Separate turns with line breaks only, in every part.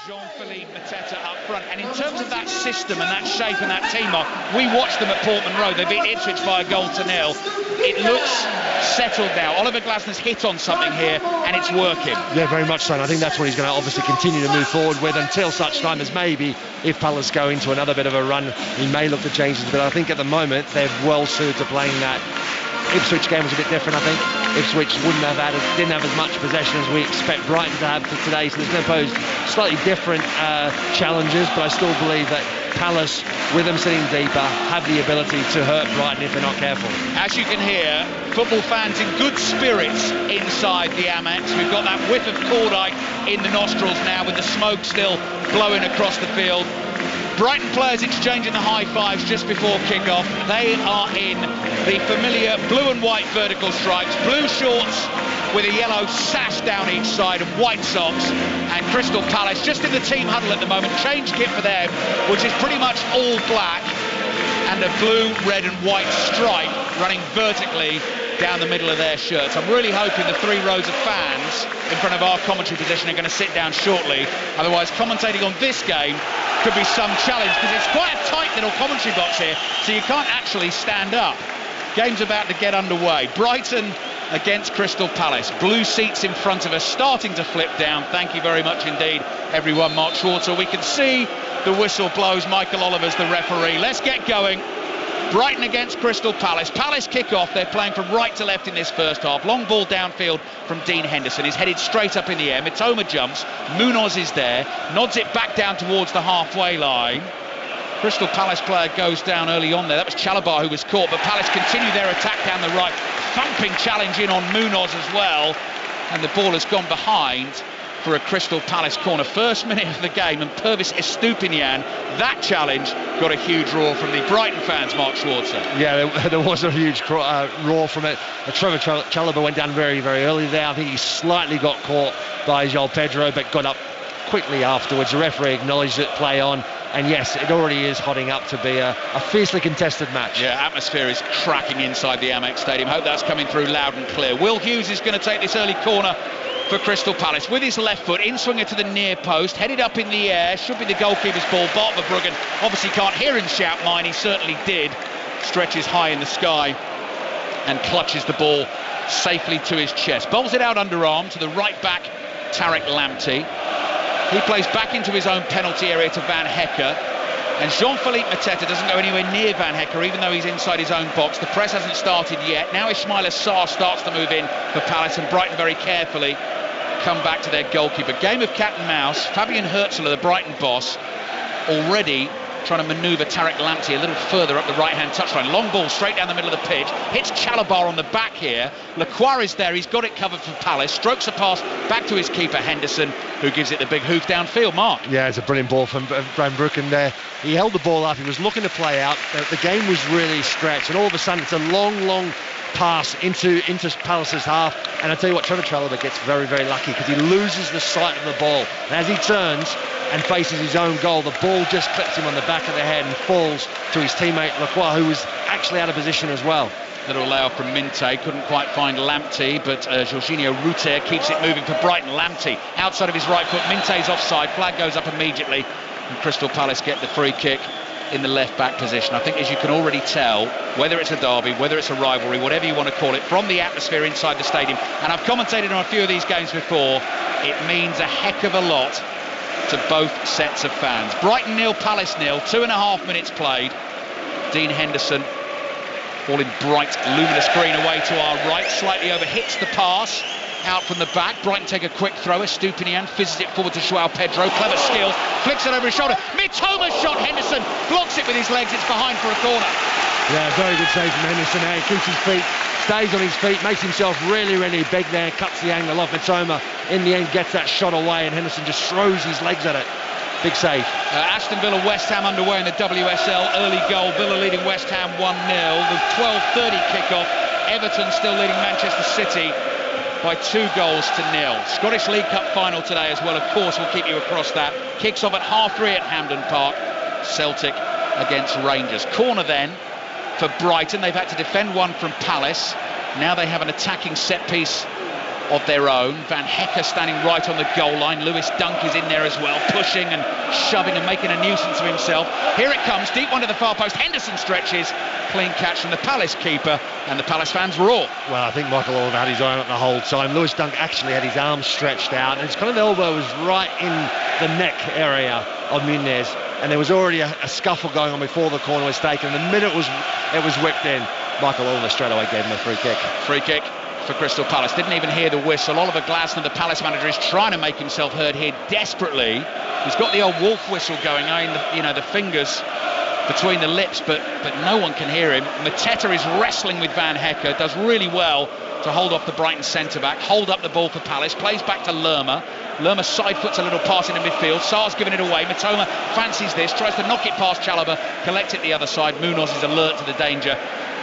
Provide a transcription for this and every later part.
Jean-Philippe Mateta up front, and in terms of that system and that shape and that team, we watched them at Portman Road. They beat Ipswich by 1-0. It looks settled now. Oliver Glasner's hit on something here, and it's working.
Yeah, very much so, and I think that's what he's going to obviously continue to move forward with until such time as maybe if Palace go into another bit of a run, he may look to change it. But I think at the moment they're well suited to playing that. Ipswich game was a bit different, I think. Ipswich didn't have as much possession as we expect Brighton to have for today, so there's going to pose slightly different challenges, but I still believe that Palace, with them sitting deeper, have the ability to hurt Brighton if they're not careful.
As you can hear, football fans in good spirits inside the Amex. We've got that whiff of cordite in the nostrils now, with the smoke still blowing across the field. Brighton players exchanging the high fives just before kick-off. They are in the familiar blue and white vertical stripes, blue shorts with a yellow sash down each side and white socks, and Crystal Palace just in the team huddle at the moment. Change kit for them, which is pretty much all black, and a blue, red and white stripe running vertically down the middle of their shirts. I'm really hoping the 3 rows of fans in front of our commentary position are going to sit down shortly. Otherwise, commentating on this game could be some challenge, because it's quite a tight little commentary box here, so you can't actually stand up. Game's about to get underway. Brighton against Crystal Palace. Blue seats in front of us, starting to flip down. Thank you very much indeed, everyone. Mark Schwarzer. We can see the whistle blows. Michael Oliver's the referee. Let's get going. Brighton against Crystal Palace. Palace kick off. They're playing from right to left in this first half. Long ball downfield from Dean Henderson. He's headed straight up in the air. Mitoma jumps. Munoz is there. Nods it back down towards the halfway line. Crystal Palace player goes down early on there. That was Chalabar who was caught, but Palace continue their attack down the right. Thumping challenge in on Munoz as well. And the ball has gone behind for a Crystal Palace corner. First minute of the game, and Purvis Estupinian, that challenge got a huge roar from the Brighton fans, Mark Schwarzer.
Yeah, there was a huge roar from it. Trevor Chalobah went down very, very early there. I think he slightly got caught by João Pedro, but got up quickly afterwards. The referee acknowledged it, play on, and yes, it already is hotting up to be a fiercely contested match. Yeah,
atmosphere is cracking inside the Amex Stadium. Hope that's coming through loud and clear. Will Hughes is going to take this early corner for Crystal Palace with his left foot, in swinger to the near post, headed up in the air, should be the goalkeeper's ball. Bart Verbruggen obviously can't hear him shout mine, he certainly did. Stretches high in the sky and clutches the ball safely to his chest. Bowls it out underarm to the right back, Tariq Lamptey. He plays back into his own penalty area to Van Hecke, and Jean-Philippe Mateta doesn't go anywhere near Van Hecke, even though he's inside his own box. The press hasn't started yet. Now Ismaila Sarr starts to move in for Palace, and Brighton very carefully come back to their goalkeeper. Game of cat and mouse. Fabian Herzler, the Brighton boss, already trying to manoeuvre Tariq Lamptey a little further up the right-hand touchline. Long ball straight down the middle of the pitch. Hits Chalabar on the back here. Lacroix is there. He's got it covered for Palace. Strokes a pass back to his keeper, Henderson, who gives it the big hoof downfield. Mark.
Yeah, it's a brilliant ball from Van Bruggen there. He held the ball up. He was looking to play out. The game was really stretched, and all of a sudden it's a long pass into Palace's half, and I tell you what, Trevor Chalobah gets very, very lucky because he loses the sight of the ball, and as he turns and faces his own goal, the ball just clips him on the back of the head and falls to his teammate Lacroix, who was actually out of position as well.
Little layoff from Minte, couldn't quite find Lamptey, but Jorginho Rutter keeps it moving for Brighton. Lamptey outside of his right foot, Minte's offside, flag goes up immediately, and Crystal Palace get the free kick in the left back position. I think, as you can already tell, whether it's a derby, whether it's a rivalry, whatever you want to call it, from the atmosphere inside the stadium, and I've commentated on a few of these games before, it means a heck of a lot to both sets of fans. Brighton 0, Palace 0, 2.5 minutes played. Dean Henderson, ball in bright, luminous green away to our right, slightly over, hits the pass out from the back. Brighton take a quick throw. Estupinian fizzes it forward to João Pedro. Clever skill, flicks it over his shoulder. Mitoma's shot. Henderson blocks it with his legs. It's behind for a corner.
Yeah, very good save from Henderson there. Keeps his feet, stays on his feet, makes himself really, really big there. Cuts the angle off. Mitoma in the end gets that shot away, and Henderson just throws his legs at it. Big save.
Aston Villa West Ham underway in the WSL. Early goal. Villa leading West Ham 1-0. The 12:30 kickoff. Everton still leading Manchester City by 2 goals to 0. Scottish League Cup final today as well, of course. We'll keep you across that. Kicks off at 3:30 at Hampden Park. Celtic against Rangers. Corner then for Brighton. They've had to defend one from Palace. Now they have an attacking set piece of their own. Van Hecke standing right on the goal line. Lewis Dunk is in there as well, pushing and shoving and making a nuisance of himself. Here it comes, deep one to the far post. Henderson stretches, clean catch from the Palace keeper, and the Palace fans roar.
Well, I think Michael Oliver had his eye on it the whole time. Lewis Dunk actually had his arm stretched out, and his kind of elbow was right in the neck area of Muniz, and there was already a scuffle going on before the corner was taken. The minute it was whipped in, Michael Oliver straight away gave him a free kick.
Free kick for Crystal Palace. Didn't even hear the whistle. Oliver Glasner, the Palace manager, is trying to make himself heard here desperately. He's got the old wolf whistle going, the fingers between the lips, but no one can hear him. Mateta is wrestling with Van Hecke, does really well to hold off the Brighton centre-back, hold up the ball for Palace, plays back to Lerma. Lerma side-foots a little pass into midfield. Sarr's giving it away. Matoma fancies this, tries to knock it past Chalobah, collect it the other side. Munoz is alert to the danger.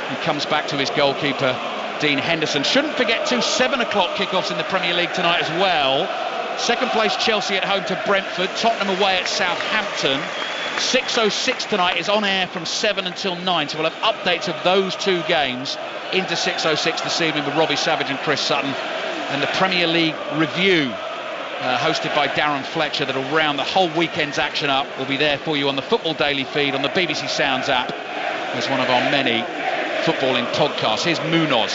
He comes back to his goalkeeper, Dean Henderson. Shouldn't forget 2 7 o'clock kickoffs in the Premier League tonight as well. Second place Chelsea at home to Brentford, Tottenham away at Southampton. 6:06 tonight is on air from 7 until 9, so we'll have updates of those 2 games into 6:06 this evening with Robbie Savage and Chris Sutton, and the Premier League review hosted by Darren Fletcher that'll round the whole weekend's action up. Will be there for you on the Football Daily feed on the BBC Sounds app as one of our many footballing podcasts. Here's Munoz,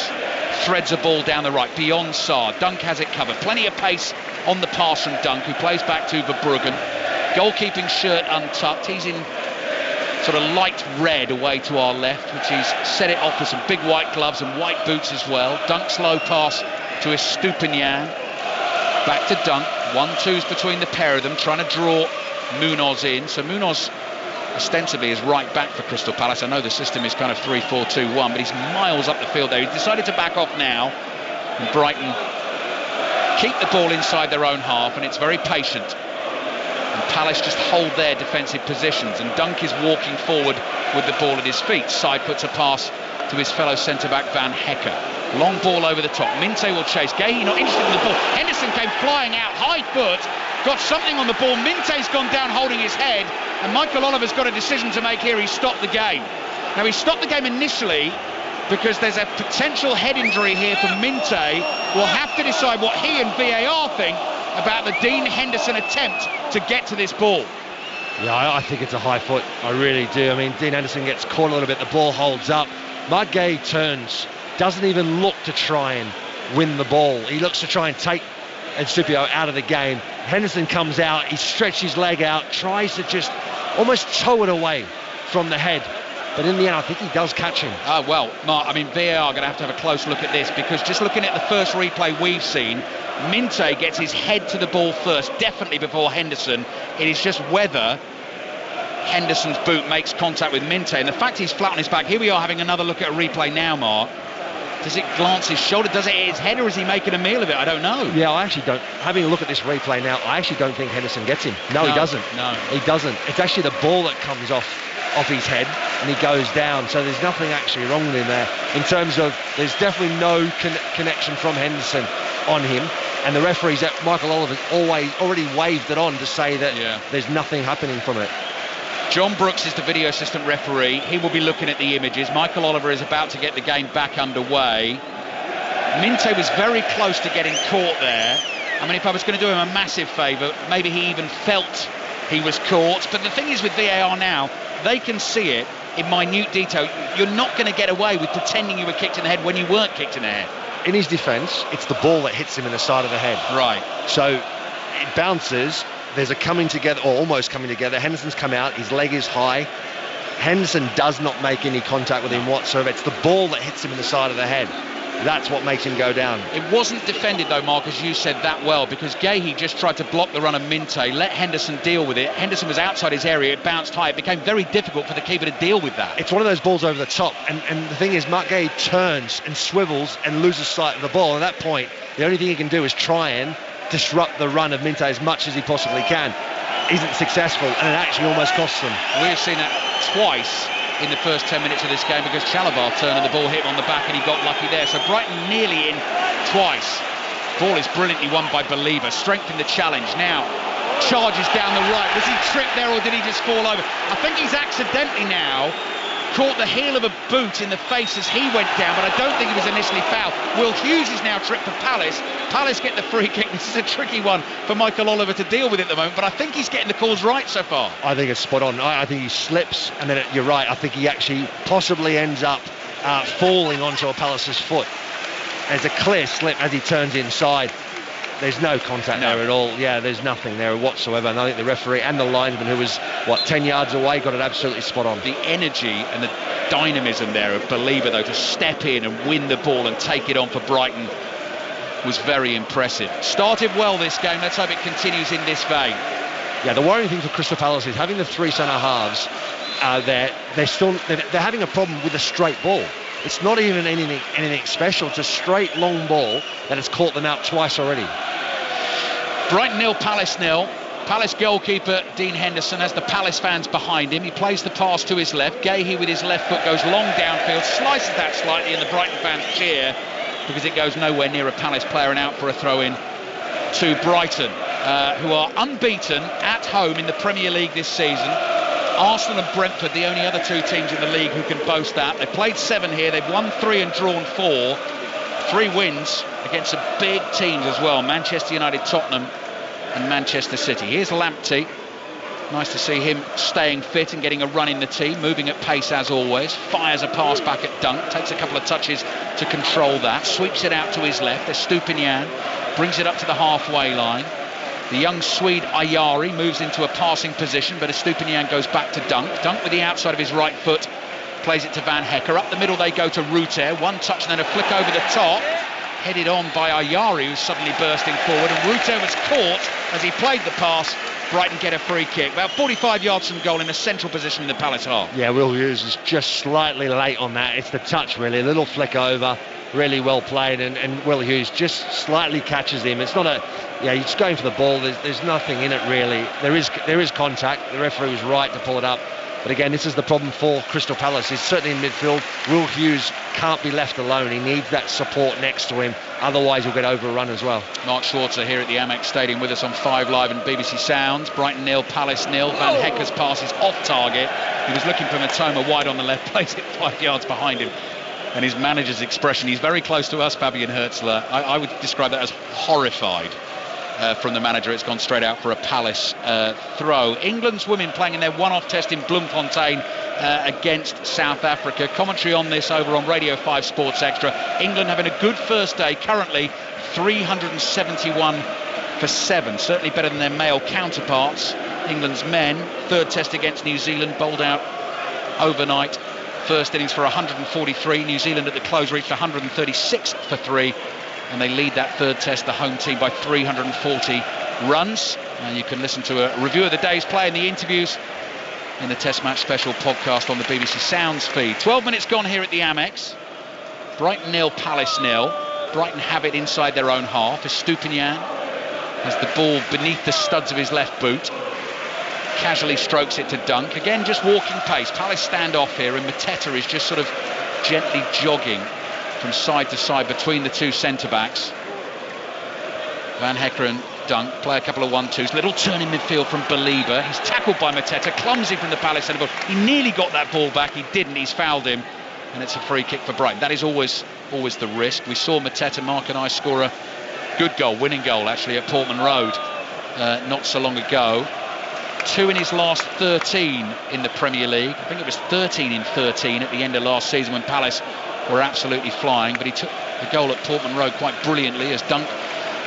threads a ball down the right beyond Sarr. Dunk has it covered, plenty of pace on the pass from Dunk, who plays back to Verbruggen. Goalkeeping shirt untucked, he's in sort of light red away to our left, which he's set it off with some big white gloves and white boots as well. Dunk's low pass to his Stupinian, back to Dunk. 1-2s between the pair of them, trying to draw Munoz in. So Munoz ostensibly is right back for Crystal Palace. I know the system is kind of 3-4-2-1, but he's miles up the field there. He's decided to back off now, and Brighton keep the ball inside their own half, and it's very patient. And Palace just hold their defensive positions, and Dunk is walking forward with the ball at his feet. Side puts a pass to his fellow centre-back Van Hecke. Long ball over the top. Minte will chase. Gahey not interested in the ball. Henderson came flying out, high foot, got something on the ball. Minte's gone down holding his head, and Michael Oliver's got a decision to make here. He stopped the game. Now, he stopped the game initially because there's a potential head injury here for Minte. We'll have to decide what he and VAR think about the Dean Henderson attempt to get to this ball.
Yeah, I think it's a high foot. I really do. I mean, Dean Henderson gets caught a little bit. The ball holds up. Mark Gahey turns, doesn't even look to try and win the ball. He looks to try and take Eusebio out of the game. Henderson comes out, he stretches his leg out, tries to just almost tow it away from the head. But in the end, I think he does catch him.
Well, Mark, I mean, VAR are going to have a close look at this, because just looking at the first replay we've seen, Minte gets his head to the ball first, definitely before Henderson. It is just whether Henderson's boot makes contact with Minte, and the fact he's flat on his back. Here we are having another look at a replay now, Mark. Does it glance his shoulder? Does it hit his head, or is he making a meal of it? I don't know.
Yeah, I actually don't. Having a look at this replay now, I actually don't think Henderson gets him. No, he doesn't.
No,
he doesn't. It's actually the ball that comes off his head, and he goes down. So there's nothing actually wrong with him there. In terms of, there's definitely no connection from Henderson on him. And the referees, Michael Oliver's already waved it on to say that there's nothing happening from it.
John Brooks is the video assistant referee. He will be looking at the images. Michael Oliver is about to get the game back underway. Minte was very close to getting caught there. I mean, if I was going to do him a massive favour, maybe he even felt he was caught. But the thing is with VAR now, they can see it in minute detail. You're not going to get away with pretending you were kicked in the head when you weren't kicked in the head.
In his defence, it's the ball that hits him in the side of the head.
Right.
So it bounces. There's a coming together, or almost coming together. Henderson's come out, his leg is high. Henderson does not make any contact with him whatsoever. It's the ball that hits him in the side of the head. That's what makes him go down.
It wasn't defended though, Mark, as you said that well, because Gahey just tried to block the run of Minte, let Henderson deal with it. Henderson was outside his area, it bounced high. It became very difficult for the keeper to deal with that.
It's one of those balls over the top, and the thing is, Mark Gahey turns and swivels and loses sight of the ball. At that point, the only thing he can do is try and disrupt the run of Minte as much as he possibly can. Isn't successful, and it actually almost costs them.
We've seen that twice in the first 10 minutes of this game, because Chalobah turned and the ball hit him on the back and he got lucky there. So Brighton nearly in twice. Ball is brilliantly won by Believer. Strength in the challenge. Now charges down the right. Was he tripped there, or did he just fall over? I think he's accidentally now caught the heel of a boot in the face as he went down, but I don't think he was initially fouled. Will Hughes is now tripped for Palace. Palace get the free kick. This is a tricky one for Michael Oliver to deal with at the moment, but I think he's getting the calls right so far.
I think it's spot on. I think he slips, and then you're right, I think he actually possibly ends up falling onto a Palace's foot. There's a clear slip as he turns inside. There's no contact there at all. Yeah, there's nothing there whatsoever. And I think the referee and the linesman, who was, 10 yards away, got it absolutely spot on.
The energy and the dynamism there of Believer, though, to step in and win the ball and take it on for Brighton was very impressive. Started well this game. Let's hope it continues in this vein.
Yeah, the worrying thing for Crystal Palace is having the three centre halves they're having a problem with a straight ball. It's not even anything special. It's a straight long ball that has caught them out twice already.
Brighton 0, Palace 0. Palace goalkeeper Dean Henderson has the Palace fans behind him. He plays the pass to his left. Gahey with his left foot goes long downfield, slices that slightly, and the Brighton fans cheer because it goes nowhere near a Palace player and out for a throw-in to Brighton, who are unbeaten at home in the Premier League this season. Arsenal and Brentford, the only other two teams in the league who can boast that. They've played 7 here. They've won 3 and drawn 4. 3 wins against some big teams as well. Manchester United, Tottenham and Manchester City. Here's Lamptey. Nice to see him staying fit and getting a run in the team, moving at pace as always. Fires a pass back at Dunk, takes a couple of touches to control that, sweeps it out to his left. There's Stupinian, brings it up to the halfway line. The young Swede Ayari moves into a passing position, but Stupinian goes back to Dunk. Dunk with the outside of his right foot plays it to Van Hecker. Up the middle they go to Ruter. One touch and then a flick over the top. Headed on by Ayari, who's suddenly bursting forward, and Ruter was caught as he played the pass. Brighton get a free kick, about 45 yards from goal in a central position in the Palace half. Yeah,
Will Hughes is just slightly late on that. It's the touch really, a little flick over, really well played, and Will Hughes just slightly catches him. It's not he's just going for the ball. There's nothing in it really. There is contact. The referee was right to pull it up. But again, this is the problem for Crystal Palace. It's certainly in midfield. Will Hughes can't be left alone. He needs that support next to him. Otherwise, he'll get overrun as well.
Mark Schwarzer here at the Amex Stadium with us on 5 Live and BBC Sounds. Brighton 0, Palace 0. Van Hecker's pass is off target. He was looking for Matoma wide on the left, plays it 5 yards behind him. And his manager's expression, he's very close to us, Fabian Hertzler. I would describe that as horrified. From the manager, it's gone straight out for a Palace throw. England's women playing in their one-off test in Bloemfontein against South Africa. Commentary on this over on Radio 5 Sports Extra. England having a good first day, currently 371 for 7, certainly better than their male counterparts. England's men, third test against New Zealand, bowled out overnight. First innings for 143. New Zealand at the close reached 136 for 3. And they lead that third test, the home team, by 340 runs. And you can listen to a review of the day's play and the interviews in the Test Match Special podcast on the BBC Sounds feed. 12 minutes gone here at the Amex. Brighton 0, Palace 0. Brighton have it inside their own half. Stupinian has the ball beneath the studs of his left boot. Casually strokes it to Dunk. Again, just walking pace. Palace stand off here, and Mateta is just sort of gently jogging from side to side between the two centre-backs. Van Hecker and Dunk play a couple of 1-2s. Little turn in midfield from Believer. He's tackled by Mateta, clumsy from the Palace centre ball. He nearly got that ball back. He didn't. He's fouled him, and it's a free kick for Brighton. That is always the risk. We saw Mateta, Mark and I, score a good goal, winning goal actually, at Portman Road not so long ago. 2 in his last 13 in the Premier League. I think it was 13 in 13 at the end of last season when Palace were absolutely flying, but he took the goal at Portman Road quite brilliantly as Dunk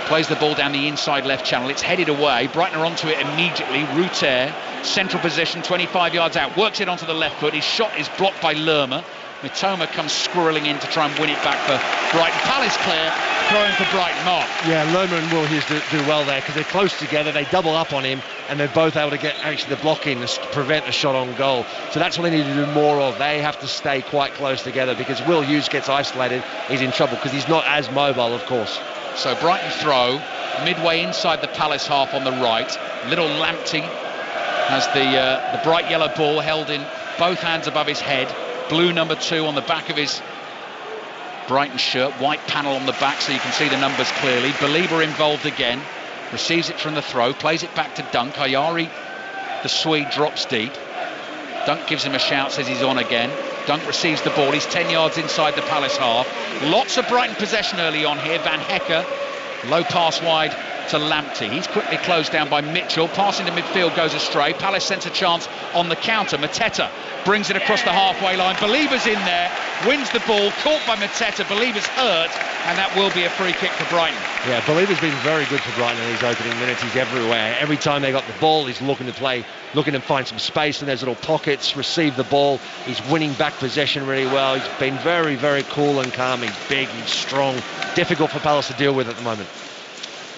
plays the ball down the inside left channel. It's headed away. Brighton are onto it immediately. Ruter, central position, 25 yards out, works it onto the left foot. His shot is blocked by Lerma. Mitoma comes squirreling in to try and win it back for Brighton. Palace clear, throwing for Brighton. Mark.
Yeah, Lerma and Will Hughes do well there because they're close together. They double up on him and they're both able to get actually the block in to prevent the shot on goal. So that's what they need to do more of. They have to stay quite close together because Will Hughes gets isolated. He's in trouble because he's not as mobile, of course.
So Brighton throw midway inside the Palace half on the right. Little Lamptey has the bright yellow ball held in both hands above his head. Blue number 2 on the back of his Brighton shirt, white panel on the back so you can see the numbers clearly. Believer involved again, receives it from the throw, plays it back to Dunk. Ayari, the Swede, drops deep. Dunk gives him a shout, says he's on again. Dunk receives the ball. He's 10 yards inside the Palace half. Lots of Brighton possession early on here. Van Hecker, low pass wide to Lamptey. He's quickly closed down by Mitchell. Passing to midfield goes astray. Palace sends a chance on the counter. Mateta brings it across the halfway line. Believer's in there, wins the ball, caught by Mateta. Believer's hurt, and that will be a free kick for Brighton.
Yeah, Believer's been very good for Brighton in his opening minutes. He's everywhere. Every time they got the ball, he's looking to play, looking to find some space in those little pockets, receive the ball. He's winning back possession really well. He's been very, very cool and calm. He's big, he's strong. Difficult for Palace to deal with at the moment.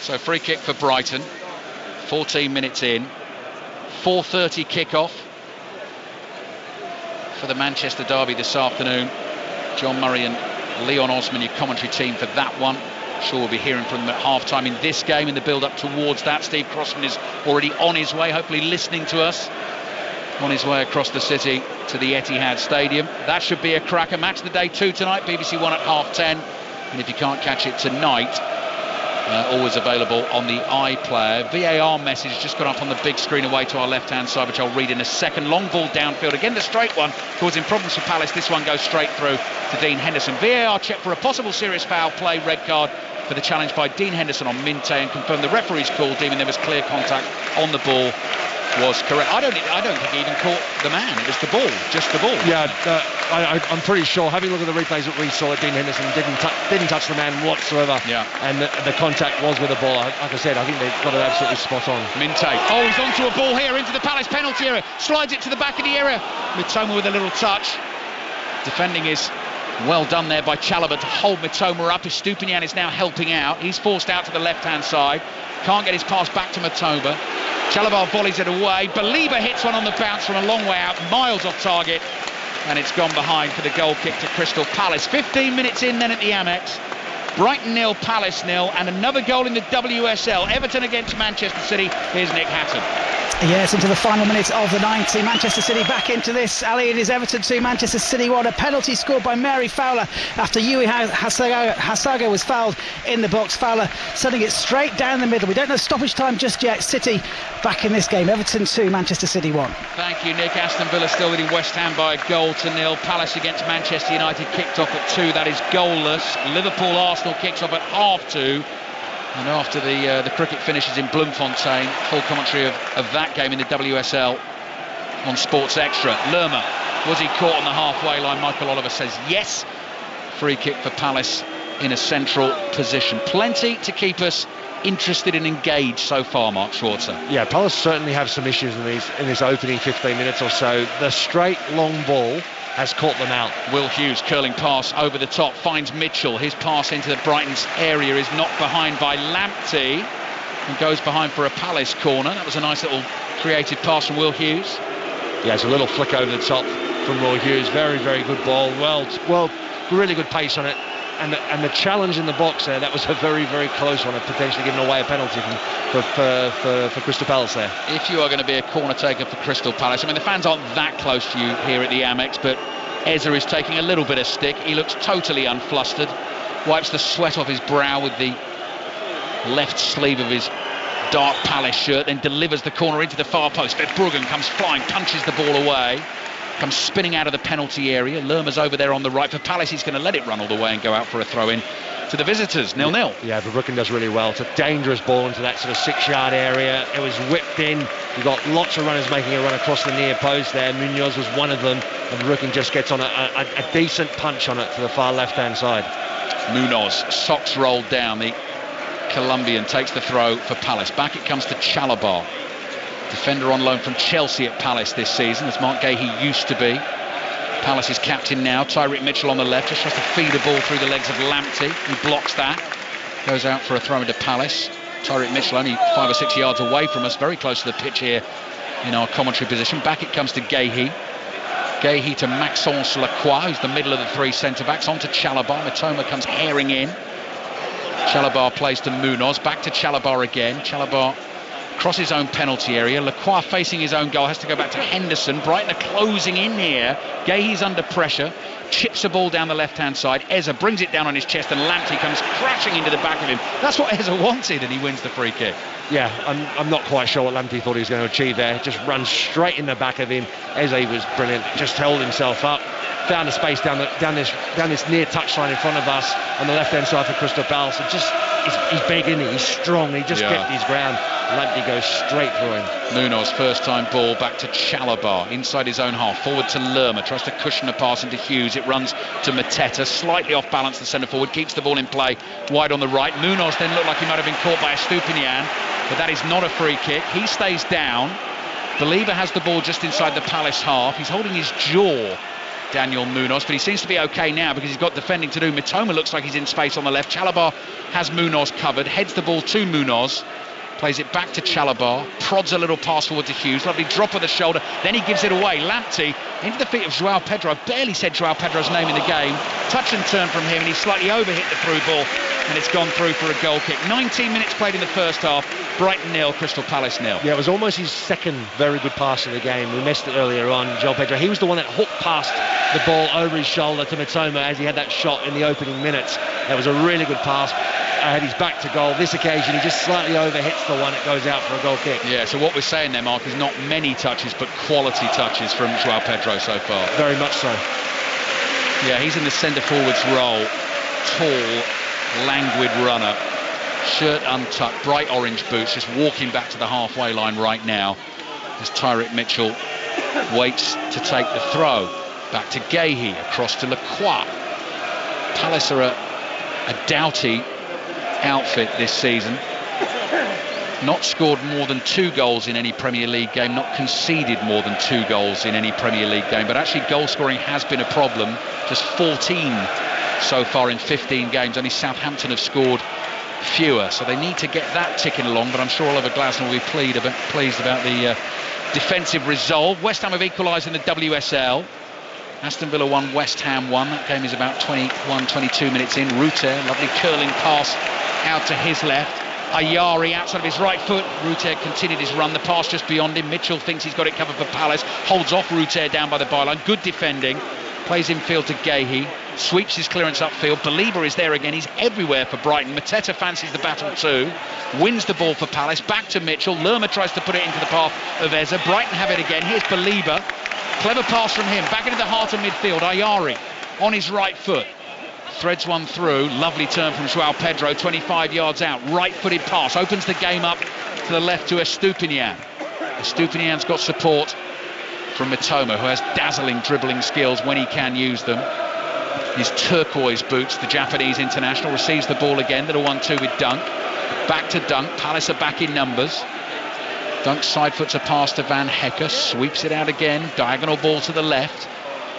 So free kick for Brighton. 14 minutes in. 4:30 kickoff for the Manchester derby this afternoon. John Murray and Leon Osman, your commentary team for that one. Sure we'll be hearing from them at half-time in this game, in the build-up towards that. Steve Crossman is already on his way, hopefully listening to us, on his way across the city to the Etihad Stadium. That should be a cracker. Match of the day 2 tonight, BBC One at 10:30. And if you can't catch it tonight, always available on the iPlayer. VAR message just got up on the big screen away to our left-hand side, which I'll read in a second. Long ball downfield, again the straight one, causing problems for Palace. This one goes straight through to Dean Henderson. VAR check for a possible serious foul play, red card for the challenge by Dean Henderson on Minte, and confirmed the referee's call, deeming there was clear contact on the ball, was correct. I don't think he even caught the man. It was the ball, just the ball.
Yeah, I'm pretty sure, having a look at the replays that we saw, that Dean Henderson didn't touch the man whatsoever.
Yeah.
And the contact was with the ball. Like I said, I think they've got it absolutely spot on.
Minte. Oh, he's onto a ball here into the Palace penalty area. Slides it to the back of the area. Mitoma with a little touch. Defending is well done there by Chalobah to hold Mitoma up. Estupiñán is now helping out. He's forced out to the left-hand side. Can't get his pass back to Mitoma. Chalobah volleys it away. Believer hits one on the bounce from a long way out, miles off target, and it's gone behind for the goal kick to Crystal Palace. 15 minutes in then at the Amex. Brighton 0, Palace 0, and another goal in the WSL. Everton against Manchester City. Here's Nick Hatton.
Yes, into the final minutes of the 90. Manchester City back into this. Ali, it is Everton 2, Manchester City 1. A penalty scored by Mary Fowler after Yui Hasago was fouled in the box. Fowler sending it straight down the middle. We don't know stoppage time just yet. City back in this game. Everton 2, Manchester City 1.
Thank you, Nick. Aston Villa still leading West Ham by 1-0. Palace against Manchester United kicked off at 2. That is goalless. Liverpool-Arsenal kicks off at 2:30. And after the cricket finishes in Bloemfontein, full commentary of that game in the WSL on Sports Extra. Lerma, was he caught on the halfway line? Michael Oliver says yes. Free kick for Palace in a central position. Plenty to keep us interested and engaged so far, Mark Schwarzer.
Yeah, Palace certainly have some issues in this opening 15 minutes or so. The straight long ball has caught them out.
Will Hughes curling pass over the top, finds Mitchell. His pass into the Brighton's area is knocked behind by Lamptey and goes behind for a Palace corner. That was a nice little creative pass from Will Hughes.
Yeah, it's a little flick over the top from Will Hughes. Very, very good ball. Well, really good pace on it. And the challenge in the box there, that was a very, very close one, of potentially giving away a penalty for Crystal Palace there.
If you are going to be a corner taker for Crystal Palace, I mean, the fans aren't that close to you here at the Amex, but Eza is taking a little bit of stick. He looks totally unflustered, wipes the sweat off his brow with the left sleeve of his dark Palace shirt, then delivers the corner into the far post. Verbruggen comes flying, punches the ball away, comes spinning out of the penalty area. Lerma's over there on the right. For Palace, he's going to let it run all the way and go out for a throw-in to the visitors. 0-0.
Yeah, Verbruggen does really well. It's a dangerous ball into that sort of 6-yard area. It was whipped in. You've got lots of runners making a run across the near post there. Munoz was one of them, and Verbruggen just gets on a decent punch on it to the far left-hand side.
Munoz, socks rolled down. The Colombian takes the throw for Palace. Back it comes to Chalobah. Defender on loan from Chelsea at Palace this season, as Mark Gahey used to be. Palace's captain now. Tyreek Mitchell on the left, just tries to feed a ball through the legs of Lamptey. He blocks that. Goes out for a throw into Palace. Tyreek Mitchell only 5 or 6 yards away from us, very close to the pitch here in our commentary position. Back it comes to Gahey. Gahey to Maxence Lacroix, who's the middle of the 3 centre-backs. On to Chalobah. Mitoma comes herring in. Chalobah plays to Munoz. Back to Chalobah again. Chalobah across his own penalty area. Lacroix facing his own goal, has to go back to Henderson. Brighton are closing in here. Gahey's under pressure, chips a ball down the left-hand side. Eza brings it down on his chest, and Lamptey comes crashing into the back of him. That's what Eza wanted, and he wins the free kick.
Yeah, I'm not quite sure what Lamptey thought he was going to achieve there. Just runs straight in the back of him. Eza was brilliant, just held himself up, found a space down this near touchline in front of us on the left-hand side for Crystal Palace. It just, he's big, isn't he? He's strong. He just kept his ground. Lamptey goes straight through him.
Munoz, first time ball back to Chalabar, inside his own half, forward to Lerma, tries to cushion a pass into Hughes. It runs to Mateta, slightly off balance, the centre forward, keeps the ball in play, wide on the right. Munoz then looked like he might have been caught by a Stupinian, but that is not a free kick. He stays down. Believer has the ball just inside the Palace half. He's holding his jaw, Daniel Munoz, but he seems to be okay now because he's got defending to do. Mitoma looks like he's in space on the left. Chalabar has Munoz covered, heads the ball to Munoz, plays it back to Chalabar, prods a little pass forward to Hughes, lovely drop of the shoulder, then he gives it away. Lamptey into the feet of Joao Pedro. I barely said Joao Pedro's name in the game. Touch and turn from him, and he slightly overhit the through ball, and it's gone through for a goal kick. 19 minutes played in the first half. Brighton 0, Crystal Palace 0.
Yeah, it was almost his second very good pass of the game. We missed it earlier on. Joao Pedro, he was the one that hooked past the ball over his shoulder to Mitoma as he had that shot in the opening minutes. That was a really good pass. Had his back to goal. This occasion he just slightly overhits the one. It goes out for a goal kick.
Yeah, so what we're saying there, Mark, is not many touches but quality touches from Joao Pedro so far.
Very much so.
Yeah, he's in the centre forward's role. Tall, languid runner, shirt untucked, bright orange boots, just walking back to the halfway line right now as Tyrick Mitchell waits to take the throw. Back to Gahey, across to Lacroix. Palace are a doughty outfit this season. Not scored more than 2 goals in any Premier League game, not conceded more than 2 goals in any Premier League game, but actually goal scoring has been a problem. Just 14 so far in 15 games. Only Southampton have scored fewer, so they need to get that ticking along, but I'm sure Oliver Glasner will be pleased about the defensive resolve. West Ham have equalised in the WSL. Aston Villa 1, West Ham 1. That game is about 22 minutes in. Ruter, lovely curling pass out to his left. Ayari outside of his right foot. Ruter continued his run. The pass just beyond him. Mitchell thinks he's got it covered for Palace. Holds off Ruter down by the byline. Good defending. Plays infield to Gahey. Sweeps his clearance upfield. Belieber is there again. He's everywhere for Brighton. Mateta fancies the battle too. Wins the ball for Palace. Back to Mitchell. Lerma tries to put it into the path of Eza. Brighton have it again. Here's Belieber. Clever pass from him. Back into the heart of midfield. Ayari on his right foot. Threads one through. Lovely turn from Joao Pedro. 25 yards out. Right-footed pass. Opens the game up to the left to Estupinian. Estupinian's got support from Mitoma, who has dazzling dribbling skills when he can use them. His turquoise boots, the Japanese international, receives the ball again. Little 1-2 with Dunk. Back to Dunk. Palace are back in numbers. Dunk side foots a pass to Van Hecker. Sweeps it out again. Diagonal ball to the left.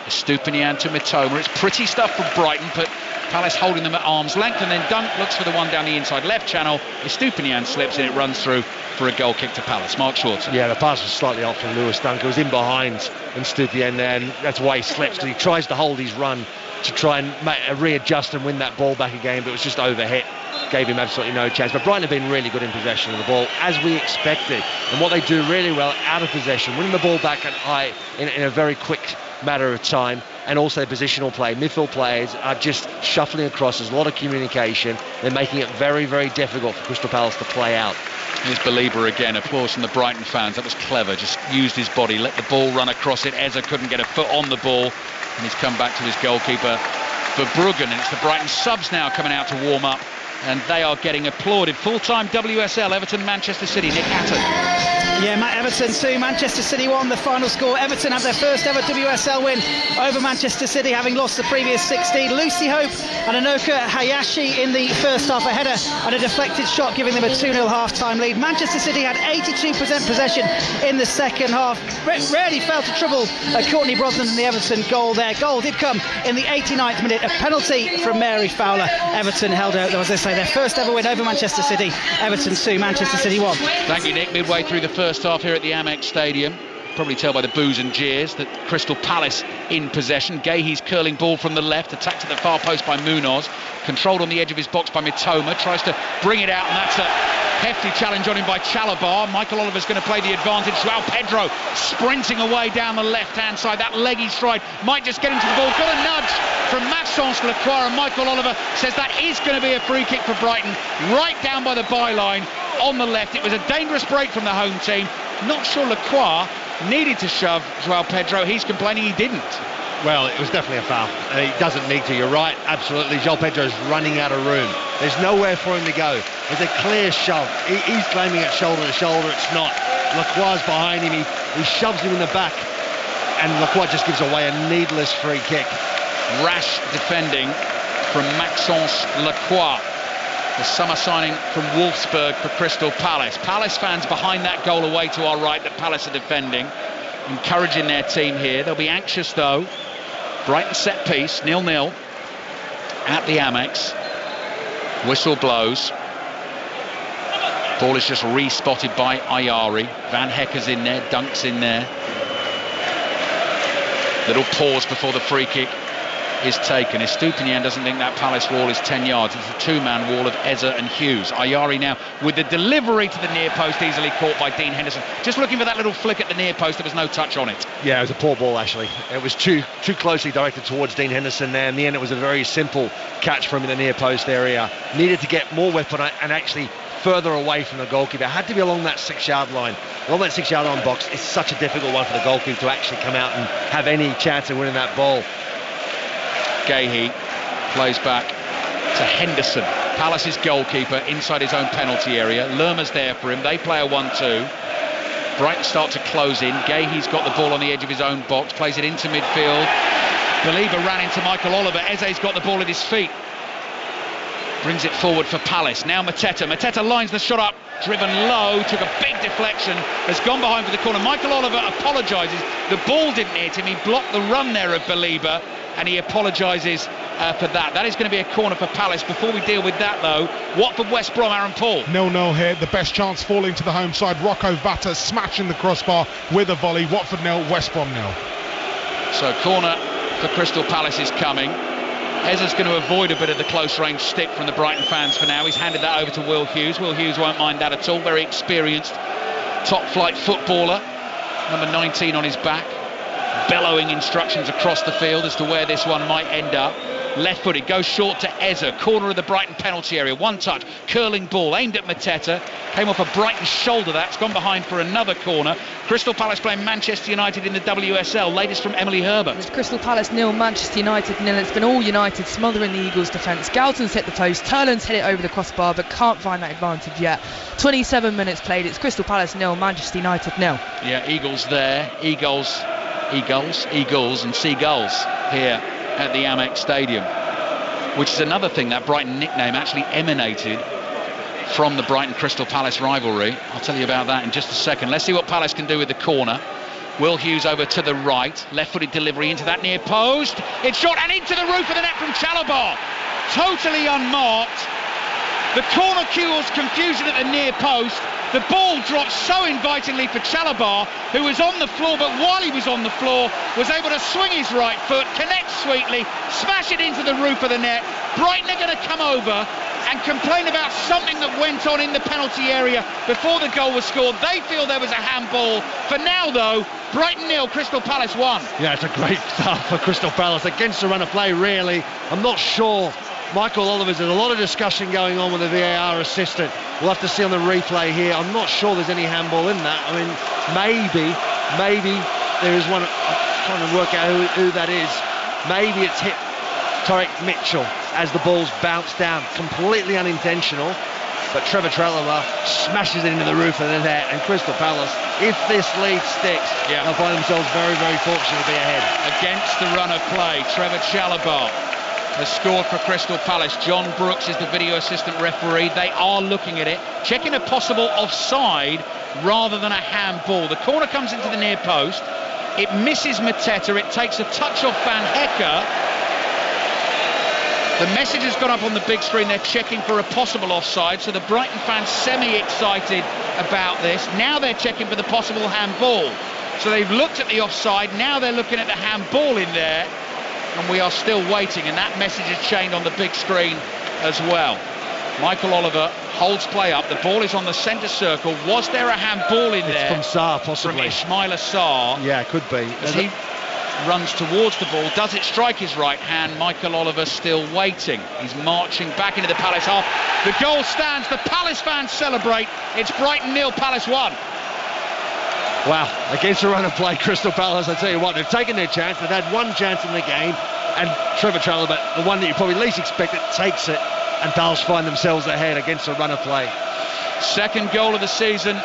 Estupinian to Mitoma. It's pretty stuff from Brighton, but Palace holding them at arm's length, and then Dunk looks for the one down the inside left channel. Estupinian slips and it runs through for a goal kick to Palace. Mark Schwarzer.
Yeah, the pass was slightly off from Lewis Dunk. It was in behind Estupinian there, and that's why he slips, because he tries to hold his run to try and readjust and win that ball back again, but it was just overhit. Gave him absolutely no chance. But Brighton have been really good in possession of the ball, as we expected. And what they do really well out of possession, winning the ball back at high in a very quick matter of time, and also positional play. Midfield players are just shuffling across. There's a lot of communication. They're making it very, very difficult for Crystal Palace to play out.
Here's Belieber again. Applause from the Brighton fans. That was clever. Just used his body, let the ball run across it. Eza couldn't get a foot on the ball, and he's come back to his goalkeeper Verbruggen. And it's the Brighton subs now coming out to warm up, and they are getting applauded. Full-time WSL, Everton, Manchester City. Nick Hatton.
Yeah, Everton 2, Manchester City 1, the final score. Everton have their first ever WSL win over Manchester City, having lost the previous 16. Lucy Hope and Anoka Hayashi in the first half, a header and a deflected shot, giving them a 2-0 half-time lead. Manchester City had 82% possession in the second half. Rarely fell to trouble Courtney Brosnan in the Everton goal there. Goal did come in the 89th minute, a penalty from Mary Fowler. Everton held out, as I say, their first ever win over Manchester City. Everton 2, Manchester City 1.
Thank you, Nick. Midway through the first half here at the Amex Stadium. Probably tell by the boos and jeers that Crystal Palace in possession. Gahey's curling ball from the left, attacked at the far post by Munoz, controlled on the edge of his box by Mitoma, tries to bring it out, and that's a hefty challenge on him by Chalabar. Michael Oliver's going to play the advantage. Joao Pedro sprinting away down the left-hand side. That leggy stride might just get into the ball. Got a nudge from Maxence Lacroix, and Michael Oliver says that is going to be a free kick for Brighton, right down by the byline on the left. It was a dangerous break from the home team. Not sure Lacroix needed to shove Joao Pedro. He's complaining he didn't.
Well, it was definitely a foul. He doesn't need to, you're right, absolutely. João Pedro's running out of room. There's nowhere for him to go. There's a clear shove. He's claiming it's shoulder to shoulder, it's not. Lacroix's behind him, he shoves him in the back, and Lacroix just gives away a needless free kick.
Rash defending from Maxence Lacroix, the summer signing from Wolfsburg for Crystal Palace. Palace fans behind that goal away to our right that Palace are defending, encouraging their team here. They'll be anxious though. Brighton set piece, 0-0 at the Amex. Whistle blows. Ball is just re-spotted by Ayari. Van Hecker's in there, Dunk's in there. Little pause before the free kick is taken. Estupiñán doesn't think that Palace wall is 10 yards. It's a two-man wall of Eza and Hughes. Ayari now with the delivery to the near post, easily caught by Dean Henderson. Just looking for that little flick at the near post, there was no touch on it.
Yeah, it was a poor ball actually. It was too closely directed towards Dean Henderson there. In the end, it was a very simple catch from in the near post area. Needed to get more weapon and actually further away from the goalkeeper. It had to be along that 6-yard line. Along that 6-yard line box, it's such a difficult one for the goalkeeper to actually come out and have any chance of winning that ball.
Gahey plays back to Henderson, Palace's goalkeeper, inside his own penalty area. Lerma's there for him. They play a 1-2. Brighton start to close in. Gahey's got the ball on the edge of his own box, plays it into midfield. Belieber ran into Michael Oliver. Eze's got the ball at his feet. Brings it forward for Palace. Now Mateta. Mateta lines the shot up, driven low, took a big deflection, has gone behind for the corner. Michael Oliver apologises. The ball didn't hit him. He blocked the run there of Belieber, and he apologises for that. That is going to be a corner for Palace. Before we deal with that though, Watford West Brom, Aaron Paul.
0-0 here, the best chance falling to the home side. Rocco Vata smashing the crossbar with a volley. Watford 0, West Brom 0.
So corner for Crystal Palace is coming. Eza's going to avoid a bit of the close range stick from the Brighton fans for now. He's handed that over to Will Hughes. Will Hughes won't mind that at all. Very experienced top flight footballer, number 19 on his back, bellowing instructions across the field as to where this one might end up. Left footed, goes short to Eza, corner of the Brighton penalty area. One touch, curling ball aimed at Mateta, came off a Brighton shoulder. That's gone behind for another corner. Crystal Palace playing Manchester United in the WSL. Latest from Emily Herbert.
It's Crystal Palace 0, Manchester United 0. It's been all United smothering the Eagles' defence. Galton's hit the post, Turland's hit it over the crossbar, but can't find that advantage yet. 27 minutes played. It's Crystal Palace 0, Manchester United 0.
Yeah, Eagles there. Eagles and Seagulls here at the Amex Stadium, which is another thing. That Brighton nickname actually emanated from the Brighton Crystal Palace rivalry. I'll tell you about that in just a second. Let's see what Palace can do with the corner. Will Hughes over to the right, left-footed delivery into that near post. It's shot and into the roof of the net from Chalobah. Totally unmarked. The corner cures confusion at the near post. The ball drops so invitingly for Chalobah, who was on the floor, but while he was on the floor, was able to swing his right foot, connect sweetly, smash it into the roof of the net. Brighton are going to come over and complain about something that went on in the penalty area before the goal was scored. They feel there was a handball. For now, though, Brighton 0, Crystal Palace 1.
Yeah, it's a great start for Crystal Palace. Against the run of play, really. I'm not sure. Michael Oliver's, there's a lot of discussion going on with the VAR assistant. We'll have to see on the replay here. I'm not sure there's any handball in that. I mean, maybe there is one. I'm trying to work out who that is. Maybe it's hit Tarek Mitchell as the ball's bounced down. Completely unintentional. But Trevor Chalobah smashes it into the roof of the net, and Crystal Palace, if this lead sticks, they'll find themselves very, very fortunate to be ahead.
Against the run of play, Trevor Chalobah has scored for Crystal Palace. John Brooks is the video assistant referee. They are looking at it, checking a possible offside rather than a handball. The corner comes into the near post. It misses Mateta. It takes a touch off Van Hecker. The message has gone up on the big screen. They're checking for a possible offside. So the Brighton fans semi-excited about this. Now they're checking for the possible handball. So they've looked at the offside. Now they're looking at the handball in there. And we are still waiting, and that message is chained on the big screen as well. Michael Oliver holds play up. The ball is on the centre circle. Was there a handball in there?
From Sarr, possibly.
From Ismaila Sarr.
Yeah, it could be.
As he runs towards the ball, does it strike his right hand? Michael Oliver still waiting. He's marching back into the Palace half. The goal stands. The Palace fans celebrate. It's Brighton 0, Palace 1.
Wow, against a run of play, Crystal Palace, I tell you what, they've taken their chance. They've had one chance in the game, and Trevor Chalobah, the one that you probably least expected, takes it, and Palace find themselves ahead against a run of play.
Second goal of the season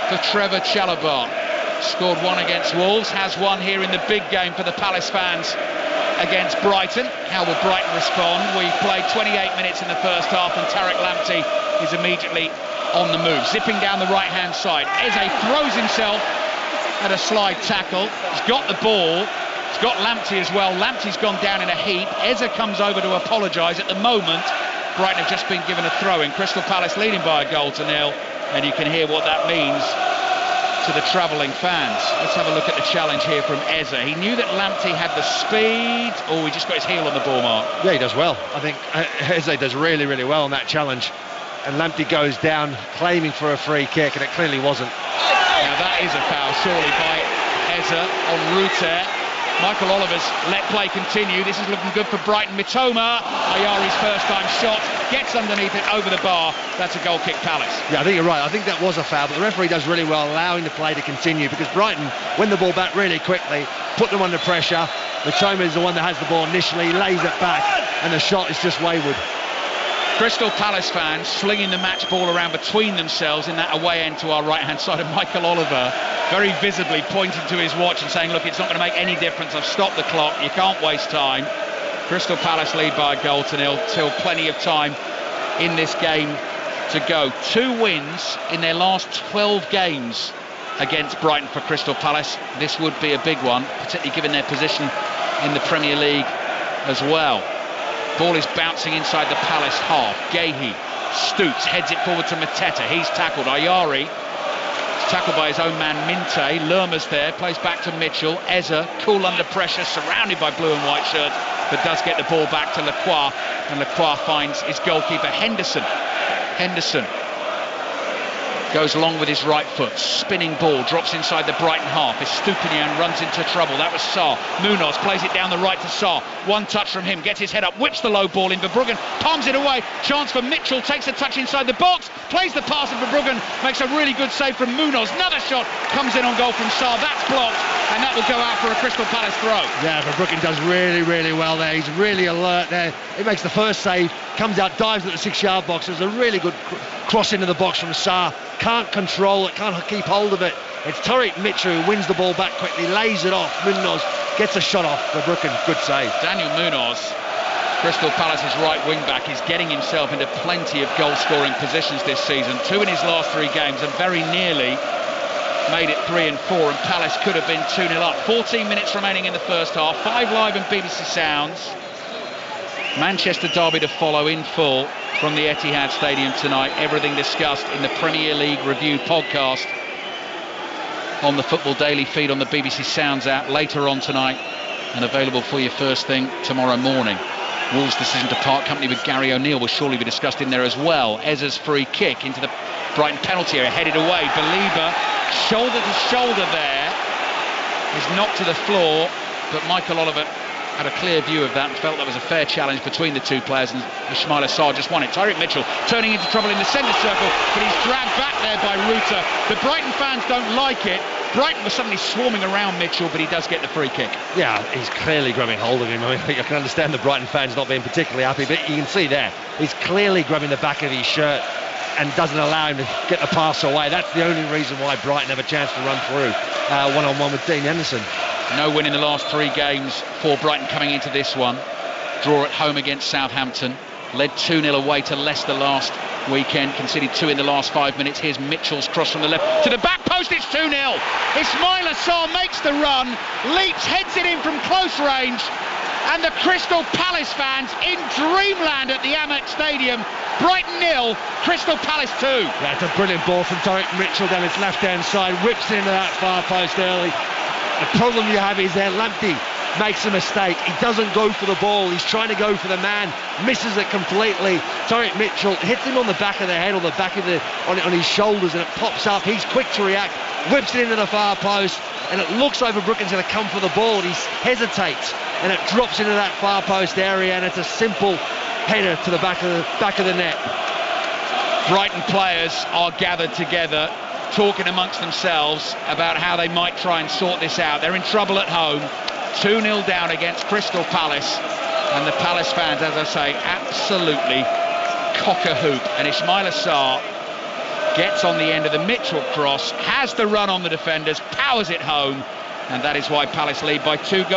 for Trevor Chalobah. Scored one against Wolves, has one here in the big game for the Palace fans against Brighton. How will Brighton respond? We played 28 minutes in the first half, and Tariq Lamptey is immediately on the move, zipping down the right-hand side. Eze throws himself at a slide tackle. He's got the ball. He's got Lamptey as well. Lamptey's gone down in a heap. Eze comes over to apologise. At the moment, Brighton have just been given a throw-in. Crystal Palace leading by 1-0, and you can hear what that means to the travelling fans. Let's have a look at the challenge here from Eze. He knew that Lamptey had the speed. Oh, he just got his heel on the ball, Mark.
Yeah, he does well. I think Eze does really, really well on that challenge. And Lamptey goes down claiming for a free kick, and it clearly wasn't.
Now that is a foul, surely, by Eze on Ruter. Michael Oliver's let play continue. This is looking good for Brighton. Mitoma, Ayari's first time shot, gets underneath it over the bar. That's a goal kick Palace.
Yeah, I think you're right. I think that was a foul, but the referee does really well allowing the play to continue, because Brighton win the ball back really quickly, put them under pressure. Mitoma is the one that has the ball initially, lays it back, and the shot is just wayward.
Crystal Palace fans slinging the match ball around between themselves in that away end to our right-hand side, and Michael Oliver very visibly pointing to his watch and saying, look, it's not going to make any difference. I've stopped the clock. You can't waste time. Crystal Palace lead by 1-0, still plenty of time in this game to go. 2 wins in their last 12 games against Brighton for Crystal Palace. This would be a big one, particularly given their position in the Premier League as well. Ball is bouncing inside the Palace half. Gehi stoops, heads it forward to Mateta. He's tackled. Ayari is tackled by his own man Minte. Lerma's there, plays back to Mitchell. Eze, cool under pressure, surrounded by blue and white shirts, but does get the ball back to Lacroix, and Lacroix finds his goalkeeper Henderson. Henderson goes along with his right foot, spinning ball, drops inside the Brighton half. Estupinian runs into trouble. That was Sarr. Munoz plays it down the right to Sarr. One touch from him, gets his head up, whips the low ball in. Verbruggen palms it away. Chance for Mitchell, takes a touch inside the box, plays the pass, and Verbruggen makes a really good save from Munoz. Another shot comes in on goal from Sarr. That's blocked, and that will go out for a Crystal Palace throw.
Yeah, Verbruggen does really, really well there. He's really alert there. He makes the first save, comes out, dives at the 6-yard box. There's a really good cross into the box from Sarr. Can't control it, can't keep hold of it. It's Tariq Mitchell who wins the ball back quickly, lays it off. Munoz gets a shot off. Verbruggen, good save.
Daniel Munoz, Crystal Palace's right wing back, is getting himself into plenty of goal scoring positions this season. 2 in his last 3 games, and very nearly made it 3 and 4, and Palace could have been 2-0 up. 14 minutes remaining in the first half. 5 live on BBC Sounds. Manchester derby to follow in full from the Etihad Stadium tonight. Everything discussed in the Premier League Review podcast on the Football Daily feed on the BBC Sounds app later on tonight, and available for you first thing tomorrow morning. Wolves' decision to part company with Gary O'Neill will surely be discussed in there as well. Eze's free kick into the Brighton penalty area, headed away. Belieber, shoulder to shoulder there, is knocked to the floor, but Michael Oliver had a clear view of that and felt that was a fair challenge between the 2 players, and Ismaila Sarr just won it. Tariq Mitchell turning into trouble in the centre circle, but he's dragged back there by Ruter. The Brighton fans don't like it. Brighton was suddenly swarming around Mitchell, but he does get the free kick. Yeah,
he's clearly grabbing hold of him. I mean, I can understand the Brighton fans not being particularly happy, but you can see there, he's clearly grabbing the back of his shirt and doesn't allow him to get the pass away. That's the only reason why Brighton have a chance to run through one-on-one with Dean Henderson.
No win in the last 3 games for Brighton coming into this one. Draw at home against Southampton. Led 2-0 away to Leicester last weekend. Conceded 2 in the last 5 minutes. Here's Mitchell's cross from the left to the back post. It's 2-0. Ismaila Sarr makes the run. Leaps, heads it in from close range. And the Crystal Palace fans in dreamland at the Amex Stadium. Brighton 0, Crystal Palace 2.
Yeah, it's a brilliant ball from Tariq Mitchell down his left-hand side. Whips it into that far post early. The problem you have is that Lamptey makes a mistake. He doesn't go for the ball. He's trying to go for the man, misses it completely. Tariq Mitchell hits him on the back of the head or the back of on his shoulders, and it pops up. He's quick to react, whips it into the far post, and it looks like Verbruggen's going to come for the ball. He hesitates, and it drops into that far post area, and it's a simple header to the back of the net.
Brighton players are gathered together talking amongst themselves about how they might try and sort this out. They're in trouble at home, 2-0 down against Crystal Palace, and the Palace fans, as I say, absolutely cock a hoop. And Ismail Assar gets on the end of the Mitchell cross, has the run on the defenders, powers it home, and that is why Palace lead by 2-0.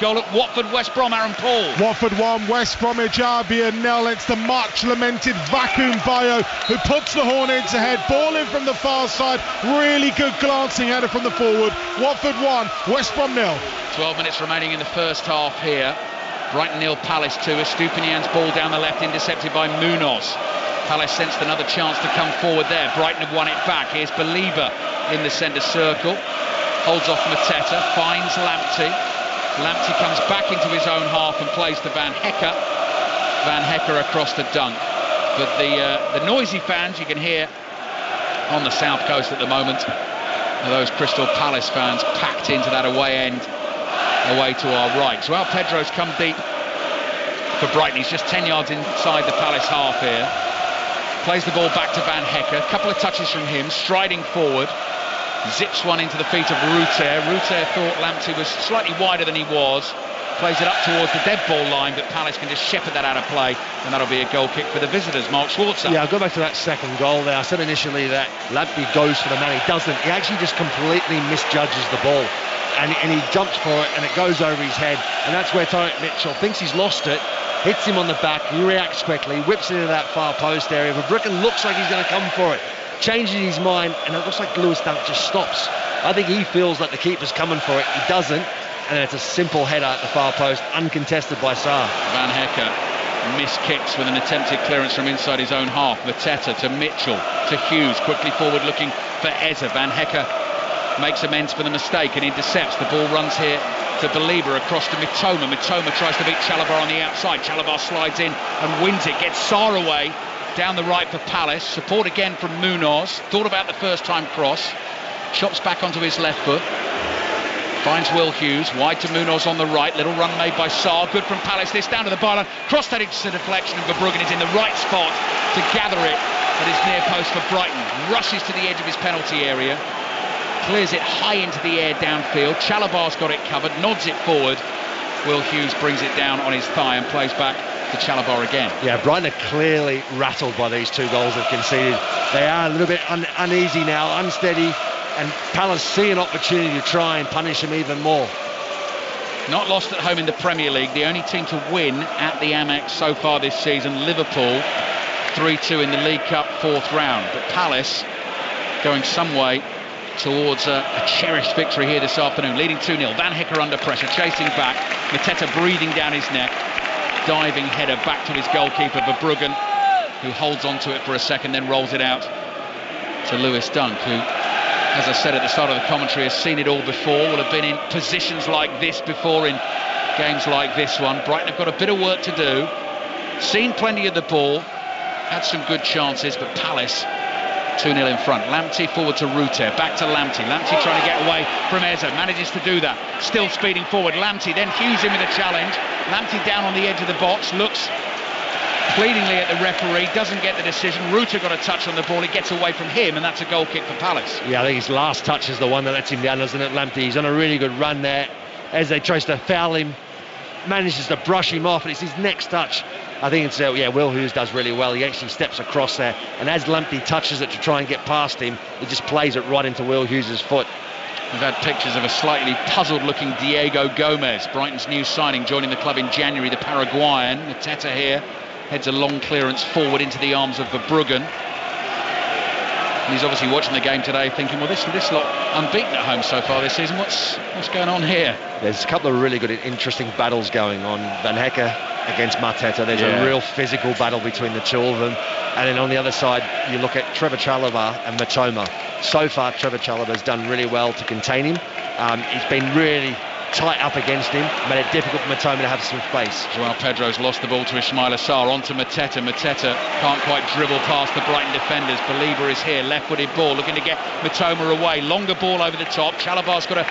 Goal at Watford, West Brom, Aaron Paul.
Watford 1, West Bromwich Albion 0. It's the much lamented Vacuum Bayo who puts the Hornets ahead. Ball in from the far side, really good glancing header from the forward. Watford 1, West Brom 0.
12 minutes remaining in the first half here. Brighton 0, Palace 2. Estupinian's ball down the left, intercepted by Munoz. Palace sensed another chance to come forward there. Brighton have won it back. Here's Believer in the centre circle. Holds off Mateta, finds Lamptey. Lamptey comes back into his own half and plays to Van Hecker. Van Hecker across the dunk. But the noisy fans you can hear on the south coast at the moment are those Crystal Palace fans packed into that away end, away to our right. João Pedro's come deep for Brighton. He's just 10 yards inside the Palace half here. Plays the ball back to Van Hecker. A couple of touches from him, striding forward. Zips one into the feet of Ruter. Ruter thought Lamptey was slightly wider than he was. Plays it up towards the dead ball line, but Palace can just shepherd that out of play, and that'll be a goal kick for the visitors. Mark Schwarzer.
Yeah, I'll go back to that second goal there. I said initially that Lamptey goes for the man. He doesn't. He actually just completely misjudges the ball, and he jumps for it, and it goes over his head, and that's where Tyreek Mitchell thinks he's lost it. Hits him on the back. He reacts quickly, whips it into that far post area. But Brighton looks like he's going to come for it. Changes his mind, and it looks like Lewis Dunk just stops. I think he feels like the keeper's coming for it. He doesn't, and it's a simple header at the far post, uncontested by Sarr.
Van Hecker missed kicks with an attempted clearance from inside his own half. Mateta to Mitchell to Hughes, quickly forward looking for Eza. Van Hecker makes amends for the mistake and intercepts. The ball runs here to Believer across to Mitoma. Mitoma tries to beat Chalabar on the outside. Chalabar slides in and wins it, gets Sarr away. Down the right for Palace. Support again from Munoz. Thought about the first time cross. Chops back onto his left foot. Finds Will Hughes. Wide to Munoz on the right. Little run made by Sarr. Good from Palace. This down to the byline. Cross that into deflection, and Verbruggen is in the right spot to gather it at his near post for Brighton. Rushes to the edge of his penalty area. Clears it high into the air downfield. Chalabar's got it covered. Nods it forward. Will Hughes brings it down on his thigh and plays back to Chalabar again.
Yeah, Brighton are clearly rattled by these 2 goals they've conceded. They are a little bit uneasy now, unsteady, and Palace see an opportunity to try and punish them even more.
Not lost at home in the Premier League. The only team to win at the Amex so far this season, Liverpool, 3-2 in the League Cup 4th round. But Palace going some way towards a cherished victory here this afternoon, leading 2-0. Van Hecker under pressure, chasing back. Mateta breathing down his neck. Diving header back to his goalkeeper Verbruggen, who holds on to it for a second, then rolls it out to Lewis Dunk, who, as I said at the start of the commentary, has seen it all before, will have been in positions like this before in games like this one. Brighton have got a bit of work to do, seen plenty of the ball, had some good chances, but Palace 2-0 in front. Lamptey forward to Ruter, back to Lamptey. Lamptey trying to get away from Eza, manages to do that. Still speeding forward. Lamptey, then Hughes in with a challenge. Lamptey down on the edge of the box, looks pleadingly at the referee, doesn't get the decision. Ruter got a touch on the ball, it gets away from him, and that's a goal kick for Palace.
Yeah, I think his last touch is the one that lets him down, isn't it, Lamptey? He's on a really good run there. Eze tries to foul him, manages to brush him off, and it's his next touch. I think it's, Will Hughes does really well. He actually steps across there, and as Lamptey touches it to try and get past him, he just plays it right into Will Hughes' foot.
We've had pictures of a slightly puzzled-looking Diego Gomez, Brighton's new signing, joining the club in January, the Paraguayan. Mateta here heads a long clearance forward into the arms of Verbruggen. And he's obviously watching the game today thinking, well, this lot unbeaten at home so far this season. What's going on here?
There's a couple of really good, interesting battles going on. Van Hecker against Mateta. There's a real physical battle between the two of them. And then on the other side, you look at Trevor Chalabar and Mitoma. So far, Trevor Chalabar's done really well to contain him. He's been really tight up against him, made it difficult for Mitoma to have some space.
João Pedro's lost the ball to Ismail Assar, onto Mateta. Mateta can't quite dribble past the Brighton defenders. Believer is here, left-footed ball, looking to get Mitoma away. Longer ball over the top. Chalabar's got to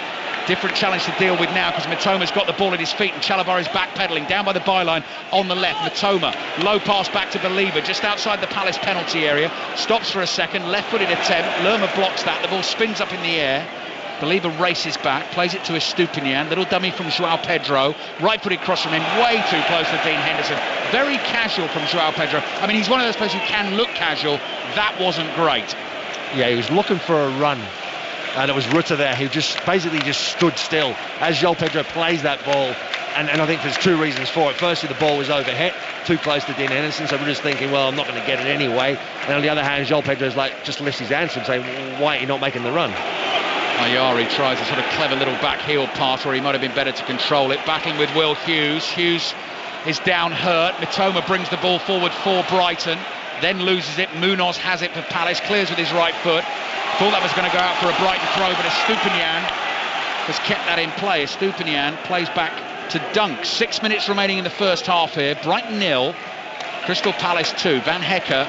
Different challenge to deal with now because Mitoma's got the ball at his feet and Chalobah is backpedaling down by the byline on the left. Mitoma, low pass back to Believer just outside the Palace penalty area. Stops for a second, left-footed attempt. Lerma blocks that. The ball spins up in the air. Believer races back, plays it to Estupinian. Little dummy from João Pedro. Right-footed cross from him, way too close to Dean Henderson. Very casual from João Pedro. I mean, he's one of those players who can look casual. That wasn't great.
Yeah, he was looking for a run. And it was Rutter there who basically stood still as João Pedro plays that ball. And I think there's two reasons for it. Firstly, the ball was overhit, too close to Dean Henderson, so we're just thinking, well, I'm not going to get it anyway. And on the other hand, João Pedro's just lifts his hands and say, why are you not making the run?
Ayari tries a sort of clever little back heel pass where he might have been better to control it. Battling with Will Hughes. Hughes is down hurt. Mitoma brings the ball forward for Brighton, then loses it. Munoz has it for Palace, clears with his right foot. Thought that was going to go out for a Brighton throw, but Estupinian has kept that in play. Estupinian plays back to Dunk. 6 minutes remaining in the first half here. Brighton 0, Crystal Palace 2. Van Hecker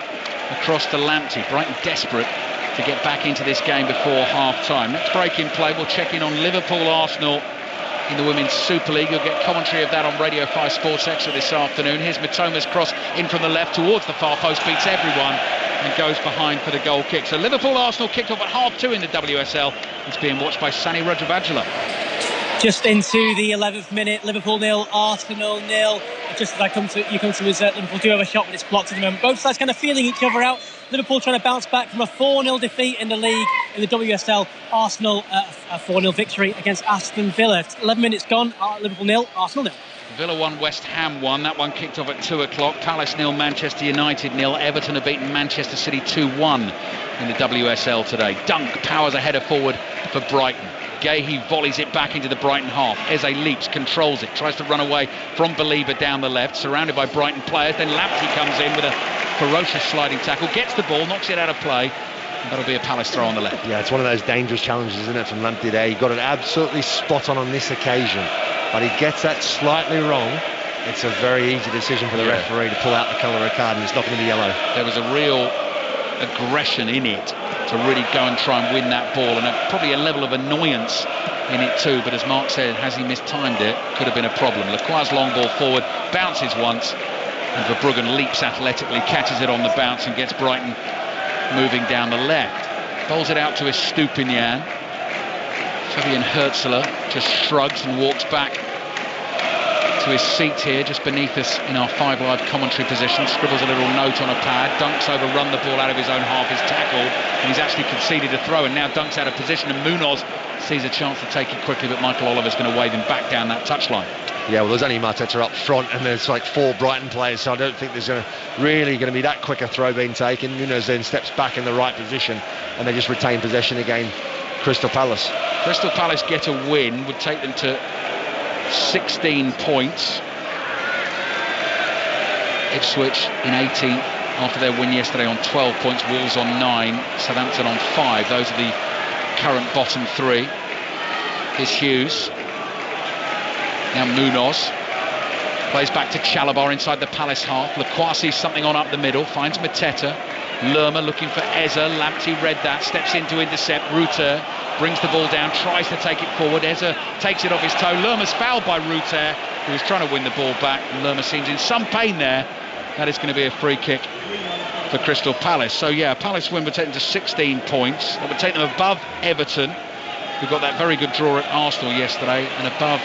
across to Lamptey. Brighton desperate to get back into this game before half-time. Next break in play, we'll check in on Liverpool-Arsenal in the Women's Super League. You'll get commentary of that on Radio 5 Sports Extra this afternoon. Here's Mitoma's cross in from the left towards the far post, beats everyone and goes behind for the goal kick. So Liverpool-Arsenal kicked off at half-2 in the WSL. It's being watched by Sani Rajavajula.
Just into the 11th minute, Liverpool 0, Arsenal 0. Just as you come to us, Liverpool do have a shot, but it's blocked at the moment. Both sides kind of feeling each other out. Liverpool trying to bounce back from a 4-0 defeat in the league in the WSL. Arsenal a 4-0 victory against Aston Villa. 11 minutes gone, Liverpool 0, Arsenal 0.
Villa 1, West Ham 1. That one kicked off at 2 o'clock. Palace 0, Manchester United 0. Everton have beaten Manchester City 2-1 in the WSL today. Dunk powers a header forward for Brighton. Gahey volleys it back into the Brighton half. Eze leaps, controls it, tries to run away from Believer down the left, surrounded by Brighton players. Then Lamptey comes in with a ferocious sliding tackle, gets the ball, knocks it out of play. And that'll be a Palace throw on the left.
Yeah, it's one of those dangerous challenges, isn't it, from Lamptey there. He got it absolutely spot on this occasion, but he gets that slightly wrong. It's a very easy decision for the referee to pull out the colour of a card, and it's not going to be yellow.
There was a real aggression in it to really go and try and win that ball, and probably a level of annoyance in it too. But as Mark said, has he mistimed it, could have been a problem. Lacroix's long ball forward, bounces once, and Verbruggen leaps athletically, catches it on the bounce and gets Brighton moving down the left. Bowls it out to Estupinian. Fabian Hertzler just shrugs and walks back to his seat here, just beneath us in our 5 Live commentary position. Scribbles a little note on a pad. Dunk's overrun the ball out of his own half, is tackled, and he's actually conceded a throw, and now Dunk's out of position, and Munoz sees a chance to take it quickly, but Michael Oliver's going to wave him back down that touchline.
Yeah, well, there's only Mateta up front, and there's like 4 Brighton players, so I don't think there's really going to be that quick a throw being taken. Munoz then steps back in the right position, and they just retain possession again. Crystal Palace.
Crystal Palace get a win, would take them to 16 points. Ipswich in 18th after their win yesterday on 12 points. Wolves on 9, Southampton on 5. Those are the current bottom 3. Here's Hughes. Now Munoz plays back to Chalobah inside the Palace half. Lacroix sees something on up the middle, finds Mateta. Lerma looking for Eze. Lamptey read that, steps in to intercept. Ruter brings the ball down, tries to take it forward. Eze takes it off his toe. Lerma's fouled by Ruter, who was trying to win the ball back. Lerma seems in some pain there. That is going to be a free kick for Crystal Palace. So yeah, Palace win would take them to 16 points. That would take them above Everton, who got that very good draw at Arsenal yesterday, and above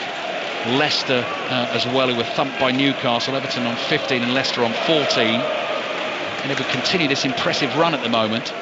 Leicester as well, who were thumped by Newcastle. Everton on 15 and Leicester on 14. And it would continue this impressive run at the moment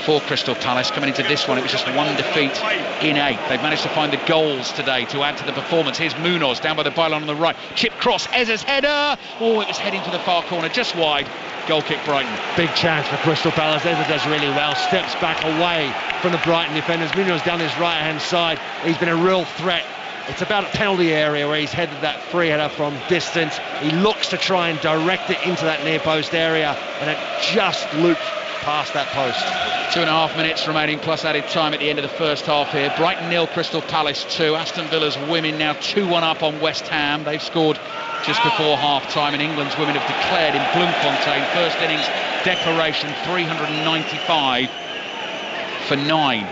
for Crystal Palace. Coming into this one, it was just 1 defeat in 8. They've managed to find the goals today to add to the performance. Here's Munoz down by the byline on the right. Chip cross, Eze's header. Oh, it was heading to the far corner, just wide. Goal kick Brighton.
Big chance for Crystal Palace. Eze does really well. Steps back away from the Brighton defenders. Munoz down his right-hand side. He's been a real threat. It's about a penalty area where he's headed that free header from distance. He looks to try and direct it into that near post area, and it just looped past that post.
2.5 minutes remaining plus added time at the end of the first half here. Brighton 0, Crystal Palace 2. Aston Villa's women now 2-1 up on West Ham. They've scored just before half-time, and England's women have declared in Bloemfontein. First innings declaration 395 for 9.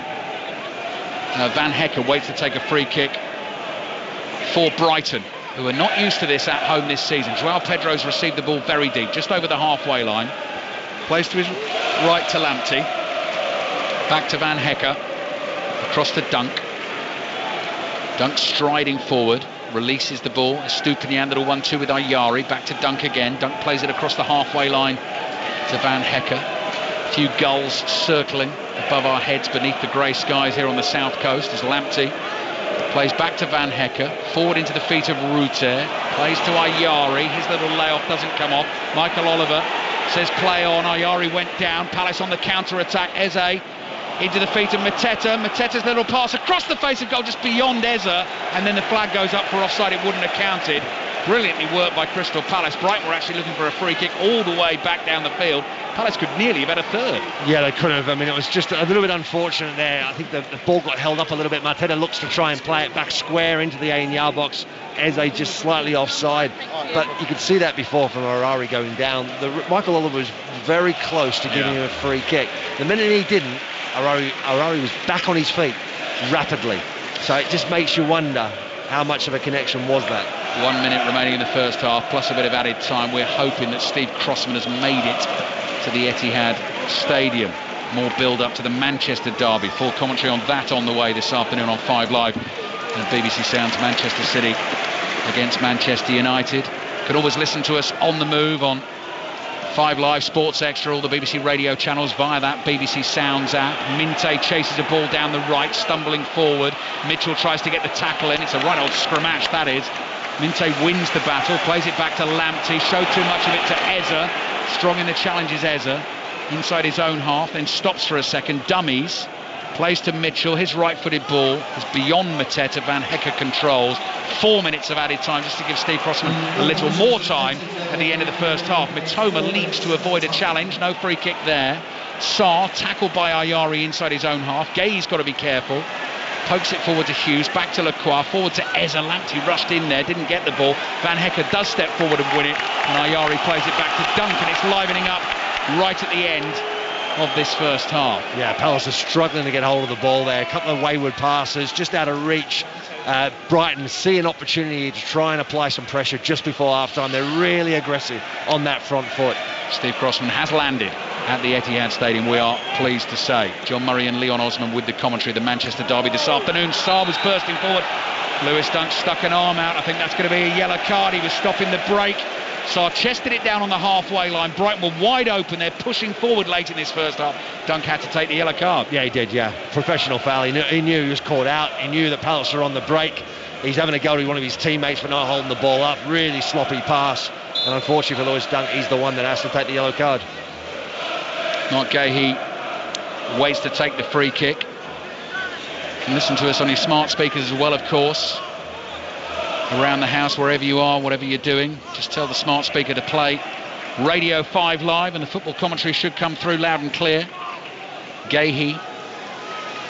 Van Hecker waits to take a free kick for Brighton, who are not used to this at home this season. Joao Pedro's received the ball very deep, just over the halfway line. Plays to his right to Lamptey. Back to Van Hecker. Across to Dunk. Dunk striding forward. Releases the ball. Estupinian, little 1-2 with Ayari. Back to Dunk again. Dunk plays it across the halfway line to Van Hecker. A few gulls circling above our heads beneath the grey skies here on the south coast as Lamptey plays back to Van Hecker, forward into the feet of Ruter, plays to Ayari, his little layoff doesn't come off. Michael Oliver says play on. Ayari went down. Palace on the counter-attack. Eze into the feet of Mateta. Mateta's little pass across the face of goal just beyond Eze, and then the flag goes up for offside. It wouldn't have counted. Brilliantly worked by Crystal Palace. Brighton were actually looking for a free kick all the way back down the field. Palace could nearly have had a third.
Yeah, they could have. I mean, it was just a little bit unfortunate there. I think the ball got held up a little bit. Mateta looks to try and play it back square into the 18-yard box. Eze just slightly offside. But you could see that before from Harari going down. Michael Oliver was very close to giving him a free kick. The minute he didn't, Harari was back on his feet rapidly. So it just makes you wonder how much of a connection was that.
1 minute remaining in the first half, plus a bit of added time. We're hoping that Steve Crossman has made it to the Etihad Stadium. More build-up to the Manchester derby. Full commentary on that on the way this afternoon on 5 Live. And BBC Sounds Manchester City against Manchester United. You can always listen to us on the move on 5 Live, Sports Extra, all the BBC radio channels via that BBC Sounds app. Minte chases a ball down the right, stumbling forward. Mitchell tries to get the tackle in. It's a right old scramash, that is. Minte wins the battle, plays it back to Lamptey. Showed too much of it to Eze. Strong in the challenges, Eze. Inside his own half, then stops for a second. Dummies. Plays to Mitchell. His right-footed ball is beyond Mateta. Van Hecker controls. 4 minutes of added time just to give Steve Crossman a little more time at the end of the first half. Mitoma leaps to avoid a challenge. No free kick there. Sarr tackled by Ayari inside his own half. Gay's got to be careful. Pokes it forward to Hughes. Back to Lacroix. Forward to Eze. Lamptey rushed in there. Didn't get the ball. Van Hecker does step forward and win it. And Ayari plays it back to Dunk. And it's livening up right at the end of this first half.
Yeah, Palace are struggling to get hold of the ball there. A couple of wayward passes, just out of reach. Brighton see an opportunity to try and apply some pressure just before half-time. They're really aggressive on that front foot.
Steve Crossman has landed at the Etihad Stadium, we are pleased to say. John Murray and Leon Osman with the commentary. The Manchester derby this afternoon. Sarr was bursting forward. Lewis Dunk stuck an arm out. I think that's going to be a yellow card. He was stopping the break. Sarr chested it down on the halfway line. Brighton were wide open. They're pushing forward late in this first half. Dunk had to take the yellow card.
Yeah, he did, yeah. Professional foul. He knew he was caught out. He knew that Palace were on the break. He's having a go to one of his teammates for not holding the ball up. Really sloppy pass. And unfortunately for Lewis Dunk, he's the one that has to take the yellow card.
Mark Gahey waits to take the free kick. You can listen to us on your smart speakers as well, of course. Around the house, wherever you are, whatever you're doing, just tell the smart speaker to play Radio 5 Live, and the football commentary should come through loud and clear. Gahey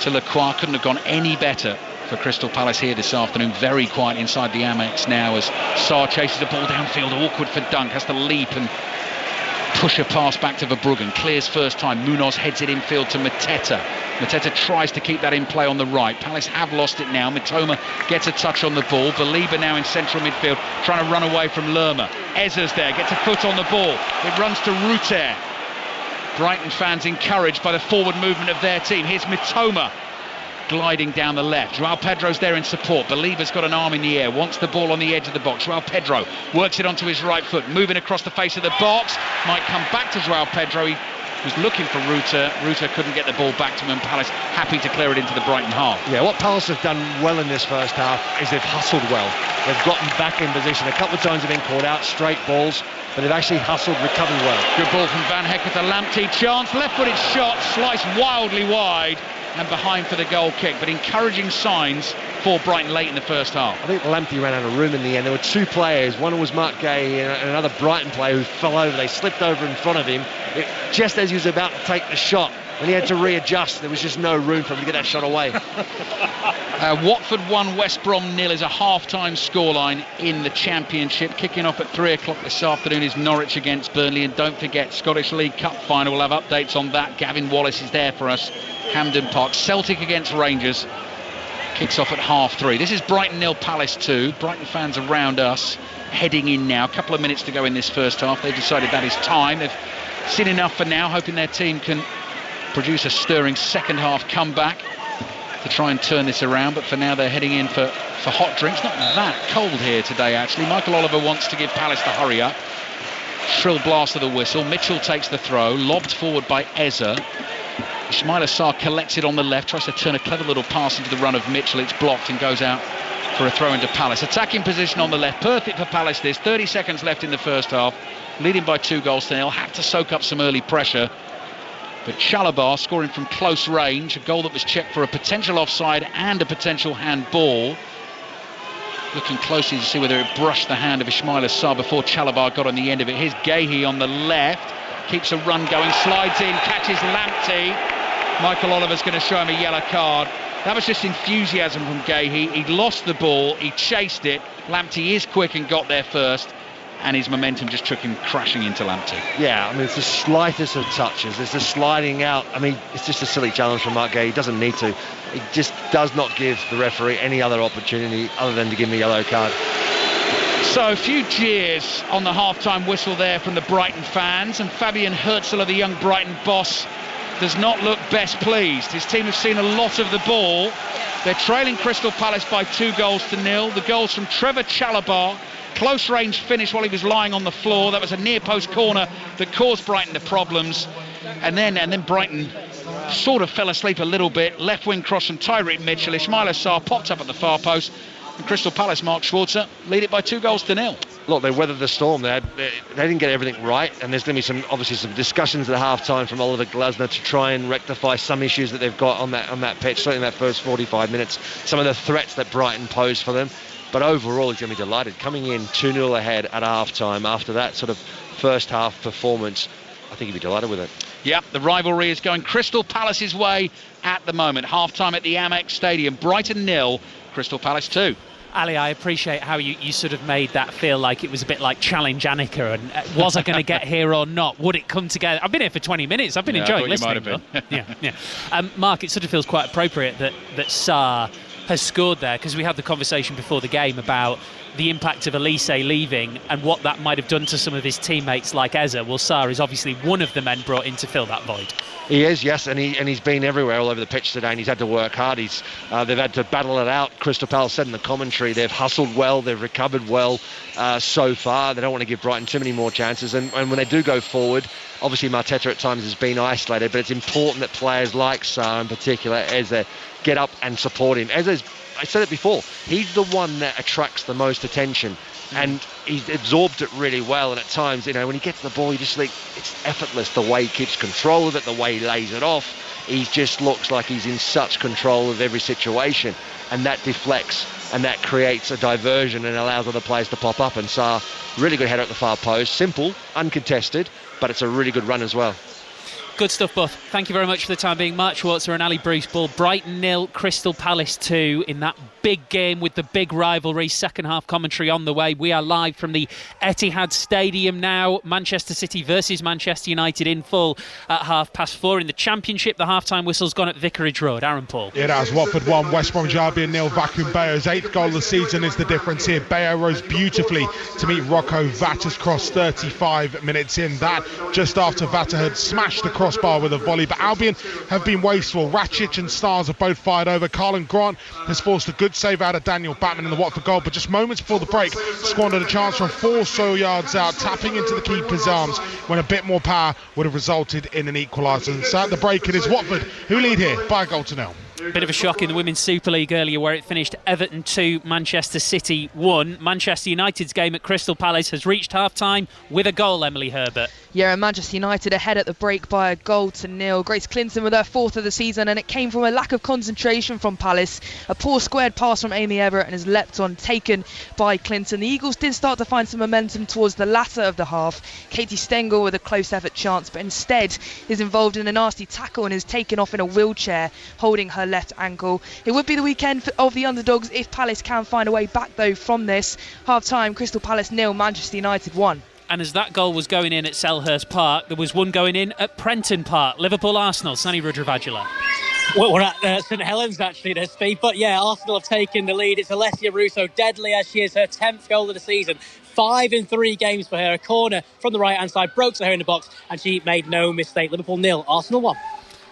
to Lacroix. Couldn't have gone any better for Crystal Palace here this afternoon. Very quiet inside the Amex now as Sarr chases a ball downfield. Awkward for Dunk. Has to leap and push a pass back to Verbruggen. Clears first time. Munoz heads it infield to Mateta. Mateta tries to keep that in play on the right. Palace have lost it now. Mitoma gets a touch on the ball. Belieber now in central midfield, trying to run away from Lerma. Eze's there, gets a foot on the ball. It runs to Ruter. Brighton fans encouraged by the forward movement of their team. Here's Mitoma gliding down the left. Joao Pedro's there in support. Belieber's got an arm in the air, wants the ball on the edge of the box. Joao Pedro works it onto his right foot, moving across the face of the box. Might come back to Joao Pedro. He was looking for Ruter. Ruter couldn't get the ball back to him, and Palace happy to clear it into the Brighton half.
Yeah, what Palace have done well in this first half is they've hustled well. They've gotten back in position. A couple of times they've been caught out, straight balls, but they've actually hustled, recovered well.
Good ball from Van Hecker to Lamptey. Chance, left-footed shot, sliced wildly wide and behind for the goal kick, but encouraging signs for Brighton late in the first half.
I think Lamptey ran out of room in the end. There were two players. One was Mark Gay and another Brighton player who fell over. They slipped over in front of him just as he was about to take the shot, and he had to readjust. There was just no room for him to get that shot away.
Watford 1, West Brom 0 is a half-time scoreline in the Championship. Kicking off at 3 o'clock this afternoon is Norwich against Burnley, and don't forget, Scottish League Cup final. We'll have updates on that. Gavin Wallace is there for us. Hampden Park. Celtic against Rangers Kicks off at 3:30. This is Brighton 0, Palace 2. Brighton fans around us heading in now. A couple of minutes to go in this first half. They've decided that is time. They've seen enough for now, hoping their team can produce a stirring second half comeback to try and turn this around. But for now, they're heading in for hot drinks. Not that cold here today, actually. Michael Oliver wants to give Palace the hurry up. Shrill blast of the whistle. Mitchell takes the throw, lobbed forward by Eza. Ismail Assar collects it on the left, tries to turn a clever little pass into the run of Mitchell. It's blocked and goes out for a throw into Palace. Attacking position on the left, perfect for Palace this. 30 seconds left in the first half, leading by 2-0. Had to soak up some early pressure. But Chalabar scoring from close range, a goal that was checked for a potential offside and a potential handball. Looking closely to see whether it brushed the hand of Ismail Assar before Chalabar got on the end of it. Here's Gahey on the left, keeps a run going, slides in, catches Lamptey. Michael Oliver's going to show him a yellow card. That was just enthusiasm from Gahey. He lost the ball, he chased it. Lamptey is quick and got there first, and his momentum just took him crashing into Lamptey.
Yeah, I mean, it's the slightest of touches. It's the sliding out. I mean, it's just a silly challenge from Mark Gahey. He doesn't need to. He just does not give the referee any other opportunity other than to give him a yellow card.
So a few jeers on the half-time whistle there from the Brighton fans, and Fabian Herzler, the young Brighton boss, does not look best pleased. His team have seen a lot of the ball. They're trailing Crystal Palace by 2-0. The goals from Trevor Chalabar, close range finish while he was lying on the floor. That was a near post corner that caused Brighton the problems. And then Brighton sort of fell asleep a little bit. Left wing cross from Tyreek Mitchell. Ismail Assar popped up at the far post. And Crystal Palace, Mark Schwarzer, lead it by 2-0.
Look, they weathered the storm. They didn't get everything right, and there's going to be obviously some discussions at half-time from Oliver Glasner to try and rectify some issues that they've got on that pitch, certainly in that first 45 minutes, some of the threats that Brighton posed for them. But overall, he's going to be delighted. Coming in 2-0 ahead at half-time after that sort of first half performance, I think he'd be delighted with it.
Yep, the rivalry is going Crystal Palace's way at the moment. Half-time at the Amex Stadium. Brighton 0, Crystal Palace 2.
Ali, I appreciate how you sort of made that feel like it was a bit like Challenge Annika, and was I going to get here or not? Would it come together? I've been here for 20 minutes. I've been enjoying listening. Yeah. Mark, it sort of feels quite appropriate that Sarr has scored there, because we had the conversation before the game about the impact of Elise leaving and what that might have done to some of his teammates like Eza. Well, Sarr is obviously one of the men brought in to fill that void.
He is, yes, and he's been everywhere all over the pitch today, and he's had to work hard. They've had to battle it out. Crystal Palace said in the commentary they've hustled well, they've recovered well so far. They don't want to give Brighton too many more chances, and when they do go forward, obviously Mateta at times has been isolated, but it's important that players like Sarr in particular, Eza, get up and support him. Eza's, I said it before, he's the one that attracts the most attention, and he's absorbed it really well. And at times, when he gets the ball, you just think it's effortless the way he keeps control of it, the way he lays it off. He just looks like he's in such control of every situation, and that deflects and that creates a diversion and allows other players to pop up. And Sarr, really good header at the far post, simple, uncontested, but it's a really good run as well.
Good stuff, Buff. Thank you very much for the time being. Mark Schwarzer and Ali Bruce Ball. Brighton 0, Crystal Palace 2 in that big game with the big rivalry. Second half commentary on the way. We are live from the Etihad Stadium now. Manchester City versus Manchester United in full at 4:30. In the Championship, the half-time whistle's gone at Vicarage Road. Aaron Paul.
It has. Watford 1, West Bromwich Albion 0. Vacuum Bayo's 8th goal of the season is the difference here. Bayo rose beautifully to meet Rocco Vata's cross 35 minutes in. That just after Vata had smashed the crossbar with a volley, but Albion have been wasteful. Racic and Stars have both fired over. Carlin Grant has forced a good save out of Daniel Batman in the Watford goal, but just moments before the break squandered a chance from 4 so yards out, tapping into the keeper's arms when a bit more power would have resulted in an equaliser. And so at the break, it is Watford who lead here by a goal to 0.
Bit of a shock in the Women's Super League earlier, where it finished Everton 2, Manchester City 1. Manchester United's game at Crystal Palace has reached half-time with a goal, Emily Herbert.
Yeah, and Manchester United ahead at the break by a goal to 0. Grace Clinton with her 4th of the season, and it came from a lack of concentration from Palace. A poor squared pass from Amy Everett and is leapt on, taken by Clinton. The Eagles did start to find some momentum towards the latter of the half. Katie Stengel with a close effort chance, but instead is involved in a nasty tackle and is taken off in a wheelchair, holding her left ankle. It would be the weekend of the underdogs if Palace can find a way back though from this. Half-time, Crystal Palace 0, Manchester United 1.
And as that goal was going in at Selhurst Park, there was one going in at Prenton Park. Liverpool-Arsenal, Sani Rudravajula.
Well, we're at St Helens actually there, Steve. But yeah, Arsenal have taken the lead. It's Alessia Russo, deadly as she is, her 10th goal of the season. 5 in 3 games for her. A corner from the right-hand side broke to her in the box, and she made no mistake. Liverpool 0, Arsenal 1.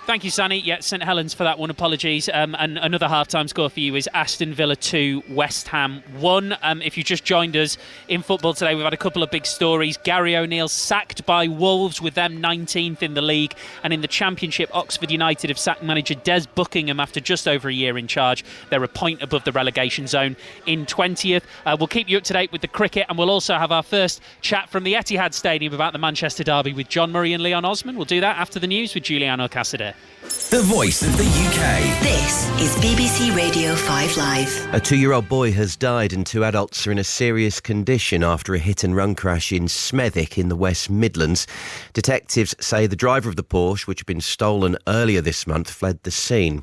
Thank you, Sani. Yeah, St Helens for that one. Apologies. And another half-time score for you is Aston Villa 2, West Ham 1. If you just joined us in football today, we've had a couple of big stories. Gary O'Neill sacked by Wolves, with them 19th in the league. And in the Championship, Oxford United have sacked manager Des Buckingham after just over a year in charge. They're a point above the relegation zone in 20th. We'll keep you up to date with the cricket, and we'll also have our first chat from the Etihad Stadium about the Manchester derby with John Murray and Leon Osman. We'll do that after the news with Giuliano Casadei.
The voice of the UK.
This is BBC Radio 5 Live.
A 2-year-old boy has died and 2 adults are in a serious condition after a hit-and-run crash in Smethwick in the West Midlands. Detectives say the driver of the Porsche, which had been stolen earlier this month, fled the scene.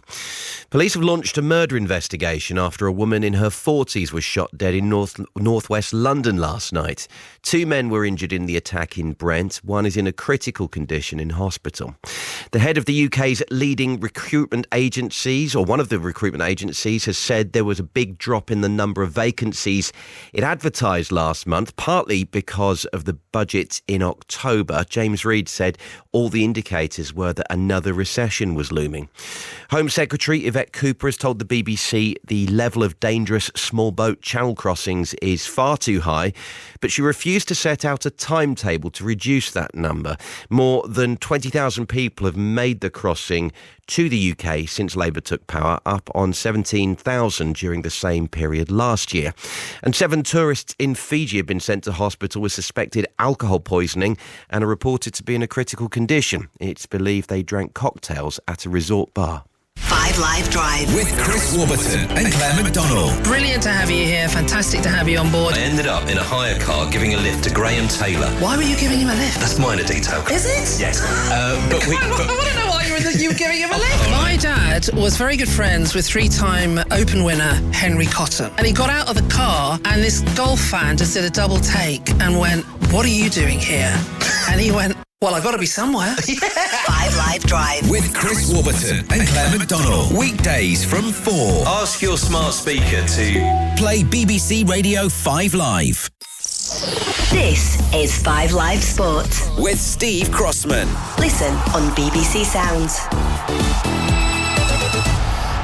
Police have launched a murder investigation after a woman in her 40s was shot dead in northwest London last night. 2 men were injured in the attack in Brent. One is in a critical condition in hospital. The head of the UK's leading recruitment agencies, or one of the recruitment agencies, has said there was a big drop in the number of vacancies it advertised last month, partly because of the budget in October. James Reed said all the indicators were that another recession was looming. Home Secretary Yvette Cooper has told the BBC the level of dangerous small boat channel crossings is far too high, but she refused to set out a timetable to reduce that number. More than 20,000 people have made the crossing to the UK since Labour took power, up on 17,000 during the same period last year. And 7 tourists in Fiji have been sent to hospital with suspected alcohol poisoning and are reported to be in a critical condition. It's believed they drank cocktails at a resort bar.
5 Live Drive
With Chris Warburton and Claire McDonald.
Brilliant to have you here. Fantastic to have you on board.
I ended up in a hire car giving a lift to Graham Taylor.
Why were you giving him a lift?
That's minor detail.
Is it?
Yes.
I want to know why you were giving him a lift. My dad was very good friends with 3-time Open winner Henry Cotton. And he got out of the car and this golf fan just did a double take and went, "What are you doing here?" And he went, "Well, I've got to be somewhere."
5 Live Drive.
With Chris Warburton and Claire McDonald. Weekdays from 4.
Ask your smart speaker to
Play BBC Radio 5 Live.
This is 5 Live Sports.
With Steve Crossman.
Listen on BBC Sounds.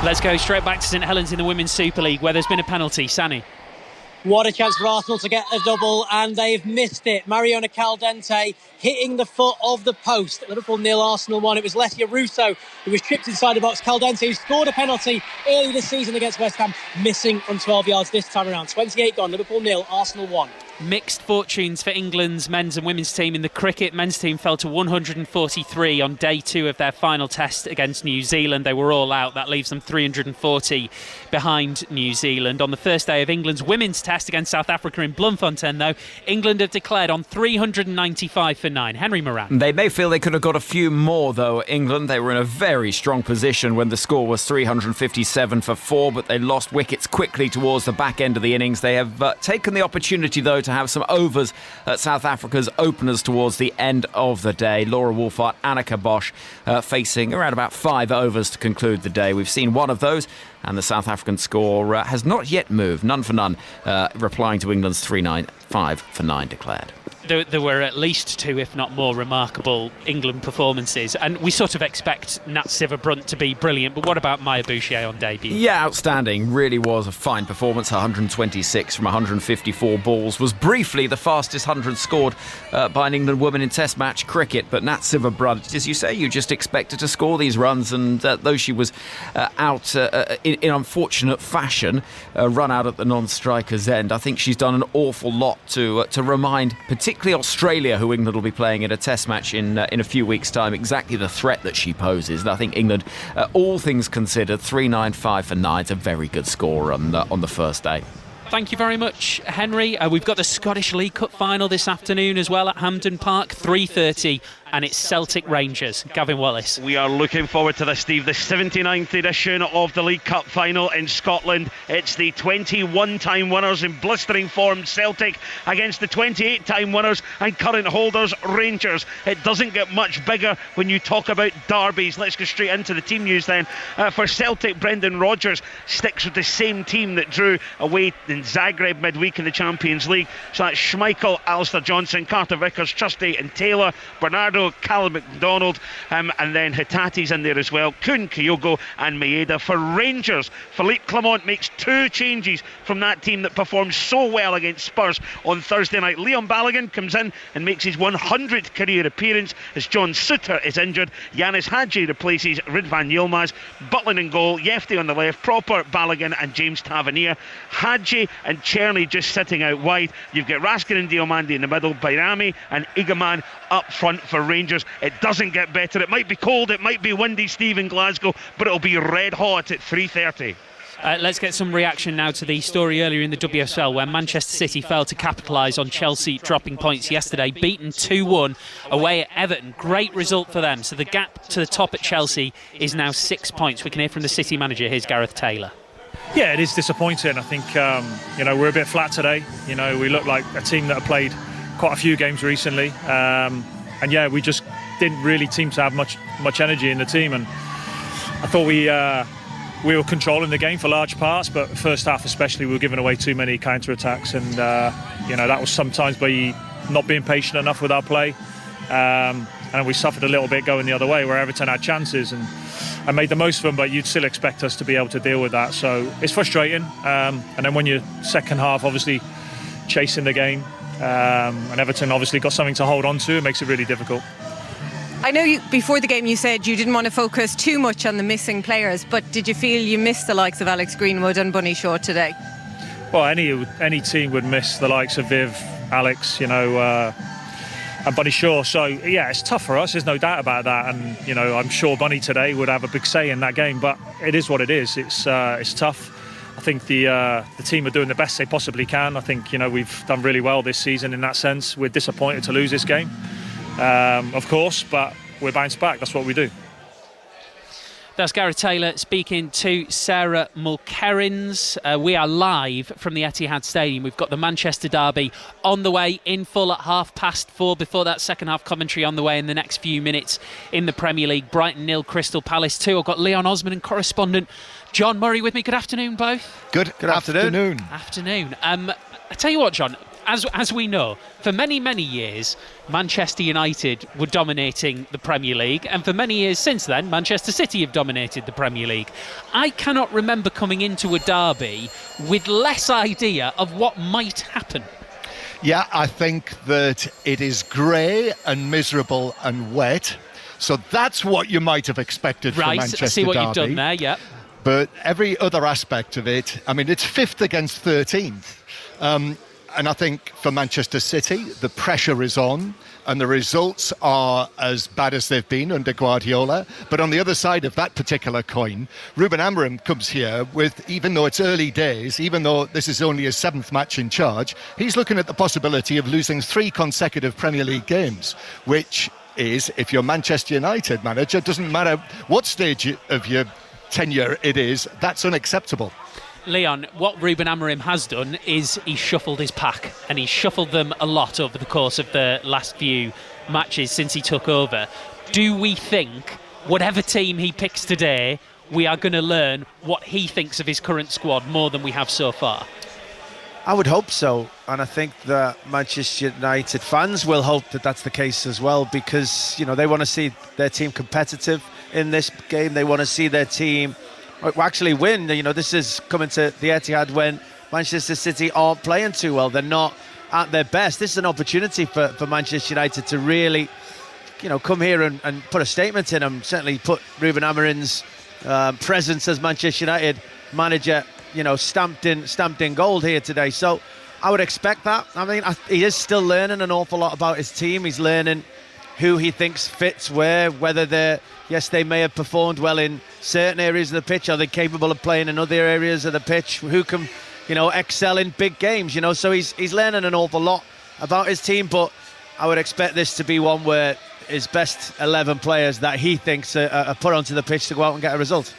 Let's go straight back to St Helens in the Women's Super League, where there's been a penalty. Sani.
What a chance for Arsenal to get a double, and they've missed it. Mariona Caldente hitting the foot of the post. Liverpool 0, Arsenal 1. It was Alessia Russo who was tripped inside the box. Caldente, who scored a penalty early this season against West Ham, missing from 12 yards this time around. 28 gone. Liverpool 0, Arsenal 1.
Mixed fortunes for England's men's and women's team in the cricket. Men's team fell to 143 on day 2 of their final test against New Zealand. They were all out. That leaves them 340 behind New Zealand. On the first day of England's women's test against South Africa in Bloemfontein, though, England have declared on 395 for 9. Henry Moran.
They may feel they could have got a few more, though. England, they were in a very strong position when the score was 357 for 4, but they lost wickets quickly towards the back end of the innings. They have taken the opportunity, though, to have some overs at South Africa's openers towards the end of the day. Laura Wolfart, Annika Bosch facing around about 5 overs to conclude the day. We've seen one of those, and the South African score has not yet moved. None for none, replying to England's 395 for 9 declared.
There were at least 2, if not more, remarkable England performances, and we sort of expect Nat Sciver-Brunt to be brilliant, but what about Maya Bouchier on debut?
Yeah, outstanding. Really was a fine performance. 126 from 154 balls. Was briefly the fastest 100 scored by an England woman in Test match cricket, but Nat Sciver-Brunt, as you say, you just expect her to score these runs, and though she was out in unfortunate fashion, run out at the non-striker's end, I think she's done an awful lot to remind particularly Australia, who England will be playing in a Test match in a few weeks' time, exactly the threat that she poses. And I think England, all things considered, 395 for 9 is a very good score on the first day.
Thank you very much, Henry. We've got the Scottish League Cup final this afternoon as well at Hampden Park, 3:30 and it's Celtic Rangers. Gavin Wallace.
We are looking forward to this, Steve. The 79th edition of the League Cup final in Scotland. It's the 21-time winners in blistering form Celtic against the 28-time winners and current holders Rangers. It doesn't get much bigger when you talk about derbies. Let's go straight into the team news then. For Celtic, Brendan Rodgers sticks with the same team that drew away in Zagreb midweek in the Champions League. So that's Schmeichel, Alistair Johnson, Carter Vickers, Trusty and Taylor, Bernardo, Callum McDonald, and then Hitate's in there as well, Kuhn, Kyogo and Maeda. For Rangers, Philippe Clement makes 2 changes from that team that performed so well against Spurs on Thursday night. Leon Balogun comes in and makes his 100th career appearance as John Suter is injured. Yanis Hadji replaces Ridvan Yilmaz. Butland in goal, Yefti on the left, Proper, Balogun and James Tavernier. Hadji and Czerny just sitting out wide. You've got Raskin and Diomande in the middle, Bayrami and Igaman up front for Rangers. It doesn't get better. It might be cold, it might be windy, Steve, in Glasgow, but it'll be red hot at 3:30.
Let's get some reaction now to the story earlier in the WSL where Manchester City failed to capitalise on Chelsea dropping points yesterday, beaten 2-1 away at Everton. Great result for them. So the gap to the top at Chelsea is now 6 points. We can hear from the City manager. Here's Gareth Taylor.
Yeah, it is disappointing. I think we're a bit flat today. We look like a team that have played quite a few games recently, and we just didn't really seem to have much energy in the team. And I thought we were controlling the game for large parts, but first half especially we were giving away too many counter attacks, and that was sometimes by not being patient enough with our play, and we suffered a little bit going the other way where Everton had chances and made the most of them, but you'd still expect us to be able to deal with that. So it's frustrating, and then when you're second half obviously chasing the game, and Everton obviously got something to hold on to, it makes it really difficult.
I know before the game you said you didn't want to focus too much on the missing players, but did you feel you missed the likes of Alex Greenwood and Bunny Shaw today?
Well, any team would miss the likes of Viv, Alex, and Bunny Shaw. So yeah, it's tough for us. There's no doubt about that. And I'm sure Bunny today would have a big say in that game. But it is what it is. It's tough. I think the team are doing the best they possibly can. I think we've done really well this season in that sense. We're disappointed to lose this game, of course, but we're bounced back. That's what we do.
That's Gareth Taylor speaking to Sarah Mulkerrins. We are live from the Etihad Stadium. We've got the Manchester derby on the way, in full at 4:30. Before that, second half commentary on the way in the next few minutes in the Premier League. Brighton 0, Crystal Palace 2. I've got Leon Osman and correspondent John Murray with me. Good afternoon, both.
Good afternoon.
Afternoon. I tell you what, John, as we know, for many, many years, Manchester United were dominating the Premier League, and for many years since then, Manchester City have dominated the Premier League. I cannot remember coming into a derby with less idea of what might happen.
Yeah, I think that it is grey and miserable and wet, so that's what you might have expected from Manchester Derby.
Right, I see what you've done there, yeah.
But every other aspect of it, I mean, it's 5th against 13th. And I think for Manchester City, the pressure is on and the results are as bad as they've been under Guardiola. But on the other side of that particular coin, Ruben Amorim comes here with, even though it's early days, even though this is only his 7th match in charge, he's looking at the possibility of losing 3 consecutive Premier League games, which is, if you're Manchester United manager, doesn't matter what stage of your tenure it is, that's unacceptable.
Leon, what Ruben Amorim has done is he's shuffled his pack, and he's shuffled them a lot over the course of the last few matches since he took over. Do we think, whatever team he picks today, we are going to learn what he thinks of his current squad more than we have so far?
I would hope so, and I think that Manchester United fans will hope that that's the case as well, because they want to see their team competitive in this game. They want to see their team actually win. This is coming to the Etihad when Manchester City aren't playing too well. They're not at their best. This is an opportunity for Manchester United to really, come here and put a statement in them. Certainly put Ruben Amorim's presence as Manchester United manager, stamped in gold here today. So I would expect that. I mean, he is still learning an awful lot about his team. He's learning who he thinks fits where, whether they may have performed well in certain areas of the pitch. Are they capable of playing in other areas of the pitch? Who can, excel in big games? So he's learning an awful lot about his team. But I would expect this to be one where his best 11 players that he thinks are put onto the pitch to go out and get a result.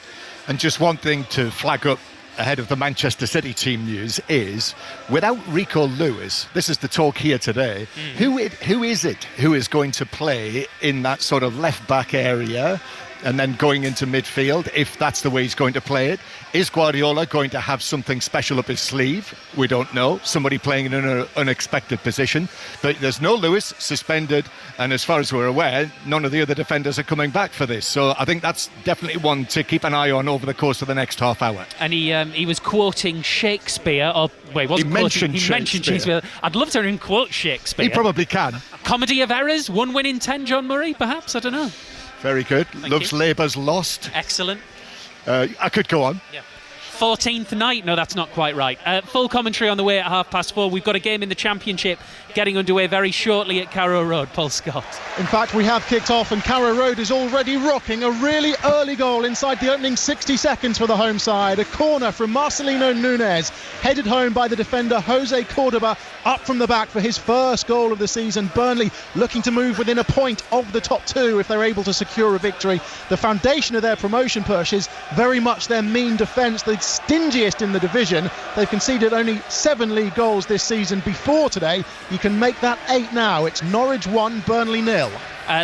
And just one thing to flag up ahead of the Manchester City team news is, without Rico Lewis, this is the talk here today, who is it who is going to play in that sort of left-back area and then going into midfield, if that's the way he's going to play it? Is Guardiola going to have something special up his sleeve? We don't know. Somebody playing in an unexpected position. But there's no Lewis, suspended, and as far as we're aware, none of the other defenders are coming back for this. So I think that's definitely one to keep an eye on over the course of the next half hour.
And he was quoting Shakespeare, or wait, wasn't
he mentioned Shakespeare.
I'd love to hear him quote Shakespeare.
He probably can.
Comedy of errors, 1 win in 10, John Murray, perhaps, I don't know.
Very good. Loves Labour's lost.
Excellent.
I could go on.
Yeah. 14th night? No, that's not quite right. Full commentary on the way at 4:30. We've got a game in the Championship getting underway very shortly at Carrow Road. Paul Scott.
In fact, we have kicked off and Carrow Road is already rocking. A really early goal inside the opening 60 seconds for the home side. A corner from Marcelino Núñez, headed home by the defender Jose Cordoba, up from the back for his first goal of the season. Burnley looking to move within a point of the top two if they're able to secure a victory. The foundation of their promotion push is very much their mean defence, the stingiest in the division. They've conceded only 7 league goals this season before today. You can make that 8 now. It's Norwich 1, Burnley 0.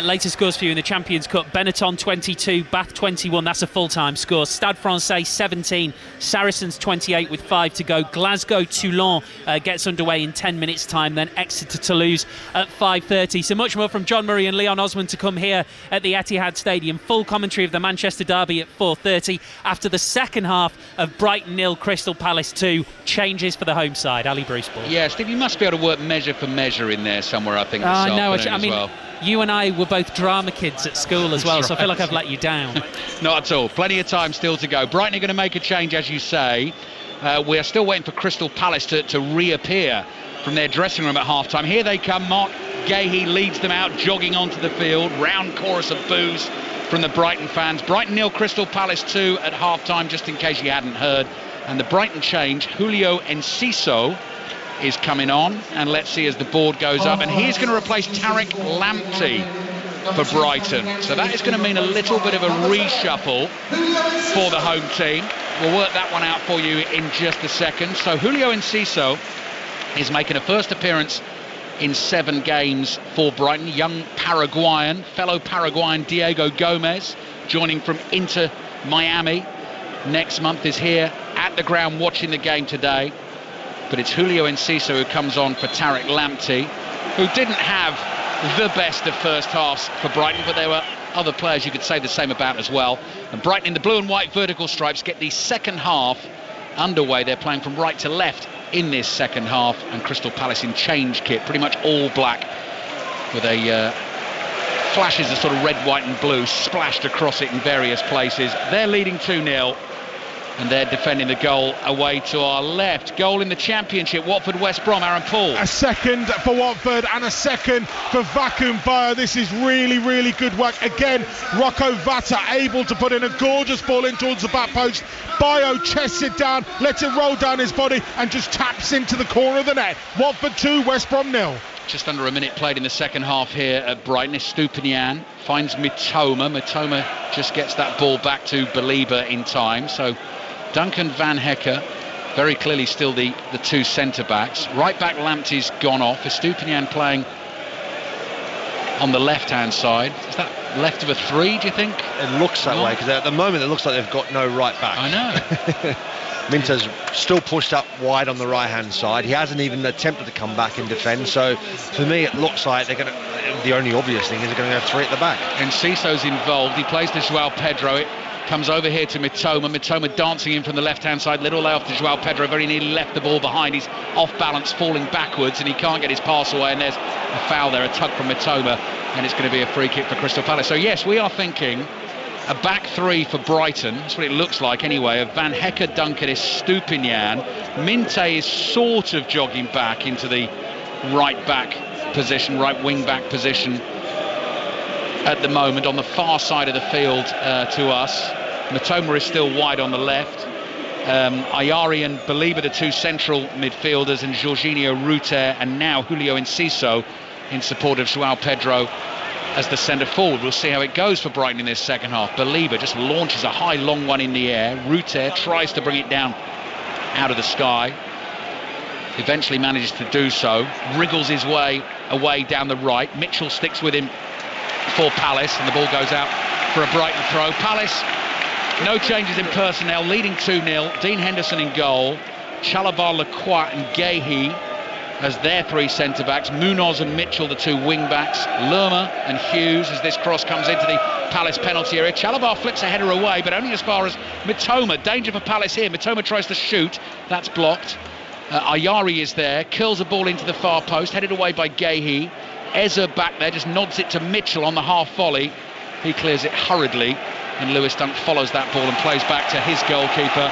Latest scores for you in the Champions Cup: Benetton 22, Bath 21. That's a full-time score. Stade Francais 17, Saracens 28 with 5 to go. Glasgow Toulon gets underway in 10 minutes time. Then Exeter Toulouse at 5:30. So much more from John Murray and Leon Osmond to come here at the Etihad Stadium. Full commentary of the Manchester derby at 4:30 after the second half of Brighton 0, Crystal Palace 2. Changes for the home side. Ali Bruceball.
Yeah, Steve, you must be able to work measure for measure in there somewhere, I think.
No, I mean, you and I were both drama kids at school as well,
That's
so I feel like I've let you down.
Not at all. Plenty of time still to go. Brighton are going to make a change, as you say. We are still waiting for Crystal Palace to reappear from their dressing room at half-time. Here they come. Mark Gahey leads them out, jogging onto the field. Round chorus of boos from the Brighton fans. Brighton 0, Crystal Palace 2 at half-time, just in case you hadn't heard. And the Brighton change, Julio Enciso is coming on, and let's see as the board goes up, and he's going to replace Tariq Lamptey for Brighton. So that is going to mean a little bit of a reshuffle for the home team. We'll work that one out for you in just a second. So Julio Enciso is making a first appearance in 7 games for Brighton. Young Paraguayan, fellow Paraguayan Diego Gomez, joining from Inter Miami next month, is here at the ground watching the game today. But it's Julio Enciso who comes on for Tariq Lamptey, who didn't have the best of first halves for Brighton, but there were other players you could say the same about as well. And Brighton in the blue and white vertical stripes get the second half underway. They're playing from right to left in this second half, and Crystal Palace in change kit, pretty much all black, with a flashes of sort of red, white and blue splashed across it in various places. They're leading 2-0. And they're defending the goal away to our left. Goal in the Championship, Watford West Brom, Aaron Paul.
A second for Watford and a second for Vacuum Bayo. This is really, really good work. Again, Rocco Vata able to put in a gorgeous ball in towards the back post. Bayo chests it down, lets it roll down his body and just taps into the corner of the net. Watford 2, West Brom 0.
Just under a minute played in the second half here at Brighton. Estupinian finds Mitoma. Mitoma just gets that ball back to Belieber in time. So Duncan Van Hecke, very clearly still the 2 centre-backs. Right-back Lamptey's gone off. Estupinian playing on the left-hand side. Is that left of a 3, do you think?
It looks that way, because at the moment it looks like they've got no right-back.
I know.
Minter's still pushed up wide on the right-hand side. He hasn't even attempted to come back and defend. So for me, it looks like they're going to. The only obvious thing is they're going to have 3 at the back.
And Ciso's involved. He plays to Joao Pedro. It comes over here to Mitoma. Mitoma dancing in from the left-hand side. Little lay off to Joao Pedro. Very nearly left the ball behind. He's off balance, falling backwards, and he can't get his pass away. And there's a foul there, a tug from Mitoma, and it's going to be a free kick for Crystal Palace. So yes, we are thinking a back 3 for Brighton. That's what it looks like anyway. Of Van Hecke, Duncan, Estupinian. Minte is sort of jogging back into the right back position, right wing back position at the moment on the far side of the field to us. Mitoma is still wide on the left. Ayari and Belieber, the 2 central midfielders, and Jorginho Ruter, and now Julio Enciso in support of Joao Pedro as the centre forward. We'll see how it goes for Brighton in this second half. Belieber just launches a high long one in the air. Ruter tries to bring it down out of the sky, eventually manages to do so, wriggles his way away down the right. Mitchell sticks with him for Palace, and the ball goes out for a Brighton throw. Palace, no changes in personnel, leading 2-0. Dean Henderson in goal, Chalobah, Lacroix and Guéhi as their three centre-backs, Munoz and Mitchell the two wing-backs, Lerma and Hughes as this cross comes into the Palace penalty area. Chalobah flips a header away, but only as far as Mitoma. Danger for Palace here. Mitoma tries to shoot, that's blocked. Ayari is there, curls a ball into the far post, headed away by Guéhi. Eza back there, just nods it to Mitchell on the half volley. He clears it hurriedly, and Lewis Dunk follows that ball and plays back to his goalkeeper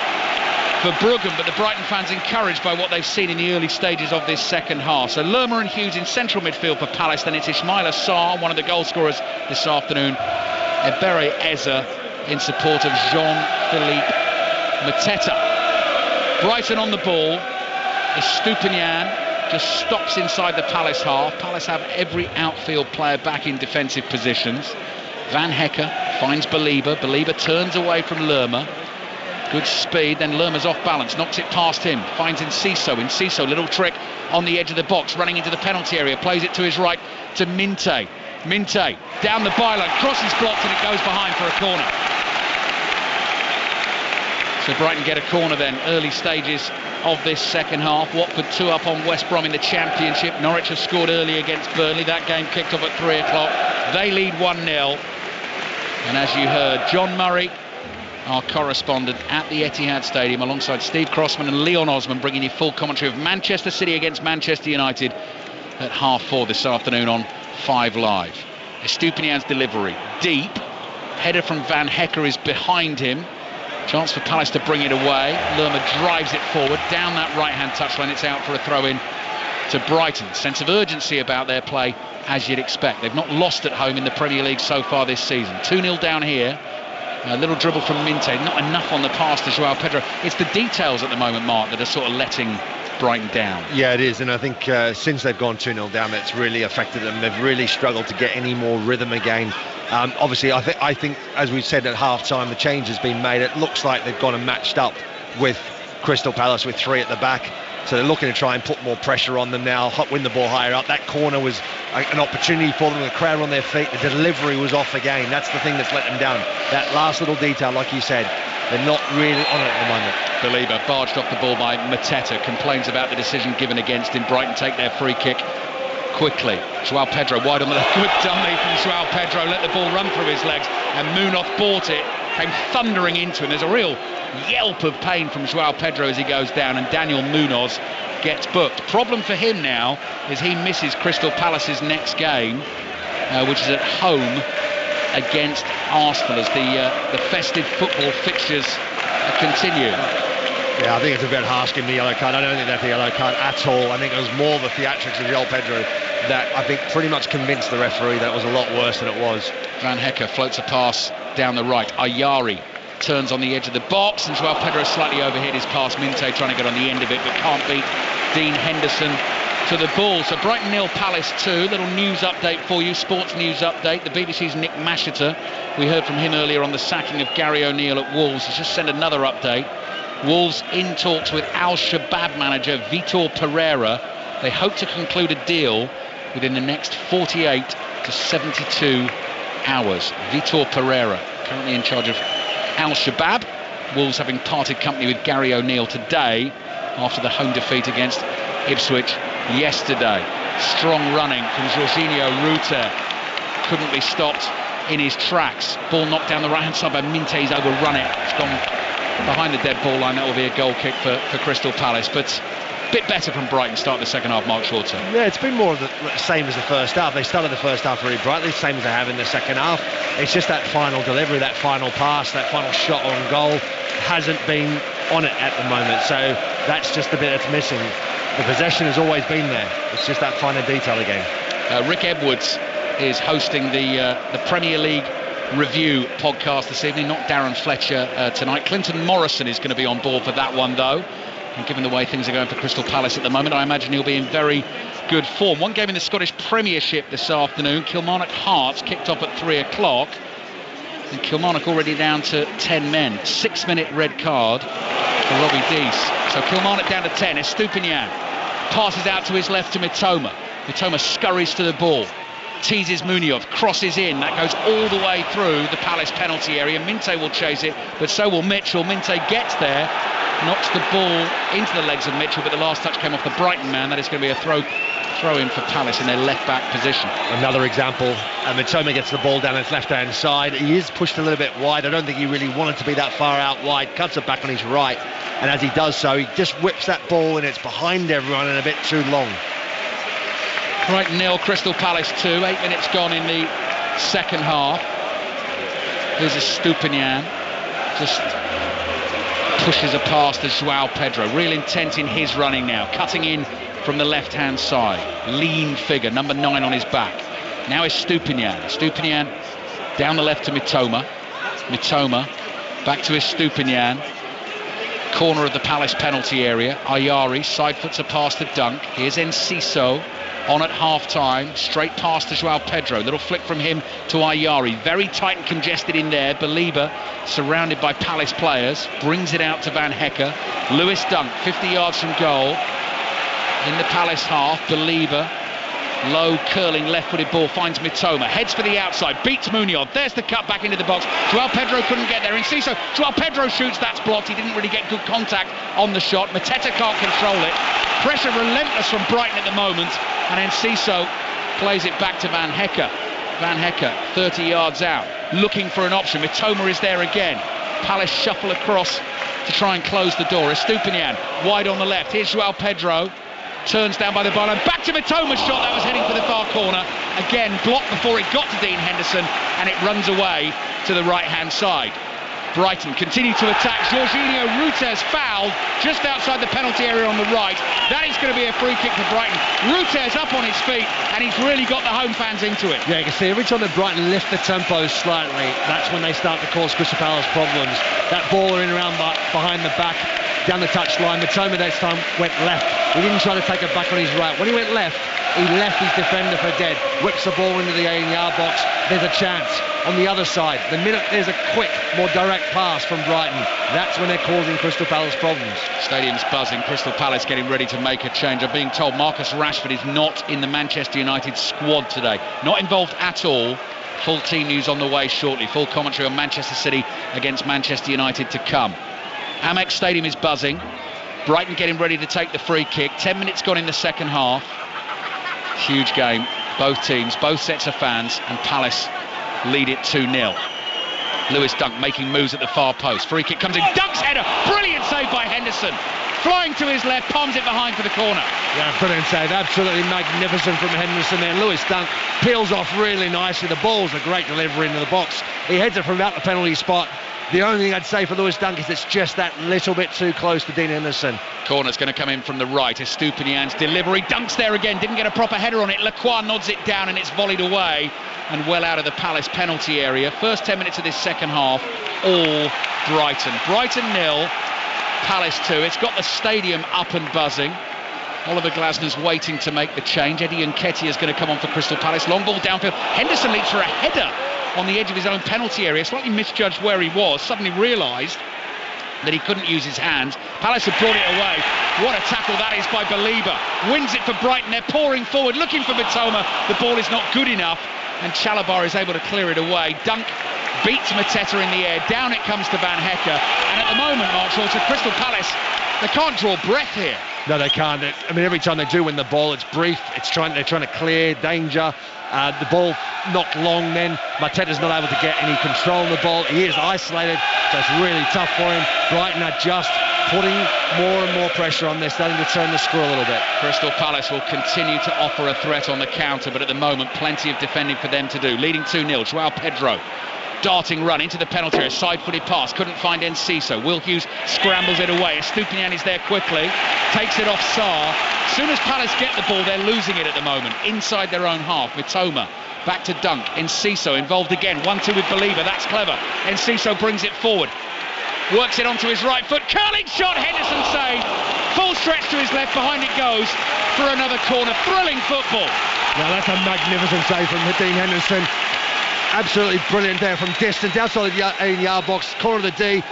for Bruggen. But the Brighton fans encouraged by what they've seen in the early stages of this second half. So Lerma and Hughes in central midfield for Palace. Then it's Ismaila Sarr, one of the goal scorers this afternoon. Ebere Eza in support of Jean-Philippe Mateta. Brighton on the ball. Estupinian just stops inside the Palace half. Palace have every outfield player back in defensive positions. Van Hecke finds Belieber. Belieber turns away from Lerma. Good speed, then Lerma's off balance, knocks it past him, finds Enciso, little trick on the edge of the box, running into the penalty area, plays it to his right to Minte. Minte down the byline, crosses blocked, and it goes behind for a corner. So Brighton get a corner then, early stages of this second half. Watford 2 up on West Brom in the Championship. Norwich have scored early against Burnley. That game kicked off at 3 o'clock. They lead 1-0. And as you heard, John Murray, our correspondent at the Etihad Stadium, alongside Steve Crossman and Leon Osman, bringing you full commentary of Manchester City against Manchester United at 4:30 this afternoon on 5 Live. Estupinian's delivery, deep. Header from Van Hecke is behind him. Chance for Palace to bring it away. Lerma drives it forward, down that right-hand touchline. It's out for a throw-in to Brighton. Sense of urgency about their play, as you'd expect. They've not lost at home in the Premier League so far this season. 2-0 down here. A little dribble from Minte, not enough on the pass to Joao Pedro. It's the details at the moment, Mark, that are sort of letting Brighton down.
Yeah, it is, and I think since they've gone 2-0 down, that's really affected them. They've really struggled to get any more rhythm again. Obviously, I think, as we said at half-time, the change has been made. It looks like they've gone and matched up with Crystal Palace with 3 at the back. So they're looking to try and put more pressure on them now, win the ball higher up. That corner was an opportunity for them. The crowd on their feet. The delivery was off again. That's the thing that's let them down. That last little detail, like you said, they're not really on it at the moment.
Belieber barged off the ball by Mateta, complains about the decision given against him. Brighton take their free kick quickly. Joao Pedro wide on the left. Good dummy from Joao Pedro. Let the ball run through his legs, and Munoz bought it. Came thundering into him. There's a real yelp of pain from Joao Pedro as he goes down, and Daniel Munoz gets booked. Problem for him now is he misses Crystal Palace's next game, which is at home against Arsenal, as the festive football fixtures continue.
Yeah, I think it's a bit harsh giving the yellow card. I don't think that's a yellow card at all. I think it was more the theatrics of Joao Pedro that I think pretty much convinced the referee that it was a lot worse than it was.
Van Hecke floats a pass down the right. Ayari turns on the edge of the box, and Joao Pedro slightly overhit his pass. Minte trying to get on the end of it, but can't beat Dean Henderson to the ball. So Brighton 0, Palace 2. Little news update for you, sports news update. The BBC's Nick Masheter, we heard from him earlier on the sacking of Gary O'Neill at Wolves. He's just sent another update. Wolves in talks with Al-Shabaab manager Vitor Pereira. They hope to conclude a deal within the next 48 to 72 hours. Vitor Pereira, currently in charge of Al-Shabaab. Wolves having parted company with Gary O'Neill today after the home defeat against Ipswich yesterday. Strong running from Jorginho Ruter. Couldn't be stopped in his tracks. Ball knocked down the right-hand side by Minte. He's overrun it. It's gone behind the dead ball line. That will be a goal kick for Crystal Palace. But a bit better from Brighton start the second half, Mark Schwarzer.
Yeah, it's been more of the same as the first half. They started the first half really brightly, same as they have in the second half. It's just that final delivery, that final pass, that final shot on goal hasn't been on it at the moment. So that's just the bit that's missing. The possession has always been there. It's just that finer detail again.
Rick Edwards is hosting the Premier League Review podcast this evening, not Darren Fletcher tonight. Clinton Morrison is going to be on board for that one, though. And given the way things are going for Crystal Palace at the moment, I imagine he'll be in very good form. One game in the Scottish Premiership this afternoon. Kilmarnock Hearts kicked off at 3 o'clock. And Kilmarnock already down to 10 men. 6-minute red card for Robbie Dees. So Kilmarnock down to 10. Estupinian passes out to his left to Mitoma. Mitoma scurries to the ball. Teases Munoz, crosses in. That goes all the way through the Palace penalty area. Minte will chase it, but so will Mitchell. Minte gets there, knocks the ball into the legs of Mitchell, but the last touch came off the Brighton man. That is going to be a throw in for Palace in their left-back position.
Another example, Mitoma gets the ball down his left-hand side. He is pushed a little bit wide. I don't think he really wanted to be that far out wide. Cuts it back on his right, and as he does so, he just whips that ball and it's behind everyone and a bit too long.
Brighton 0, Crystal Palace 2. 8 minutes gone in the second half. Here's Estupinian. Just pushes a pass to João Pedro. Real intent in his running now. Cutting in from the left-hand side. Lean figure, number 9 on his back. Now Estupinian. Estupinian down the left to Mitoma. Mitoma back to Estupinian. Corner of the Palace penalty area. Ayari side foots a pass to Dunk. Here's Enciso. On at half-time, straight past to João Pedro. Little flick from him to Ayari. Very tight and congested in there. Belieber, surrounded by Palace players, brings it out to Van Hecke. Lewis Dunk, 50 yards from goal. In the Palace half, Belieber, low, curling, left-footed ball, finds Mitoma. Heads for the outside, beats Munoz. There's the cut back into the box. João Pedro couldn't get there. Enciso, João Pedro shoots, that's blocked. He didn't really get good contact on the shot. Mateta can't control it. Pressure relentless from Brighton at the moment. And Enciso plays it back to Van Hecke. Van Hecke, 30 yards out, looking for an option. Mitoma is there again. Palace shuffle across to try and close the door. Estupinian, wide on the left. Here's João Pedro. Turns down by the byline. Back to Mitoma's shot. That was heading for the far corner. Again, blocked before it got to Dean Henderson. And it runs away to the right-hand side. Brighton continue to attack. Jorginho Rutes fouled just outside the penalty area on the right. That is going to be a free kick for Brighton. Rutes up on his feet, and he's really got the home fans into it.
Yeah, you can see every time that Brighton lift the tempo slightly, that's when they start to cause Crystal Palace problems. That ball in around behind the back, down the touchline. Mitoma this time went left. He didn't try to take it back on his right. When he went left, he left his defender for dead. Whips the ball into the 18-yard box. There's a chance. On the other side, the minute there's a quick, more direct pass from Brighton, that's when they're causing Crystal Palace problems.
Stadium's buzzing. Crystal Palace getting ready to make a change. I'm being told Marcus Rashford is not in the Manchester United squad today. Not involved at all. Full team news on the way shortly. Full commentary on Manchester City against Manchester United to come. Amex Stadium is buzzing. Brighton getting ready to take the free kick. 10 minutes gone in the second half. Huge game. Both teams, both sets of fans, and Palace lead it 2-0. Lewis Dunk making moves at the far post. Free kick comes in. Dunk's header. Brilliant save by Henderson. Flying to his left, palms it behind for the corner.
Yeah, brilliant save. Absolutely magnificent from Henderson there. Lewis Dunk peels off really nicely. The ball's a great delivery into the box. He heads it from about the penalty spot. The only thing I'd say for Lewis Dunk is it's just that little bit too close to Dean Henderson.
Corner's going to come in from the right. Estupinian's delivery. Dunk's there again. Didn't get a proper header on it. Lacroix nods it down and it's volleyed away and well out of the Palace penalty area. First 10 minutes of this second half, all Brighton. Brighton 0, Palace 2. It's got the stadium up and buzzing. Oliver Glasner's waiting to make the change. Eddie Nketiah is going to come on for Crystal Palace. Long ball downfield. Henderson leaps for a header on the edge of his own penalty area. Slightly misjudged where he was. Suddenly realised that he couldn't use his hands. Palace have brought it away. What a tackle that is by Belieber. Wins it for Brighton. They're pouring forward, looking for Mitoma. The ball is not good enough, and Chalobah is able to clear it away. Dunk beats Mateta in the air. Down it comes to Van Hecke. And at the moment, Mark Schultz, Crystal Palace, they can't draw breath here.
No, they can't. I mean, every time they do win the ball, it's brief. They're trying to clear danger. The ball knocked long then. Mateta's not able to get any control on the ball. He is isolated, so it's really tough for him. Brighton are just putting more and more pressure on. They're starting to turn the screw a little bit.
Crystal Palace will continue to offer a threat on the counter, but at the moment, plenty of defending for them to do. Leading 2-0, João Pedro. Darting run into the penalty area, side-footed pass, couldn't find Enciso. Will Hughes scrambles it away. Estupinian is there quickly, takes it off Sarr. As soon as Palace get the ball, they're losing it at the moment. Inside their own half, Mitoma back to Dunk. Enciso involved again, 1-2 with Belieber, that's clever. Enciso brings it forward, works it onto his right foot, curling shot, Henderson saved. Full stretch to his left, behind it goes for another corner. Thrilling football.
Now that's a magnificent save from Dean Henderson. Absolutely brilliant there from distance, outside of the 18-yard box, corner of the D.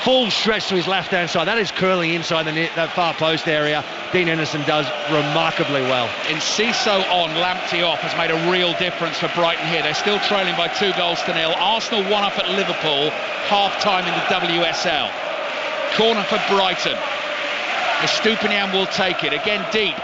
Full stretch to his left-hand side. That is curling inside that far post area. Dean Henderson does remarkably well.
Enciso on, Lamptey off has made a real difference for Brighton here. They're still trailing by 2-0. Arsenal 1 up at Liverpool, half-time in the WSL. Corner for Brighton. Estupiñán will take it. Again deep.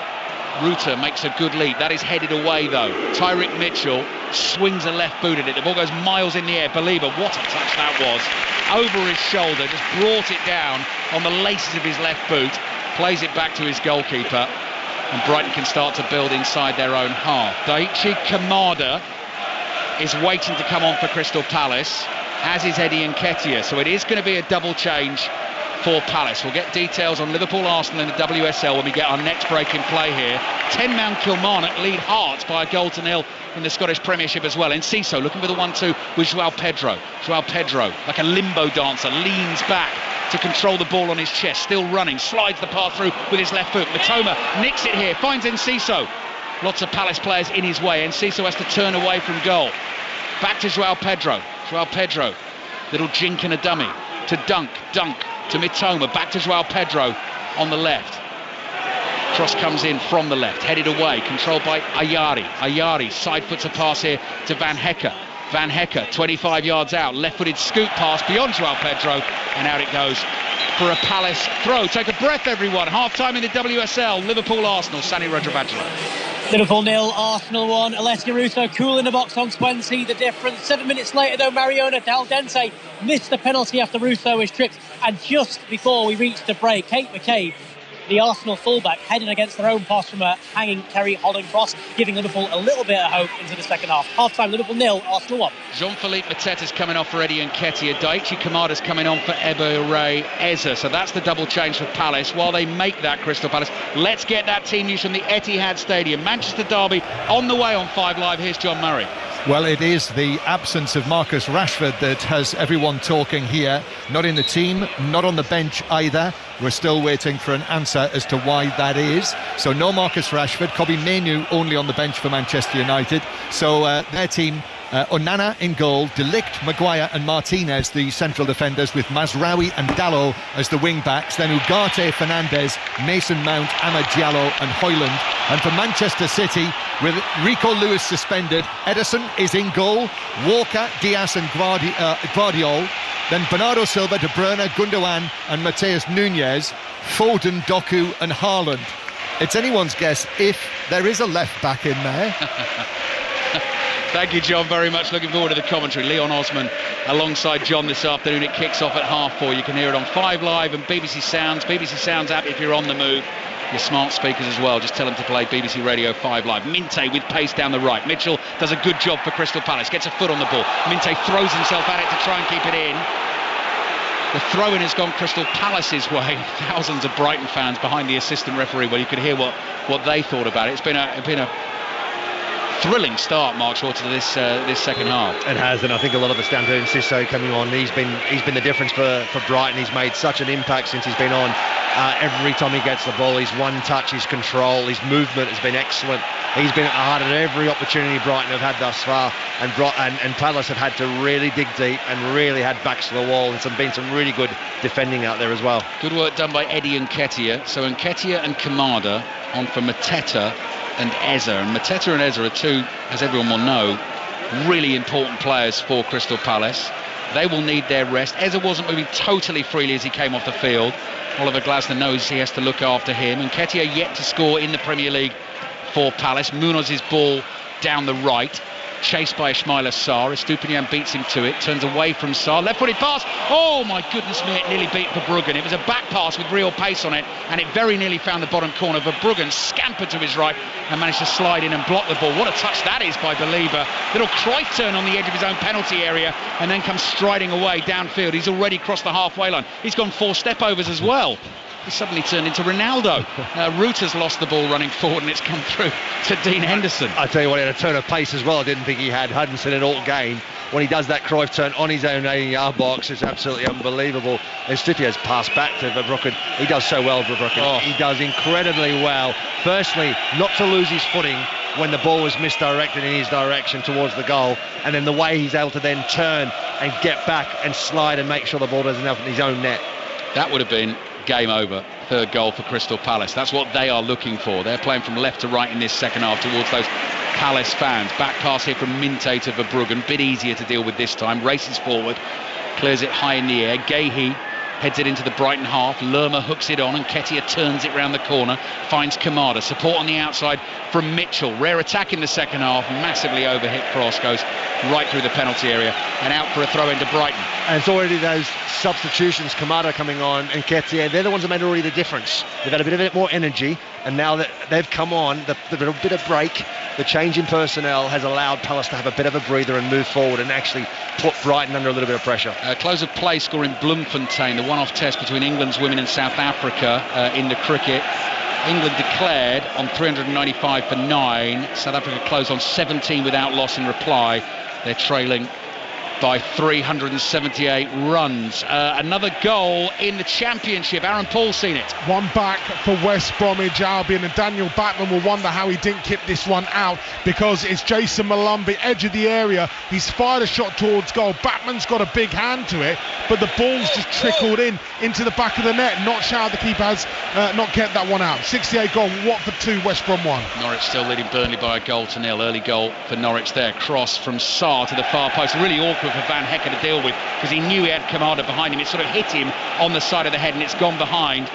Ruta makes a good leap. That is headed away though. Tyreek Mitchell swings a left boot at it. The ball goes miles in the air. Believer, what a touch that was. Over his shoulder, just brought it down on the laces of his left boot. Plays it back to his goalkeeper. And Brighton can start to build inside their own half. Daichi Kamada is waiting to come on for Crystal Palace, as is Eddie Nketiah. So it is going to be a double change for Palace. We'll get details on Liverpool-Arsenal in the WSL when we get our next break in play here. 10-man Kilmarnock lead Hearts by 1-0 in the Scottish Premiership as well. Enciso looking for the 1-2 with João Pedro. João Pedro, like a limbo dancer, leans back to control the ball on his chest, still running, slides the pass through with his left foot. Mitoma nicks it here, finds Enciso. Lots of Palace players in his way. Enciso has to turn away from goal. Back to João Pedro. João Pedro, little jink and a dummy to Dunk to Mitoma, back to João Pedro on the left. Cross comes in from the left, headed away, controlled by Ayari. Ayari side foots a pass here to Van Hecker. Van Hecker, 25 yards out, left-footed scoop pass beyond João Pedro, and out it goes for a Palace throw. Take a breath, everyone. Half-time in the WSL, Liverpool-Arsenal, Sani Rajavajra.
Liverpool 0, Arsenal 1. Alessia Russo cool in the box on 20, the difference. 7 minutes later though, Mariona Del Dente missed the penalty after Russo was tripped, and just before we reached the break, Kate McCabe, the Arsenal fullback, heading against their own post from a hanging Kerry Holland cross, giving Liverpool a little bit of hope into the second half. Half-time, Liverpool 0, Arsenal 1.
Jean-Philippe Mateta's coming off for Eddie Nketiah. Daichi Kamada's coming on for Ebere Eze. So that's the double change for Palace. While they make that, Crystal Palace, let's get that team news from the Etihad Stadium. Manchester Derby on the way on 5 Live. Here's John Murray.
Well, it is the absence of Marcus Rashford that has everyone talking here. Not in the team, not on the bench either. We're still waiting for an answer as to why that is. So no Marcus Rashford. Kobe Mainoo only on the bench for Manchester United. So their team, Onana in goal, De Ligt, Maguire and Martinez, the central defenders, with Mazraoui and Dalot as the wing-backs. Then Ugarte, Fernandez, Mason Mount, Amad Diallo and Højlund. And for Manchester City, with Rico Lewis suspended, Ederson is in goal, Walker, Diaz and Guardiol. Then Bernardo Silva, De Bruyne, Gundogan and Mateus Nunes, Foden, Doku and Haaland. It's anyone's guess if there is a left-back in there.
Thank you, John, very much. Looking forward to the commentary. Leon Osman alongside John this afternoon. It kicks off at 4:30. You can hear it on 5 Live and BBC Sounds app if you're on the move. Your smart speakers as well. Just tell them to play BBC Radio 5 Live. Minte with pace down the right. Mitchell does a good job for Crystal Palace. Gets a foot on the ball. Minte throws himself at it to try and keep it in. The throw-in has gone Crystal Palace's way. Thousands of Brighton fans behind the assistant referee. Well, you could hear what they thought about it. It's been a thrilling start, Mark Short, to this second half.
It has, and I think a lot of it's down to Enciso coming on. He's been the difference for Brighton. He's made such an impact since he's been on. Every time he gets the ball, his one touch, his control, his movement has been excellent. He's been at the heart of every opportunity Brighton have had thus far, and Palace have had to really dig deep and really had backs to the wall, and been some really good defending out there as well.
Good work done by Eddie Nketiah. So Nketiah and Kamada on for Mateta and Eze. And Mateta and Eze are two, as everyone will know, really important players for Crystal Palace. They will need their rest. Eze wasn't moving totally freely as he came off the field. Oliver Glasner knows he has to look after him. And Nketiah yet to score in the Premier League for Palace. Munoz's ball down the right, chased by Ismaila Sarr. Estupiñán beats him to it, turns away from Sarr, left-footed pass. Oh my goodness me, it nearly beat Verbruggen. It was a back pass with real pace on it, and it very nearly found the bottom corner. Verbruggen scampered to his right and managed to slide in and block the ball. What a touch that is by Believer. Little Cruyff turn on the edge of his own penalty area and then comes striding away downfield. He's already crossed the halfway line. He's gone 4 step overs as well. He suddenly turned into Ronaldo. Reuter's lost the ball running forward, and it's come through to Dean Henderson.
I tell you what, he had a turn of pace as well. I didn't think he had Hudson in all game. When he does that Cruyff turn on his own 18-yard box, it's absolutely unbelievable. And Stippia's passed back to Verbruggen. He does so well, Verbruggen. He does incredibly well. Firstly, not to lose his footing when the ball was misdirected in his direction towards the goal, and then the way he's able to then turn and get back and slide and make sure the ball doesn't end up in his own net. That would have been game over. Third goal for Crystal Palace. That's what they are looking for. They're playing from left to right in this second half towards those Palace fans. Back pass here from Minte to Verbruggen. Bit easier to deal with this time. Races forward. Clears it high in the air. Gahey heads it into the Brighton half. Lerma hooks it on, and Nketiah turns it round the corner. Finds Kamada. Support on the outside from Mitchell. Rare attack in the second half. Massively overhit cross. Goes right through the penalty area and out for a throw into Brighton. And it's already those substitutions, Kamada coming on and Nketiah, they're the ones that made already the difference. They've had a bit more energy, and now that they've come on, the little bit of break, the change in personnel has allowed Palace to have a bit of a breather and move forward and actually put Brighton under a little bit of pressure. Close of play score in Bloemfontein, the one-off test between England's women and South Africa in the cricket. England declared on 395 for 9. South Africa closed on 17 without loss in reply. They're trailing by 378 runs. Another goal in the Championship. Aaron Paul's seen it.
One back for West Bromwich Albion, and Daniel Batman will wonder how he didn't kick this one out, because it's Jason Malumbi, edge of the area. He's fired a shot towards goal. Batman's got a big hand to it, but the ball's just trickled into the back of the net. Not sure how the keeper has not kept that one out. 68 goal, Watford 2, West Brom 1.
Norwich still leading Burnley by a goal to nil. Early goal for Norwich there. Cross from Sarr to the far post. Really awkward for Van Hecker to deal with, because he knew he had Kamada behind him. It sort of hit him on the side of the head, and it's gone behind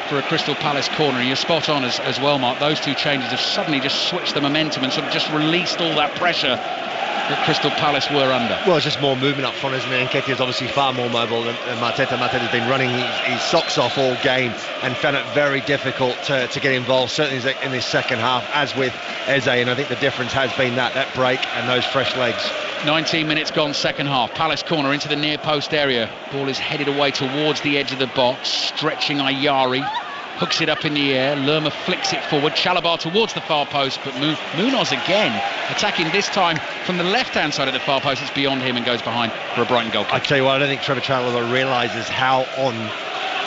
for a Crystal Palace corner. And you're spot on as well, Mark. Those two changes have suddenly just switched the momentum and sort of just released all that pressure that Crystal Palace were under. Well, it's just more movement up front, isn't it? And Nketiah's obviously far more mobile than Mateta. Mateta's been running his socks off all game and found it very difficult to get involved, certainly in this second half, as with Eze. And I think the difference has been that break and those fresh legs. 19 minutes gone, second half. Palace corner into the near post area. Ball is headed away towards the edge of the box. Stretching Ayari. Hooks it up in the air. Lerma flicks it forward. Chalabar towards the far post, but Munoz again attacking, this time from the left-hand side of the far post. It's beyond him and goes behind for a Brighton goal kick. I tell you what, I don't think Trevor Chalabar realises how on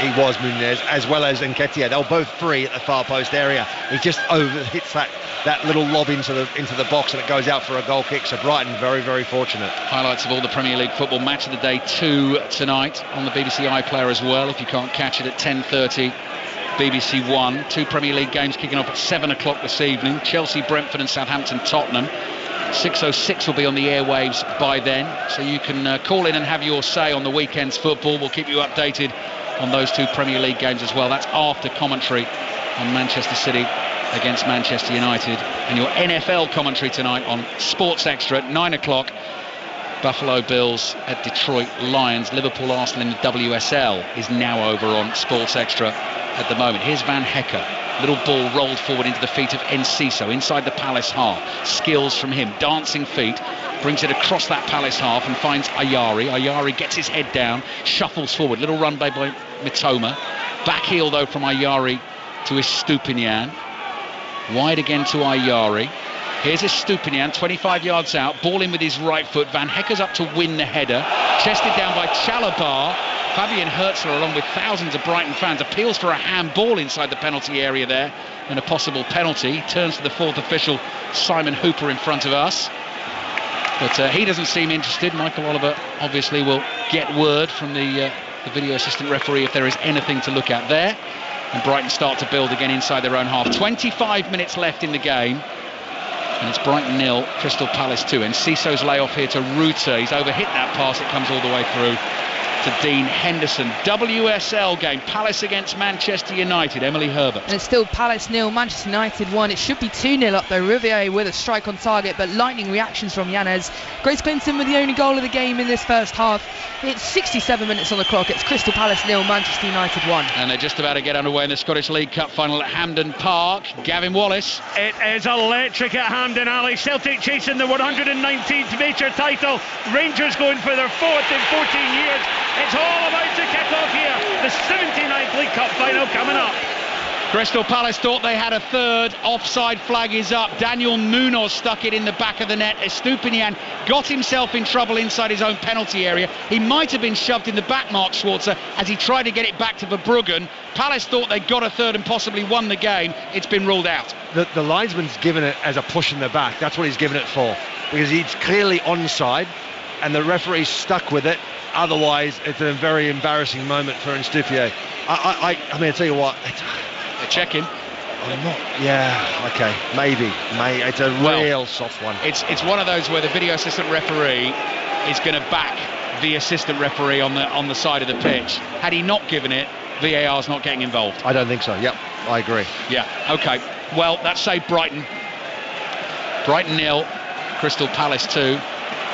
he was, Munez, as well as Nketiah. They were both free at the far post area. He just hits that little lob into the box, and it goes out for a goal kick. So Brighton very, very fortunate. Highlights of all the Premier League football. Match of the day 2 tonight on the BBC iPlayer as well, if you can't catch it at 10:30. BBC One. 2 Premier League games kicking off at 7 o'clock this evening. Chelsea, Brentford and Southampton, Tottenham. 6:06 will be on the airwaves by then, so you can call in and have your say on the weekend's football. We'll keep you updated on those 2 Premier League games as well. That's after commentary on Manchester City against Manchester United, and your NFL commentary tonight on Sports Extra at 9 o'clock. Buffalo Bills at Detroit Lions. Liverpool Arsenal in the WSL is now over on Sports Extra at the moment. Here's Van Hecker. Little ball rolled forward into the feet of Enciso inside the Palace half. Skills from him, dancing feet, brings it across that Palace half and finds Ayari. Ayari gets his head down, shuffles forward. Little run by Mitoma. Back heel though from Ayari to Estupinian. Wide again to Ayari. Here's Estupinian, 25 yards out, ball in with his right foot. Van Hecker's up to win the header. Chested down by Chalabar. Fabian Hertzler, along with thousands of Brighton fans, appeals for a handball inside the penalty area there and a possible penalty. Turns to the 4th official, Simon Hooper, in front of us. But he doesn't seem interested. Michael Oliver obviously will get word from the video assistant referee if there is anything to look at there. And Brighton start to build again inside their own half. 25 minutes left in the game. And it's Brighton 0, Crystal Palace 2. And Enciso's layoff here to Reuter. He's overhit that pass. It comes all the way through to Dean Henderson. WSL game, Palace against Manchester United. Emily Herbert.
And it's still Palace 0, Manchester United 1. It should be 2-0 up though. Riviere with a strike on target, but lightning reactions from Yanez. Grace Clinton with the only goal of the game in this first half. It's 67 minutes on the clock. It's Crystal Palace 0, Manchester United 1.
And they're just about to get underway in the Scottish League Cup final at Hampden Park. Gavin Wallace.
It is electric at Hampden Alley. Celtic chasing the 119th major title. Rangers going for their 4th in 14 years. It's all about to kick off here. The 79th League Cup final coming up.
Crystal Palace thought they had a third. Offside flag is up. Daniel Munoz stuck it in the back of the net. Estupiñán got himself in trouble inside his own penalty area. He might have been shoved in the back, Mark Schwarzer, as he tried to get it back to Verbruggen. Palace thought they'd got a third and possibly won the game. It's been ruled out.
The linesman's given it as a push in the back. That's what he's given it for, because he's clearly onside and the referee's stuck with it. Otherwise, it's a very embarrassing moment for Estupiñán. I mean, I tell you what,
they're checking.
Yeah, okay, maybe. It's a real soft one.
It's one of those where the video assistant referee is going to back the assistant referee on the side of the pitch. Had he not given it, VAR's not getting involved.
I don't think so. Yep, I agree.
Yeah, okay. Well, that saved Brighton. Brighton 0, Crystal Palace 2.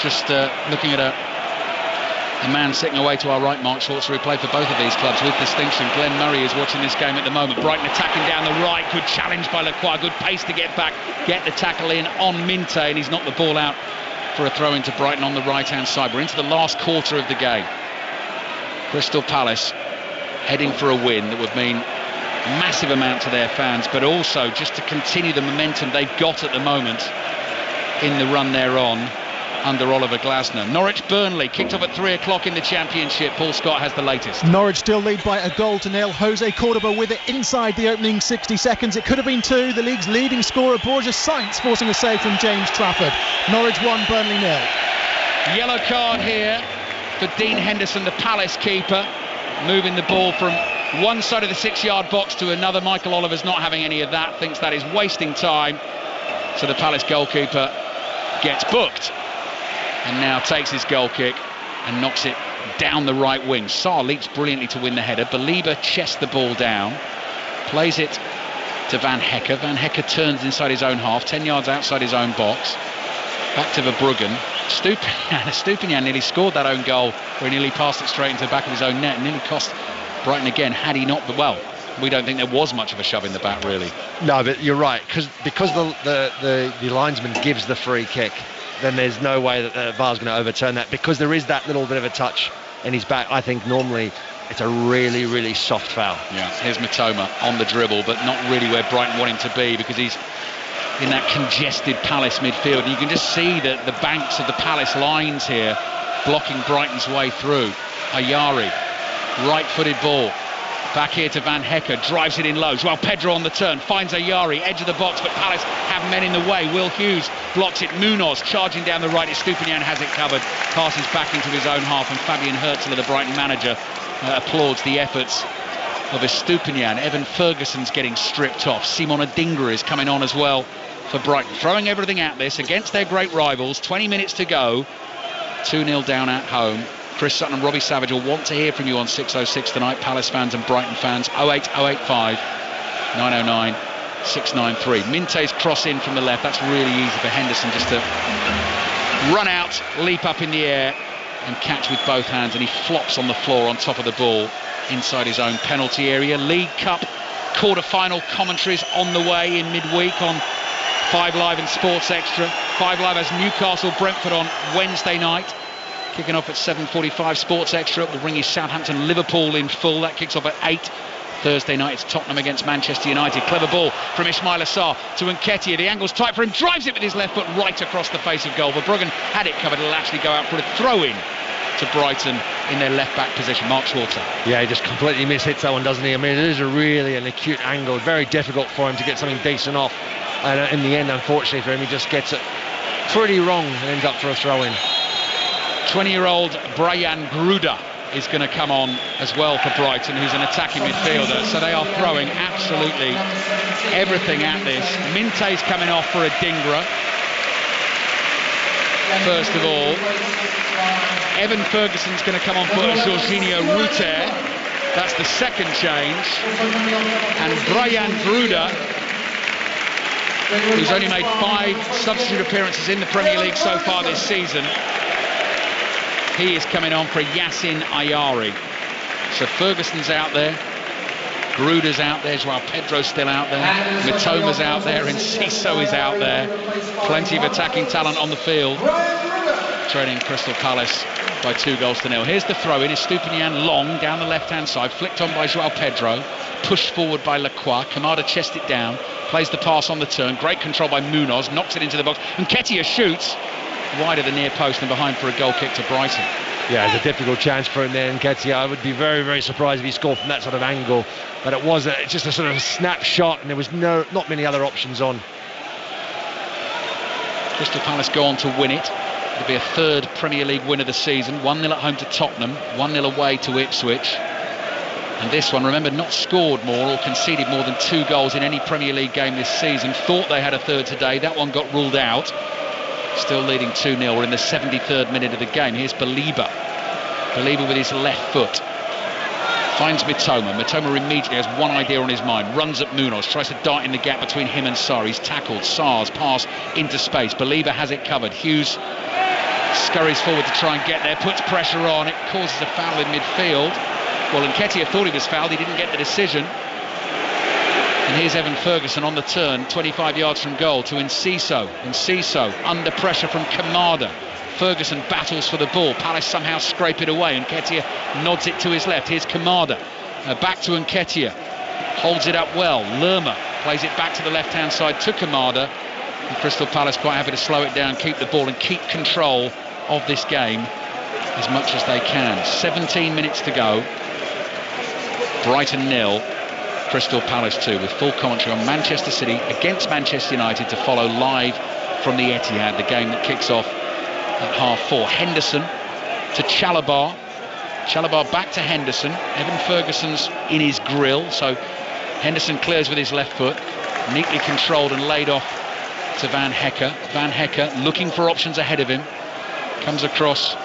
Just looking at a man sitting away to our right, Mark Schwarzer, who played for both of these clubs with distinction. Glenn Murray is watching this game at the moment. Brighton attacking down the right. Good challenge by Lacroix. Good pace to get back. Get the tackle in on Minte, and he's knocked the ball out for a throw into Brighton on the right-hand side. We're into the last quarter of the game. Crystal Palace heading for a win that would mean a massive amount to their fans, but also just to continue the momentum they've got at the moment in the run they're on under Oliver Glasner. Norwich-Burnley kicked off at 3 o'clock in the Championship. Paul Scott has the latest.
Norwich still lead by a goal to nil. Jose Cordoba with it inside the opening 60 seconds. It could have been 2. The league's leading scorer, Borja Sainz, forcing a save from James Trafford. Norwich 1, Burnley 0.
Yellow card here for Dean Henderson, the Palace keeper, moving the ball from one side of the 6-yard box to another. Michael Oliver's not having any of that, thinks that is wasting time. So the Palace goalkeeper gets booked and now takes his goal kick and knocks it down the right wing. Sarr leaps brilliantly to win the header. Belieber chests the ball down, plays it to Van Hecke. Van Hecke turns inside his own half, 10 yards outside his own box. Back to Verbruggen. Estupiñán nearly scored that own goal where he nearly passed it straight into the back of his own net and nearly cost Brighton again had he not. But well, we don't think there was much of a shove in the back, really.
No, but you're right, because the linesman gives the free kick, then there's no way that the VAR's going to overturn that, because there is that little bit of a touch in his back. I think normally it's a really, really soft foul.
Yeah, here's Mitoma on the dribble, but not really where Brighton want him to be, because he's in that congested Palace midfield. And you can just see the banks of the Palace lines here blocking Brighton's way through. Ayari, right-footed ball. Back here to Van Hecke, drives it in low. Well, Pedro on the turn, finds Ayari, edge of the box, but Palace have men in the way. Will Hughes blocks it. Munoz charging down the right. Estupiñán has it covered, passes back into his own half, and Fabian Herzl, the Brighton manager, applauds the efforts of Estupiñán. Evan Ferguson's getting stripped off. Simon Adingra is coming on as well for Brighton, throwing everything at this against their great rivals. 20 minutes to go, 2-0 down at home. Chris Sutton and Robbie Savage will want to hear from you on 606 tonight, Palace fans and Brighton fans. 08085 909 693. Minte's cross in from the left. That's really easy for Henderson just to run out, leap up in the air and catch with both hands, and he flops on the floor on top of the ball inside his own penalty area. League Cup quarter-final commentaries on the way in midweek on 5 Live and Sports Extra. 5 Live has Newcastle Brentford on Wednesday night, kicking off at 7:45. Sports Extra will bring you Southampton Liverpool in full. That kicks off at 8. Thursday night it's Tottenham against Manchester United. Clever ball from Ismail Assar to Nketiah. The angle's tight for him, drives it with his left foot right across the face of goal. Verbruggen had it covered. It'll actually go out for a throw-in to Brighton in their left-back position. Mark Schwarzer.
Yeah, he just completely mishits that one, doesn't he? I mean, it is an acute angle. Very difficult for him to get something decent off. And in the end, unfortunately for him, he just gets it pretty wrong and ends up for a throw-in.
20-year-old Brian Gruda is going to come on as well for Brighton, who's an attacking midfielder. So they are throwing absolutely everything at this. Minte's coming off for Adingra. First of all, Evan Ferguson's going to come on for Jorginho Ruter. That's the second change. And Brian Gruda, who's only made 5 substitute appearances in the Premier League so far this season, he is coming on for Yassin Ayari. So Ferguson's out there, Gruda's out there, Joao Pedro's still out there, Mitoma's out there, and Ciso is out there. Plenty of attacking talent on the field. trailing Crystal Palace by 2-0. Here's the throw-in. Estupinian long down the left-hand side, flicked on by João Pedro, pushed forward by Lacroix. Kamada chests it down, plays the pass on the turn. Great control by Munoz, knocks it into the box, and Nketiah shoots wide of the near post and behind for a goal kick to Brighton.
Yeah, it's a difficult chance for him there, Nketiah. I would be very, very surprised if he scored from that sort of angle. But it was just a sort of snapshot, and there was not many other options on.
Crystal Palace go on to win it. It'll be a third Premier League win of the season. 1-0 at home to Tottenham, 1-0 away to Ipswich. And this one, remember, not scored more or conceded more than 2 goals in any Premier League game this season. Thought they had a third today. That one got ruled out. Still leading 2-0. We're in the 73rd minute of the game. Here's Belieber. Belieber with his left foot. Finds Mitoma. Mitoma immediately has one idea on his mind. Runs at Munoz. Tries to dart in the gap between him and Sarr. He's tackled. Sarr's pass into space. Belieber has it covered. Hughes scurries forward to try and get there. Puts pressure on. It causes a foul in midfield. Well, Nketiah thought he was fouled. He didn't get the decision. And here's Evan Ferguson on the turn, 25 yards from goal to Enciso. Enciso under pressure from Kamada. Ferguson battles for the ball. Palace somehow scrape it away. Nketiah nods it to his left. Here's Kamada. Back to Nketiah. Holds it up well. Lerma plays it back to the left-hand side to Kamada. And Crystal Palace quite happy to slow it down, keep the ball and keep control of this game as much as they can. 17 minutes to go. Brighton 0. Crystal Palace 2, with full commentary on Manchester City against Manchester United to follow live from the Etihad, the game that kicks off at 4:30. Henderson to Chalobah. Chalobah back to Henderson. Evan Ferguson's in his grill, so Henderson clears with his left foot, neatly controlled and laid off to Van Hecke. Van Hecke looking for options ahead of him, comes across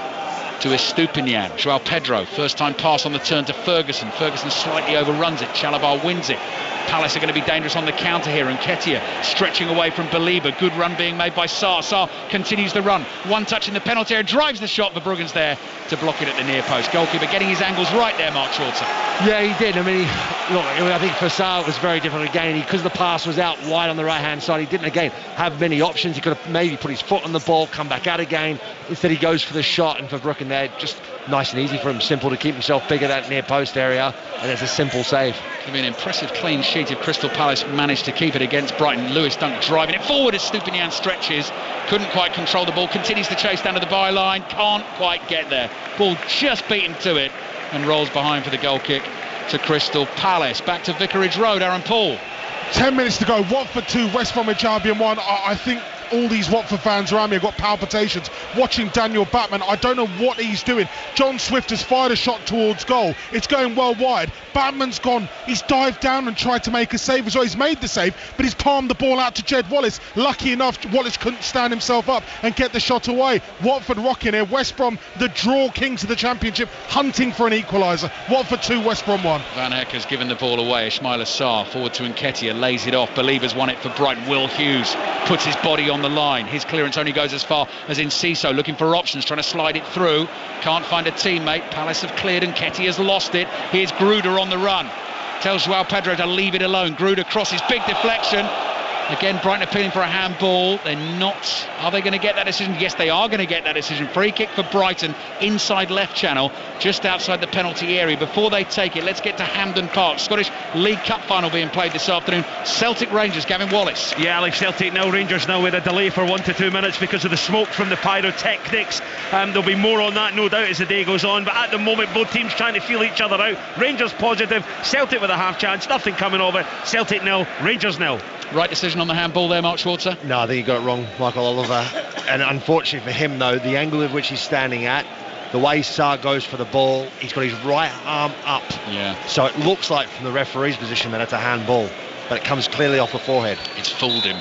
to Estupinian. João Pedro, first time pass on the turn to Ferguson. Ferguson slightly overruns it. Chalobah wins it. Palace are going to be dangerous on the counter here, and Nketiah stretching away from Belieber. Good run being made by Sarr. Sarr continues the run. One touch in the penalty area, drives the shot. Verbruggen's there to block it at the near post. Goalkeeper getting his angles right there, Mark Schwarzer.
Yeah, he did. I think for Sarr it was very difficult again. Because the pass was out wide on the right-hand side, he didn't again have many options. He could have maybe put his foot on the ball, come back out again. Instead he goes for the shot, and Verbruggen there, just nice and easy for him. Simple to keep himself big at that near post area, and it's a simple save.
It'll be an impressive clean sheet if Crystal Palace managed to keep it against Brighton. Lewis Dunk driving it forward as Stupinian stretches. Couldn't quite control the ball. Continues to chase down to the byline. Can't quite get there. Ball just beaten to it and rolls behind for the goal kick to Crystal Palace. Back to Vicarage Road. Aaron Paul.
10 minutes to go. Watford 2, West Bromwich Albion 1. I think all these Watford fans around me have got palpitations watching Daniel Batman. I don't know what he's doing. John Swift has fired a shot towards goal. It's going well wide. Batman's gone. He's dived down and tried to make a save as well. He's made the save, but he's palmed the ball out to Jed Wallace. Lucky enough, Wallace couldn't stand himself up and get the shot away. Watford rocking here. West Brom, the draw kings of the Championship, hunting for an equaliser. Watford 2, West Brom 1.
Van Hecke has given the ball away. Ismaila Sarr forward to Nketiah, lays it off. Believers won it for Brighton. Will Hughes puts his body on the line. His clearance only goes as far as Enciso, looking for options, trying to slide it through. Can't find a teammate. Palace have cleared and Nketiah has lost it. Here's Gruder on the run. Tells João Pedro to leave it alone. Gruder crosses, big deflection. Again, Brighton appealing for a handball. They're not. Are they going to get that decision? Yes, they are going to get that decision. Free kick for Brighton, inside left channel, just outside the penalty area. Before they take it, let's get to Hampden Park. Scottish League Cup final being played this afternoon. Celtic Rangers, Gavin Wallace.
Yeah, Alex, Celtic 0, Rangers now with a delay for 1 to 2 minutes because of the smoke from the pyrotechnics. There'll be more on that, no doubt, as the day goes on. But at the moment, both teams trying to feel each other out. Rangers positive, Celtic with a half chance, nothing coming of it. Celtic 0, Rangers 0.
Right decision on the handball there, Mark Schwarzer?
No, I think he got it wrong, Michael Oliver. And unfortunately for him, though, the angle of which he's standing at, the way Sarr goes for the ball, he's got his right arm up.
Yeah.
So it looks like from the referee's position that it's a handball, but it comes clearly off the forehead.
It's fooled him.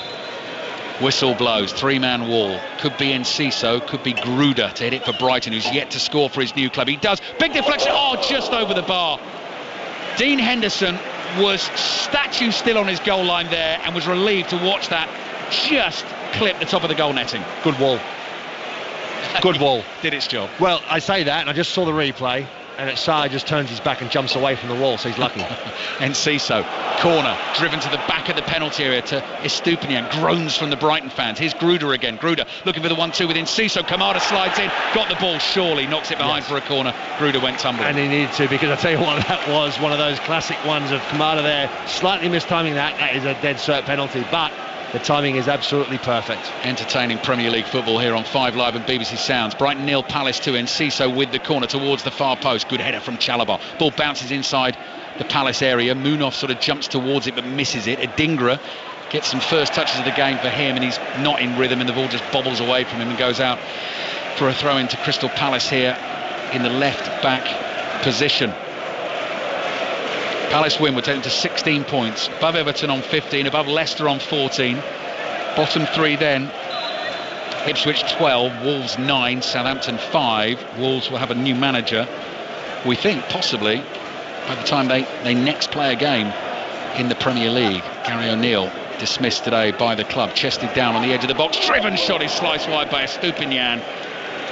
Whistle blows, three-man wall. Could be Enciso, could be Gruder to hit it for Brighton, who's yet to score for his new club. He does. Big deflection. Oh, just over the bar. Dean Henderson was statue still on his goal line there and was relieved to watch that just clip the top of the goal netting.
Good wall. Good wall.
Did its job.
Well, I say that, and I just saw the replay. and Sarr just turns his back and jumps away from the wall, so he's lucky.
Enciso, corner, driven to the back of the penalty area to Estupiñán, groans from the Brighton fans. Here's Gruder again. Gruder looking for the 1-2 with Enciso. Kamada slides in, got the ball, surely knocks it behind for a corner. Gruder went tumbling.
And he needed to, because I tell you what, that was one of those classic ones of Kamada there, slightly mistiming that. That is a dead cert penalty, but the timing is absolutely perfect.
Entertaining Premier League football here on 5 Live and BBC Sounds. Brighton 0, Palace 2. Enciso with the corner towards the far post. Good header from Chalobah. Ball bounces inside the Palace area. Munoz sort of jumps towards it but misses it. Adingra gets some first touches of the game for him, and he's not in rhythm, and the ball just bobbles away from him and goes out for a throw into Crystal Palace here in the left back position. Palace win, we're taken to 16 points, above Everton on 15, above Leicester on 14. Bottom 3 then, Ipswich 12, Wolves 9, Southampton 5. Wolves will have a new manager, we think, possibly, by the time they next play a game in the Premier League. Gary O'Neill dismissed today by the club, chested down on the edge of the box, driven shot is sliced wide by Estupiñán.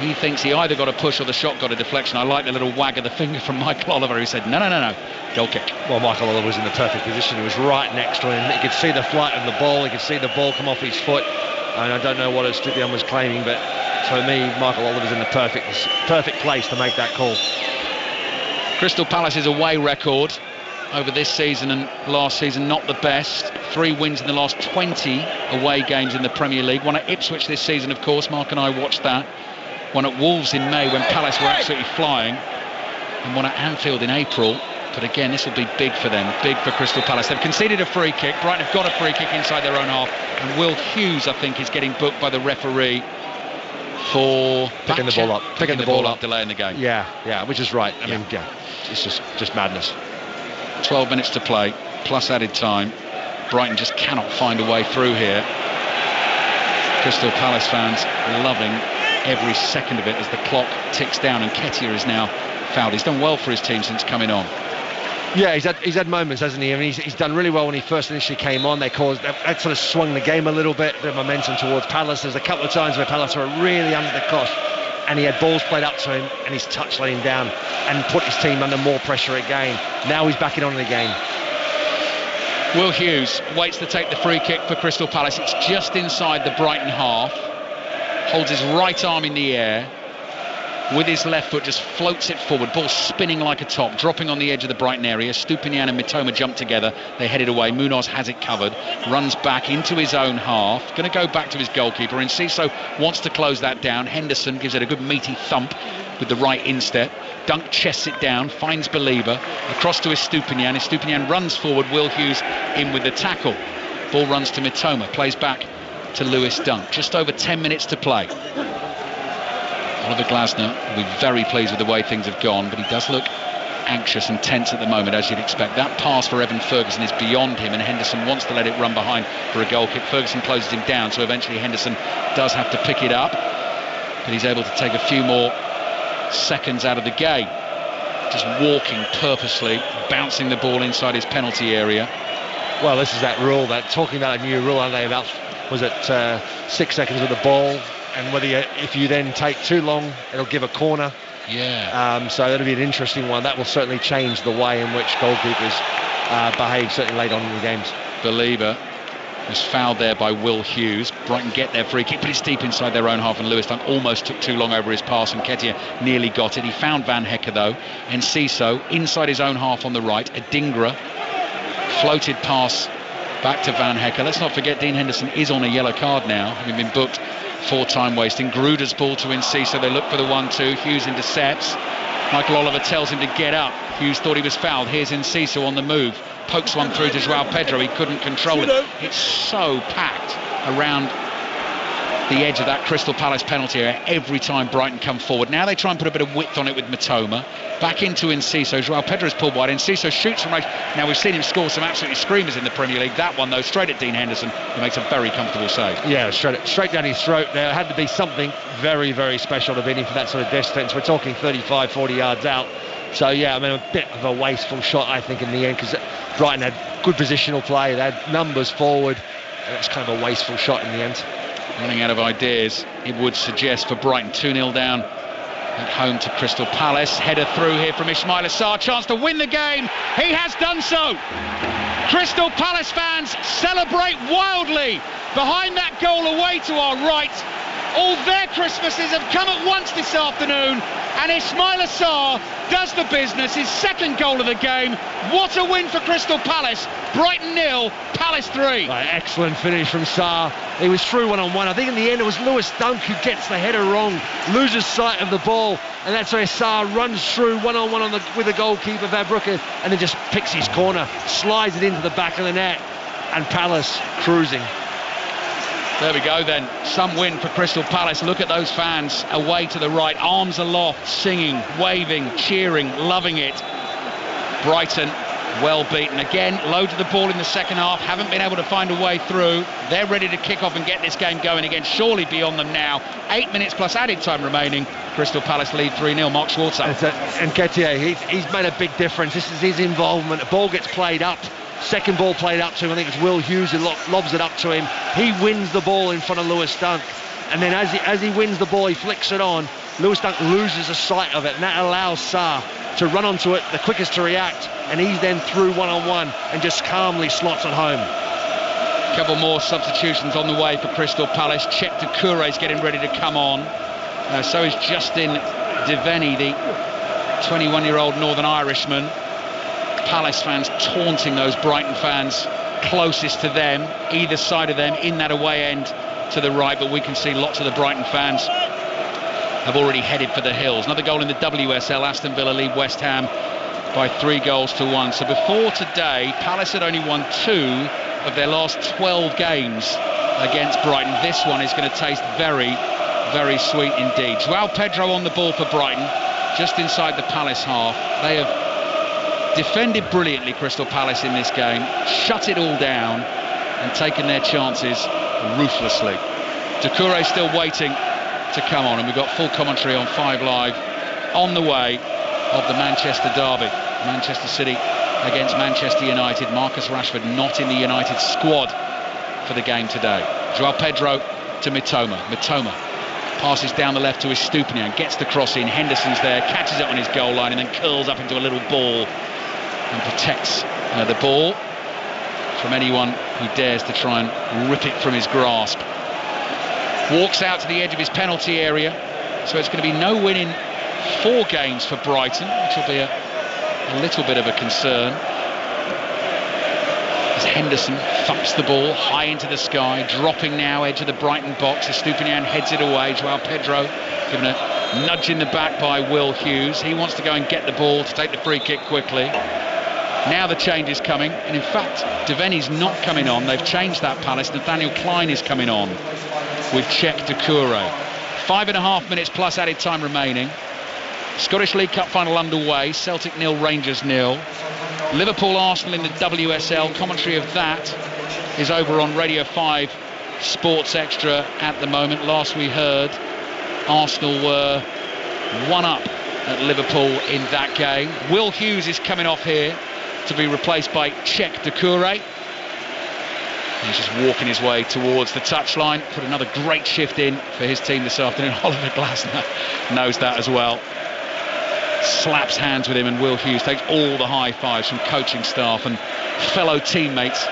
He thinks he either got a push or the shot got a deflection. I like the little wag of the finger from Michael Oliver, who said, no, goal kick.
Well, Michael Oliver was in the perfect position. He was right next to him. He could see the flight of the ball. He could see the ball come off his foot. And I don't know what Estupiñán was claiming, but for me, Michael Oliver's in the perfect place to make that call.
Crystal Palace's away record over this season and last season, not the best. 3 wins in the last 20 away games in the Premier League. One at Ipswich this season, of course. Mark and I watched that. One at Wolves in May when Palace were absolutely flying, and one at Anfield in April. But again, this will be big for them, big for Crystal Palace. They've conceded a free kick. Brighton have got a free kick inside their own half, and Will Hughes, I think, is getting booked by the referee for
picking the ball up,
delaying the game.
Yeah, which is right. I mean, it's just madness.
12 minutes to play, plus added time. Brighton just cannot find a way through here. Crystal Palace fans loving every second of it as the clock ticks down, and Nketiah is now fouled. He's done well for his team since coming on.
Yeah, he's had moments, hasn't he? I mean, he's done really well when he first initially came on. That sort of swung the game a little bit of momentum towards Palace. There's a couple of times where Palace were really under the cosh, and he had balls played up to him, and his touch let him down and put his team under more pressure again. Now he's backing on in the game.
Will Hughes waits to take the free kick for Crystal Palace. It's just inside the Brighton half. Holds his right arm in the air, with his left foot just floats it forward, ball spinning like a top, dropping on the edge of the Brighton area. Estupiñán and Mitoma jump together, they head it away. Munoz has it covered, runs back into his own half, going to go back to his goalkeeper. Enciso wants to close that down. Henderson gives it a good meaty thump with the right instep. Dunk chests it down, finds Believer, across to Estupiñán. Estupiñán runs forward, Will Hughes in with the tackle. Ball runs to Mitoma, plays back to Lewis Dunk. Just over 10 minutes to play. Oliver Glasner will be very pleased with the way things have gone, but he does look anxious and tense at the moment, as you'd expect. That pass for Evan Ferguson is beyond him, and Henderson wants to let it run behind for a goal kick. Ferguson closes him down, so eventually Henderson does have to pick it up, but he's able to take a few more seconds out of the game. Just walking purposely, bouncing the ball inside his penalty area.
Well, this is that rule, talking about a new rule, aren't they, about, was it 6 seconds with the ball, and if you then take too long, it'll give a corner.
Yeah.
So that'll be an interesting one. That will certainly change the way in which goalkeepers behave, certainly late on in the games.
Believer was fouled there by Will Hughes. Brighton get their free kick, but it's deep inside their own half, and Lewis Dunk almost took too long over his pass, and Nketiah nearly got it. He found Van Hecke though. Enciso inside his own half on the right. Adingra floated pass back to Van Hecke. Let's not forget Dean Henderson is on a yellow card now, having been booked for time wasting. Gruder's ball to Enciso. They look for the 1-2. Hughes intercepts. Michael Oliver tells him to get up. Hughes thought he was fouled. Here's Enciso on the move. Pokes one through to João Pedro. He couldn't control it. It's so packed around the edge of that Crystal Palace penalty area every time Brighton come forward. Now they try and put a bit of width on it with Mitoma. Back into Enciso. João Pedro's pulled wide. Enciso shoots from range. Now we've seen him score some absolutely screamers in the Premier League. That one though, straight at Dean Henderson, who makes a very comfortable save.
Yeah, straight down his throat. There had to be something very, very special to beat him for that sort of distance. We're talking 35, 40 yards out. So yeah, I mean, a bit of a wasteful shot, I think, in the end, because Brighton had good positional play. They had numbers forward, and it's kind of a wasteful shot in the end.
Running out of ideas, it would suggest, for Brighton. 2-0 down At home to Crystal Palace. Header through here from Ismail Assar. Chance to win the game. He has done so. Crystal Palace fans celebrate wildly behind that goal away to our right. All their Christmases have come at once this afternoon, and Ismail Assar does the business. His second goal of the game. What a win for Crystal Palace. Brighton 0, Palace 3.
Excellent finish from Sarr. He was through one-on-one. I think in the end it was Lewis Dunk who gets the header wrong, loses sight of the ball, and that's where Sarr runs through one-on-one with the goalkeeper Verbrugge, and then just picks his corner, slides it into the back of the net, and Palace cruising.
There we go then, some win for Crystal Palace. Look at those fans away to the right, arms aloft, singing, waving, cheering, loving it. Brighton, well beaten again, loaded the ball in the second half, haven't been able to find a way through. They're ready to kick off and get this game going again, surely beyond them now. 8 minutes plus added time remaining. Crystal Palace lead 3-0. Mark Schwarzer.
And Nketiah, he's made a big difference. This is his involvement. The ball gets played up. Second ball played up to him, I think it's Will Hughes who lobs it up to him. He wins the ball in front of Lewis Dunk, and then as he wins the ball, he flicks it on. Lewis Dunk loses a sight of it, and that allows Sarr to run onto it, the quickest to react, and he's then through one-on-one and just calmly slots it home.
A couple more substitutions on the way for Crystal Palace. Cech Doucouré's getting ready to come on. So is Justin Devaney, the 21-year-old Northern Irishman. Palace fans taunting those Brighton fans closest to them, either side of them, in that away end to the right, but we can see lots of the Brighton fans have already headed for the hills. Another goal in the WSL. Aston Villa lead West Ham by 3-1. So before today, Palace had only won 2 of their last 12 games against Brighton. This one is going to taste very, very sweet indeed. João Pedro on the ball for Brighton, just inside the Palace half. They have defended brilliantly, Crystal Palace, in this game, shut it all down and taken their chances ruthlessly. Doucouré still waiting to come on, and we've got full commentary on 5 Live on the way of the Manchester derby. Manchester City against Manchester United. Marcus Rashford not in the United squad for the game today. João Pedro to Mitoma. Mitoma passes down the left to Estupiñán, gets the cross in. Henderson's there, catches it on his goal line, and then curls up into a little ball and protects the ball from anyone who dares to try and rip it from his grasp. Walks out to the edge of his penalty area, so it's going to be no win in 4 games for Brighton, which will be a little bit of a concern. As Henderson thumps the ball high into the sky, dropping now edge of the Brighton box. Estupiñán heads it away. João Pedro given a nudge in the back by Will Hughes. He wants to go and get the ball to take the free kick quickly. Now the change is coming, and in fact Devaney's not coming on. They've changed that, Palace. Nathaniel Klein is coming on with Cech Doucouré. 5.5 minutes plus added time remaining. Scottish League Cup final underway. Celtic 0, Rangers 0. Liverpool Arsenal in the WSL. Commentary of that is over on Radio 5 Sports Extra at the moment. Last we heard, Arsenal were 1-up at Liverpool in that game. Will Hughes is coming off here to be replaced by Cech Doucouré. He's just walking his way towards the touchline. Put another great shift in for his team this afternoon. Oliver Glasner knows that as well. Slaps hands with him, and Will Hughes takes all the high fives from coaching staff and fellow teammates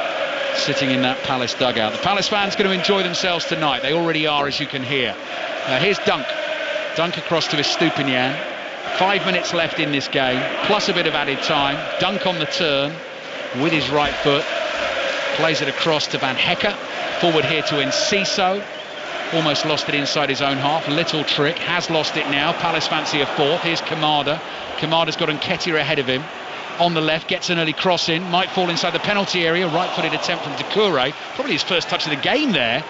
sitting in that Palace dugout. The Palace fans going to enjoy themselves tonight. They already are, as you can hear. Here's Dunk across to Estupiñán. 5 minutes left in this game, plus a bit of added time. Dunk on the turn with his right foot. Plays it across to Van Hecke. Forward here to Enciso. Almost lost it inside his own half. Little trick. Has lost it now. Palace fancy a 4th. Here's Kamada. Kamada's got Nketiah ahead of him. On the left, gets an early cross in. Might fall inside the penalty area. Right-footed attempt from Doucouré. Probably his first touch of the game there.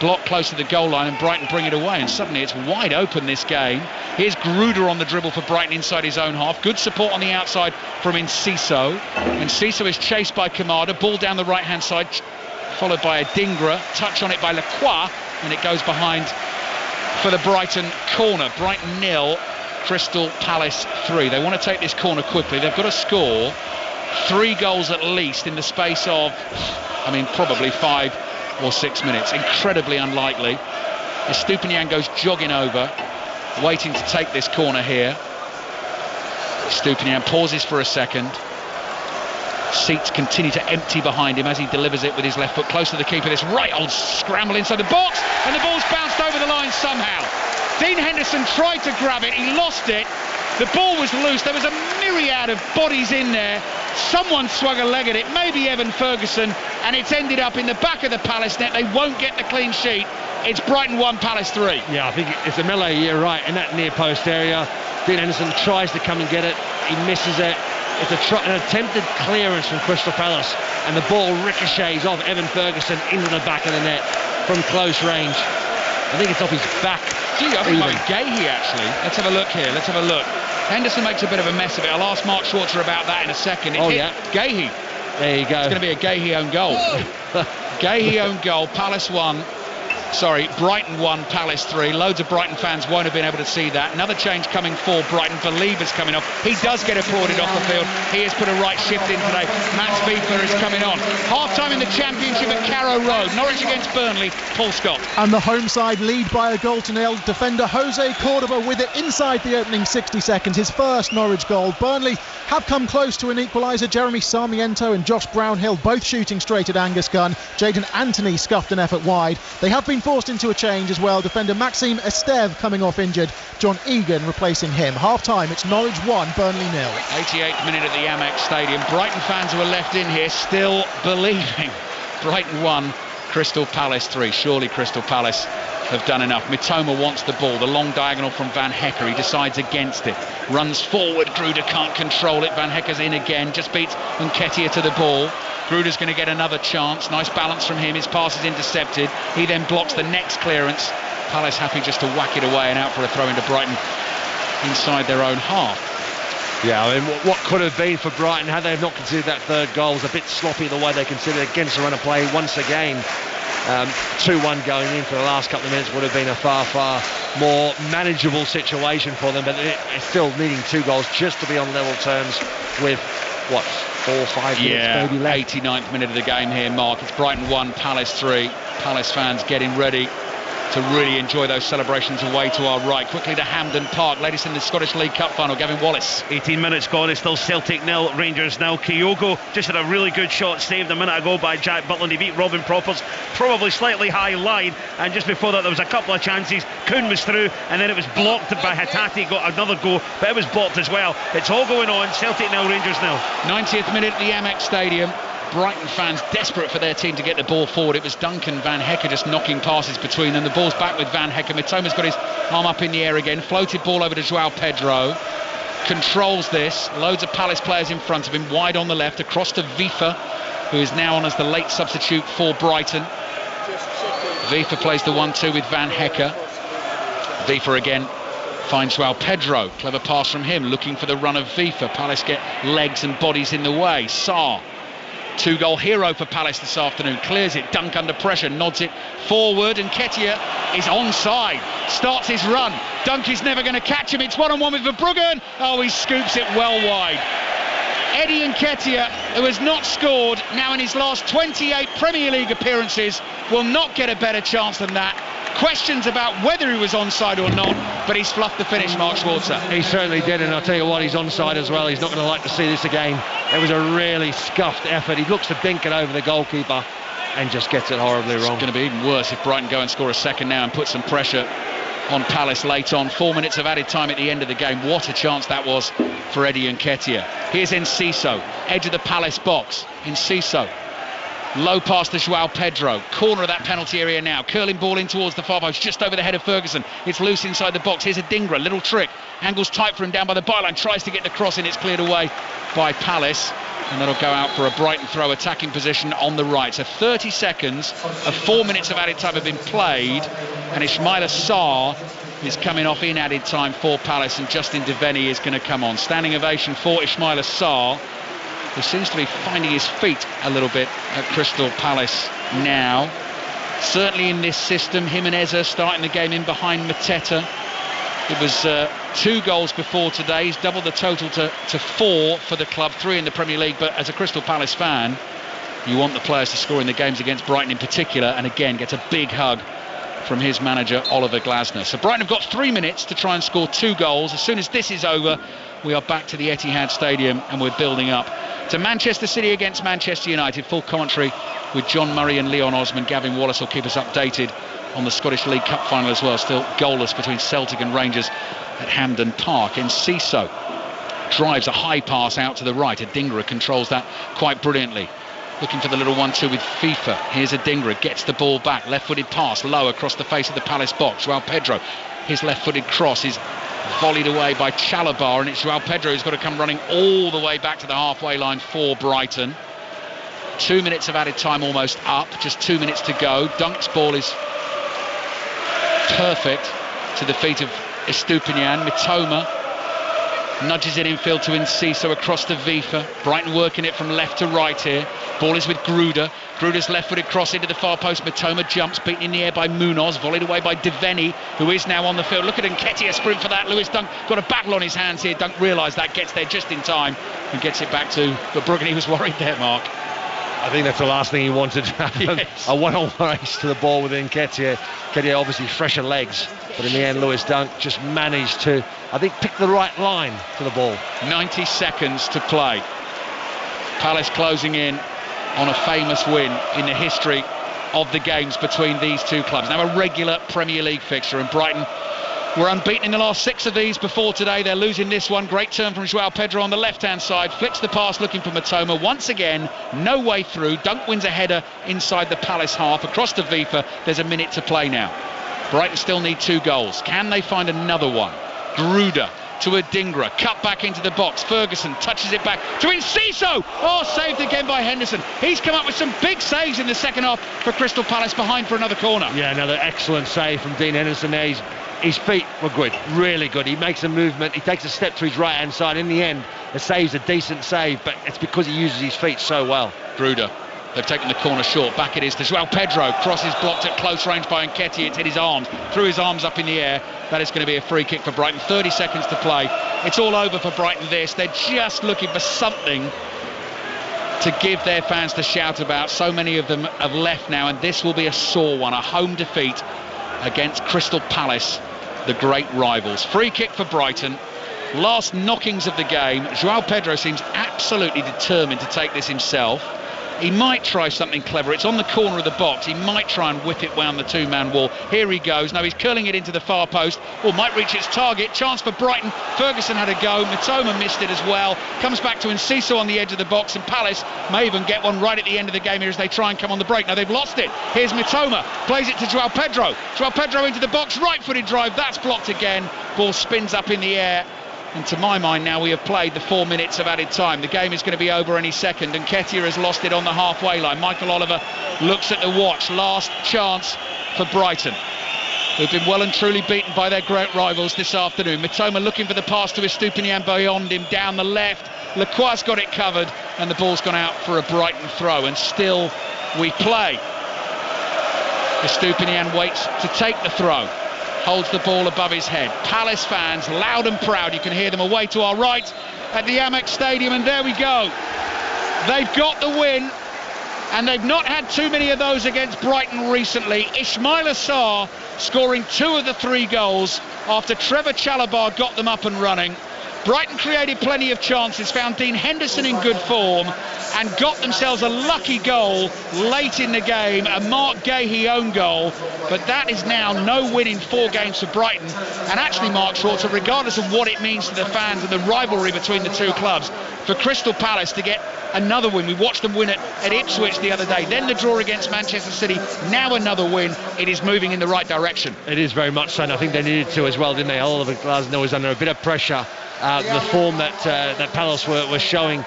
Block close to the goal line, and Brighton bring it away, and suddenly it's wide open, this game. Here's Gruder on the dribble for Brighton inside his own half. Good support on the outside from Enciso. Enciso is chased by Kamada. Ball down the right-hand side, followed by a Dingra. Touch on it by Lacroix, and it goes behind for the Brighton corner. Brighton 0, Crystal Palace 3. They want to take this corner quickly. They've got to score 3 goals at least in the space of, probably 5 or 6 minutes. Incredibly unlikely. Estupiñán goes jogging over. waiting to take this corner here. Stupinian pauses for a second. Seats continue to empty behind him as he delivers it with his left foot close to the keeper. This right old scramble inside the box, and the ball's bounced over the line somehow. Dean Henderson tried to grab it, he lost it. The ball was loose, there was a myriad of bodies in there. Someone swung a leg at it, maybe Evan Ferguson, and it's ended up in the back of the Palace net. They won't get the clean sheet. It's Brighton 1, Palace 3.
Yeah, I think it's a melee, you're right, in that near post area. Dean Henderson tries to come and get it, he misses it. It's an attempted clearance from Crystal Palace, and the ball ricochets off Evan Ferguson into the back of the net from close range. I think it's off his back.
Gee, I think it might be Gahey, actually. Let's have a look here, let's have a look. Henderson makes a bit of a mess of it. I'll ask Mark Schwarzer about that in a second. It's Gahey.
There you go.
It's going to be a Gahey own goal. Gahey own goal, Palace 1. Sorry, Brighton 1, Palace 3. Loads of Brighton fans won't have been able to see that. Another change coming for Brighton. Believer's coming off. He does get applauded off the field. He has put a right shift in today. Mats Vifa is coming on. Half-time in the Championship at Carrow Road. Norwich against Burnley. Paul Scott.
And the home side lead by a goal to nil. Defender Jose Cordoba with it inside the opening 60 seconds. His first Norwich goal. Burnley have come close to an equaliser. Jeremy Sarmiento and Josh Brownhill both shooting straight at Angus Gunn. Jaden Anthony scuffed an effort wide. They have been forced into a change as well. Defender Maxime Esteve coming off injured. John Egan replacing him. Half-time, it's Norwich 1, Burnley 0.
88th minute at the Amex Stadium. Brighton fans who are left in here still believing. Brighton 1, Crystal Palace 3. Surely Crystal Palace have done enough. Mitoma wants the ball. The long diagonal from Van Hecker. He decides against it. Runs forward. Gruder can't control it. Van Hecker's in again. Just beats Nketiah to the ball. Gruder's going to get another chance. Nice balance from him. His pass is intercepted. He then blocks the next clearance. Palace happy just to whack it away and out for a throw into Brighton inside their own half.
Yeah, I mean, what could have been for Brighton had they not considered that third goal was a bit sloppy the way they considered it against the run of play once again. 2-1 going in for the last couple of minutes would have been a far more manageable situation for them, but it's still needing 2 goals just to be on level terms with 4 or 5 minutes maybe left.
89th minute of the game here, Mark. It's Brighton 1, Palace 3. Palace fans getting ready to really enjoy those celebrations away to our right. Quickly to Hampden Park, latest in the Scottish League Cup final. Gavin Wallace.
18 minutes gone, it's still Celtic 0, Rangers 0. Kyogo just had a really good shot saved a minute ago by Jack Butland. He beat Robin Proppers, probably slightly high line, and just before that there was a couple of chances. Kuhn was through, and then it was blocked by Hatate. Got another go, but it was blocked as well. It's all going on. Celtic 0, Rangers 0.
90th minute at the Amex Stadium. Brighton fans desperate for their team to get the ball forward. It was Duncan Van Hecker just knocking passes between them. The ball's back with Van Hecker. Mitoma's got his arm up in the air again. Floated ball over to João Pedro. Controls this. Loads of Palace players in front of him. Wide on the left. Across to Vifa, who is now on as the late substitute for Brighton. Vifa plays the 1-2 with Van Hecker. Vifa again finds João Pedro. Clever pass from him. Looking for the run of Vifa. Palace get legs and bodies in the way. Sarr. 2-goal hero for Palace this afternoon. Clears it, Dunk under pressure, nods it forward, and Nketiah is onside. Starts his run. Dunk is never going to catch him. It's 1-on-1 with Verbruggen. Oh, he scoops it well wide. Eddie Nketiah, who has not scored now in his last 28 Premier League appearances, will not get a better chance than that. Questions about whether he was onside or not, but he's fluffed the finish, Mark Schwarzer.
He certainly did, and I'll tell you what, he's onside as well. He's not going to like to see this again. It was a really scuffed effort. He looks to dink it over the goalkeeper and just gets it horribly wrong.
It's going to be even worse if Brighton go and score a second now and put some pressure on Palace late on. 4 minutes of added time at the end of the game. What a chance that was for Eddie Nketiah. Here's Enciso, edge of the Palace box. Enciso. Low pass to João Pedro. Corner of that penalty area now. Curling ball in towards the far post, just over the head of Ferguson. It's loose inside the box. Here's a Dingra, little trick. Angles tight for him down by the byline. Tries to get the cross in. It's cleared away by Palace. And that'll go out for a Brighton throw, attacking position on the right. So 30 seconds of 4 minutes of added time have been played. And Ismaila Sarr is coming off in added time for Palace. And Justin Devenny is going to come on. Standing ovation for Ismaila Sarr, who seems to be finding his feet a little bit at Crystal Palace now. Certainly in this system, him and Eza starting the game in behind Mateta. It was 2 goals before today. He's doubled the total to 4 for the club, 3 in the Premier League. But as a Crystal Palace fan, you want the players to score in the games against Brighton in particular. And again, gets a big hug from his manager, Oliver Glasner. So Brighton have got 3 minutes to try and score 2 goals. As soon as this is over, we are back to the Etihad Stadium and we're building up to Manchester City against Manchester United. Full commentary with John Murray and Leon Osman. Gavin Wallace will keep us updated on the Scottish League Cup final as well. Still goalless between Celtic and Rangers at Hampden Park. Enciso drives a high pass out to the right. Adingra controls that quite brilliantly. Looking for the little 1-2 with FIFA. Here's Adingra, gets the ball back. Left-footed pass low across the face of the Palace box. João Pedro, his left-footed cross is volleyed away by Chalobah, and it's João Pedro who's got to come running all the way back to the halfway line for Brighton. 2 minutes of added time almost up, just 2 minutes to go. Dunk's ball is perfect to the feet of Estupiñán. Mitoma nudges it infield to Enciso across to FIFA. Brighton working it from left to right here. Ball is with Gruder. Gruder's left-footed cross into the far post. Mitoma jumps, beaten in the air by Munoz, volleyed away by Devaney, who is now on the field. Look at Nketiah sprint for that. Lewis Dunk got a battle on his hands here. Dunk realised that, gets there just in time and gets it back to, but Brugany was worried there, Mark.
I think that's the last thing he wanted.
Yes.
A one-on-one race to the ball with Nketiah. Nketiah obviously fresher legs, but in the end Lewis Dunk just managed to, I think, pick the right line to the ball.
90 seconds to play. Palace closing in on a famous win in the history of the games between these two clubs. Now a regular Premier League fixture, and Brighton were unbeaten in the last 6 of these before today. They're losing this one. Great turn from João Pedro on the left-hand side. Flicks the pass looking for Mitoma. Once again, no way through. Dunk wins a header inside the Palace half. Across to FIFA. There's a minute to play now. Brighton still need 2 goals. Can they find another one? Gruder to Adingra. Cut back into the box. Ferguson touches it back to Enciso. Oh, saved again by Henderson. He's come up with some big saves in the second half for Crystal Palace, behind for another corner.
Yeah, another excellent save from Dean Henderson there. His feet were good, really good. He makes a movement, he takes a step to his right-hand side. In the end, the save's a decent save, but it's because he uses his feet so well.
Gruder. They've taken the corner short. Back it is to João Pedro. Crosses blocked at close range by Nketiah. It's hit his arms. Threw his arms up in the air. That is going to be a free kick for Brighton. 30 seconds to play. It's all over for Brighton this. They're just looking for something to give their fans to shout about. So many of them have left now, and this will be a sore one. A home defeat against Crystal Palace, the great rivals. Free kick for Brighton. Last knockings of the game. João Pedro seems absolutely determined to take this himself. He might try something clever. It's on the corner of the box. He might try and whip it round the 2-man wall. Here he goes. No, he's curling it into the far post. Or might reach its target. Chance for Brighton. Ferguson had a go. Mitoma missed it as well. Comes back to Enciso on the edge of the box, and Palace may even get one right at the end of the game here as they try and come on the break. Now they've lost it. Here's Mitoma. Plays it to João Pedro. João Pedro into the box. Right-footed drive. That's blocked again. Ball spins up in the air. And to my mind, now we have played the 4 minutes of added time. The game is going to be over any second, and Nketiah has lost it on the halfway line. Michael Oliver looks at the watch. Last chance for Brighton, who've been well and truly beaten by their great rivals this afternoon. Mitoma looking for the pass to Estupiñán beyond him, down the left. Lacroix's got it covered, and the ball's gone out for a Brighton throw, and still we play. Estupiñán waits to take the throw. Holds the ball above his head. Palace fans, loud and proud. You can hear them away to our right at the Amex Stadium, and there we go. They've got the win, and they've not had too many of those against Brighton recently. Ismaila Sarr scoring 2 of the 3 goals after Trevor Chalobah got them up and running. Brighton created plenty of chances, found Dean Henderson in good form, and got themselves a lucky goal late in the game, a Mark Gahey own goal. But that is now no win in 4 games for Brighton. And actually, Mark Schwarzer, regardless of what it means to the fans and the rivalry between the two clubs, for Crystal Palace to get another win. We watched them win at Ipswich the other day, then the draw against Manchester City, now another win. It is moving in the right direction.
It is very much so, and I think they needed to as well, didn't they? Oliver Glasner was under a bit of pressure. The form that Palace were showing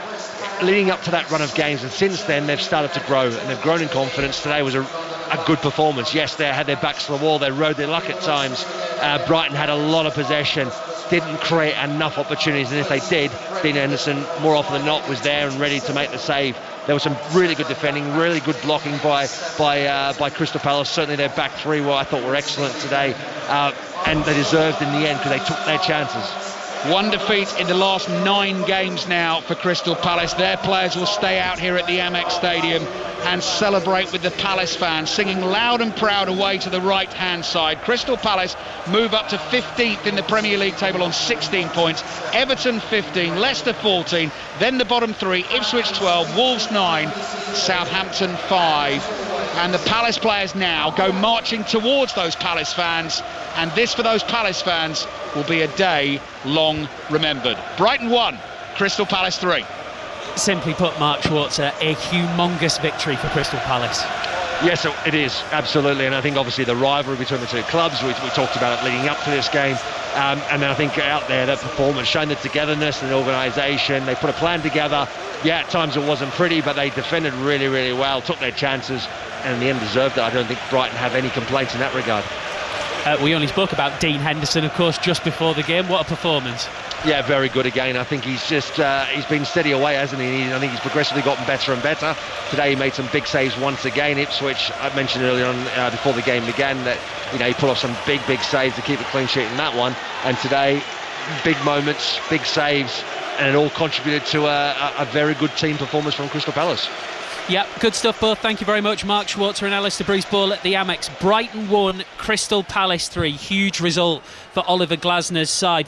leading up to that run of games, and since then they've started to grow, and they've grown in confidence. Today was a good performance. Yes, they had their backs to the wall, they rode their luck at times. Brighton had a lot of possession, didn't create enough opportunities, and if they did, Dean Henderson more often than not was there and ready to make the save. There was some really good defending, really good blocking by Crystal Palace. Certainly their back 3 I thought were excellent today, and they deserved in the end because they took their chances.
One defeat in the last 9 games now for Crystal Palace. Their players will stay out here at the Amex Stadium and celebrate with the Palace fans, singing loud and proud away to the right-hand side. Crystal Palace move up to 15th in the Premier League table on 16 points. Everton 15, Leicester 14, then the bottom 3, Ipswich 12, Wolves 9, Southampton 5. And the Palace players now go marching towards those Palace fans, and this for those Palace fans will be a day long remembered. Brighton 1, Crystal Palace 3.
Simply put, Mark Schwarzer, a humongous victory for Crystal Palace.
Yes, it is, absolutely, and I think obviously the rivalry between the two clubs, we talked about it leading up to this game, and then I think out there, that performance, showing the togetherness and the organisation, they put a plan together. Yeah, at times it wasn't pretty, but they defended really, really well, took their chances, and in the end deserved it. I don't think Brighton have any complaints in that regard.
We only spoke about Dean Henderson, of course, just before the game. What a performance.
Yeah, very good again. I think he's just he's been steady away, hasn't he? I think he's progressively gotten better and better. Today he made some big saves once again. Ipswich, I mentioned earlier on before the game began that he pulled off some big saves to keep a clean sheet in that one. And today, big moments, big saves, and it all contributed to a very good team performance from Crystal Palace.
Yep, good stuff both. Thank you very much, Mark Schwarzer and Alistair Bruce-Ball at the Amex. Brighton 1, Crystal Palace 3. Huge result for Oliver Glasner's side.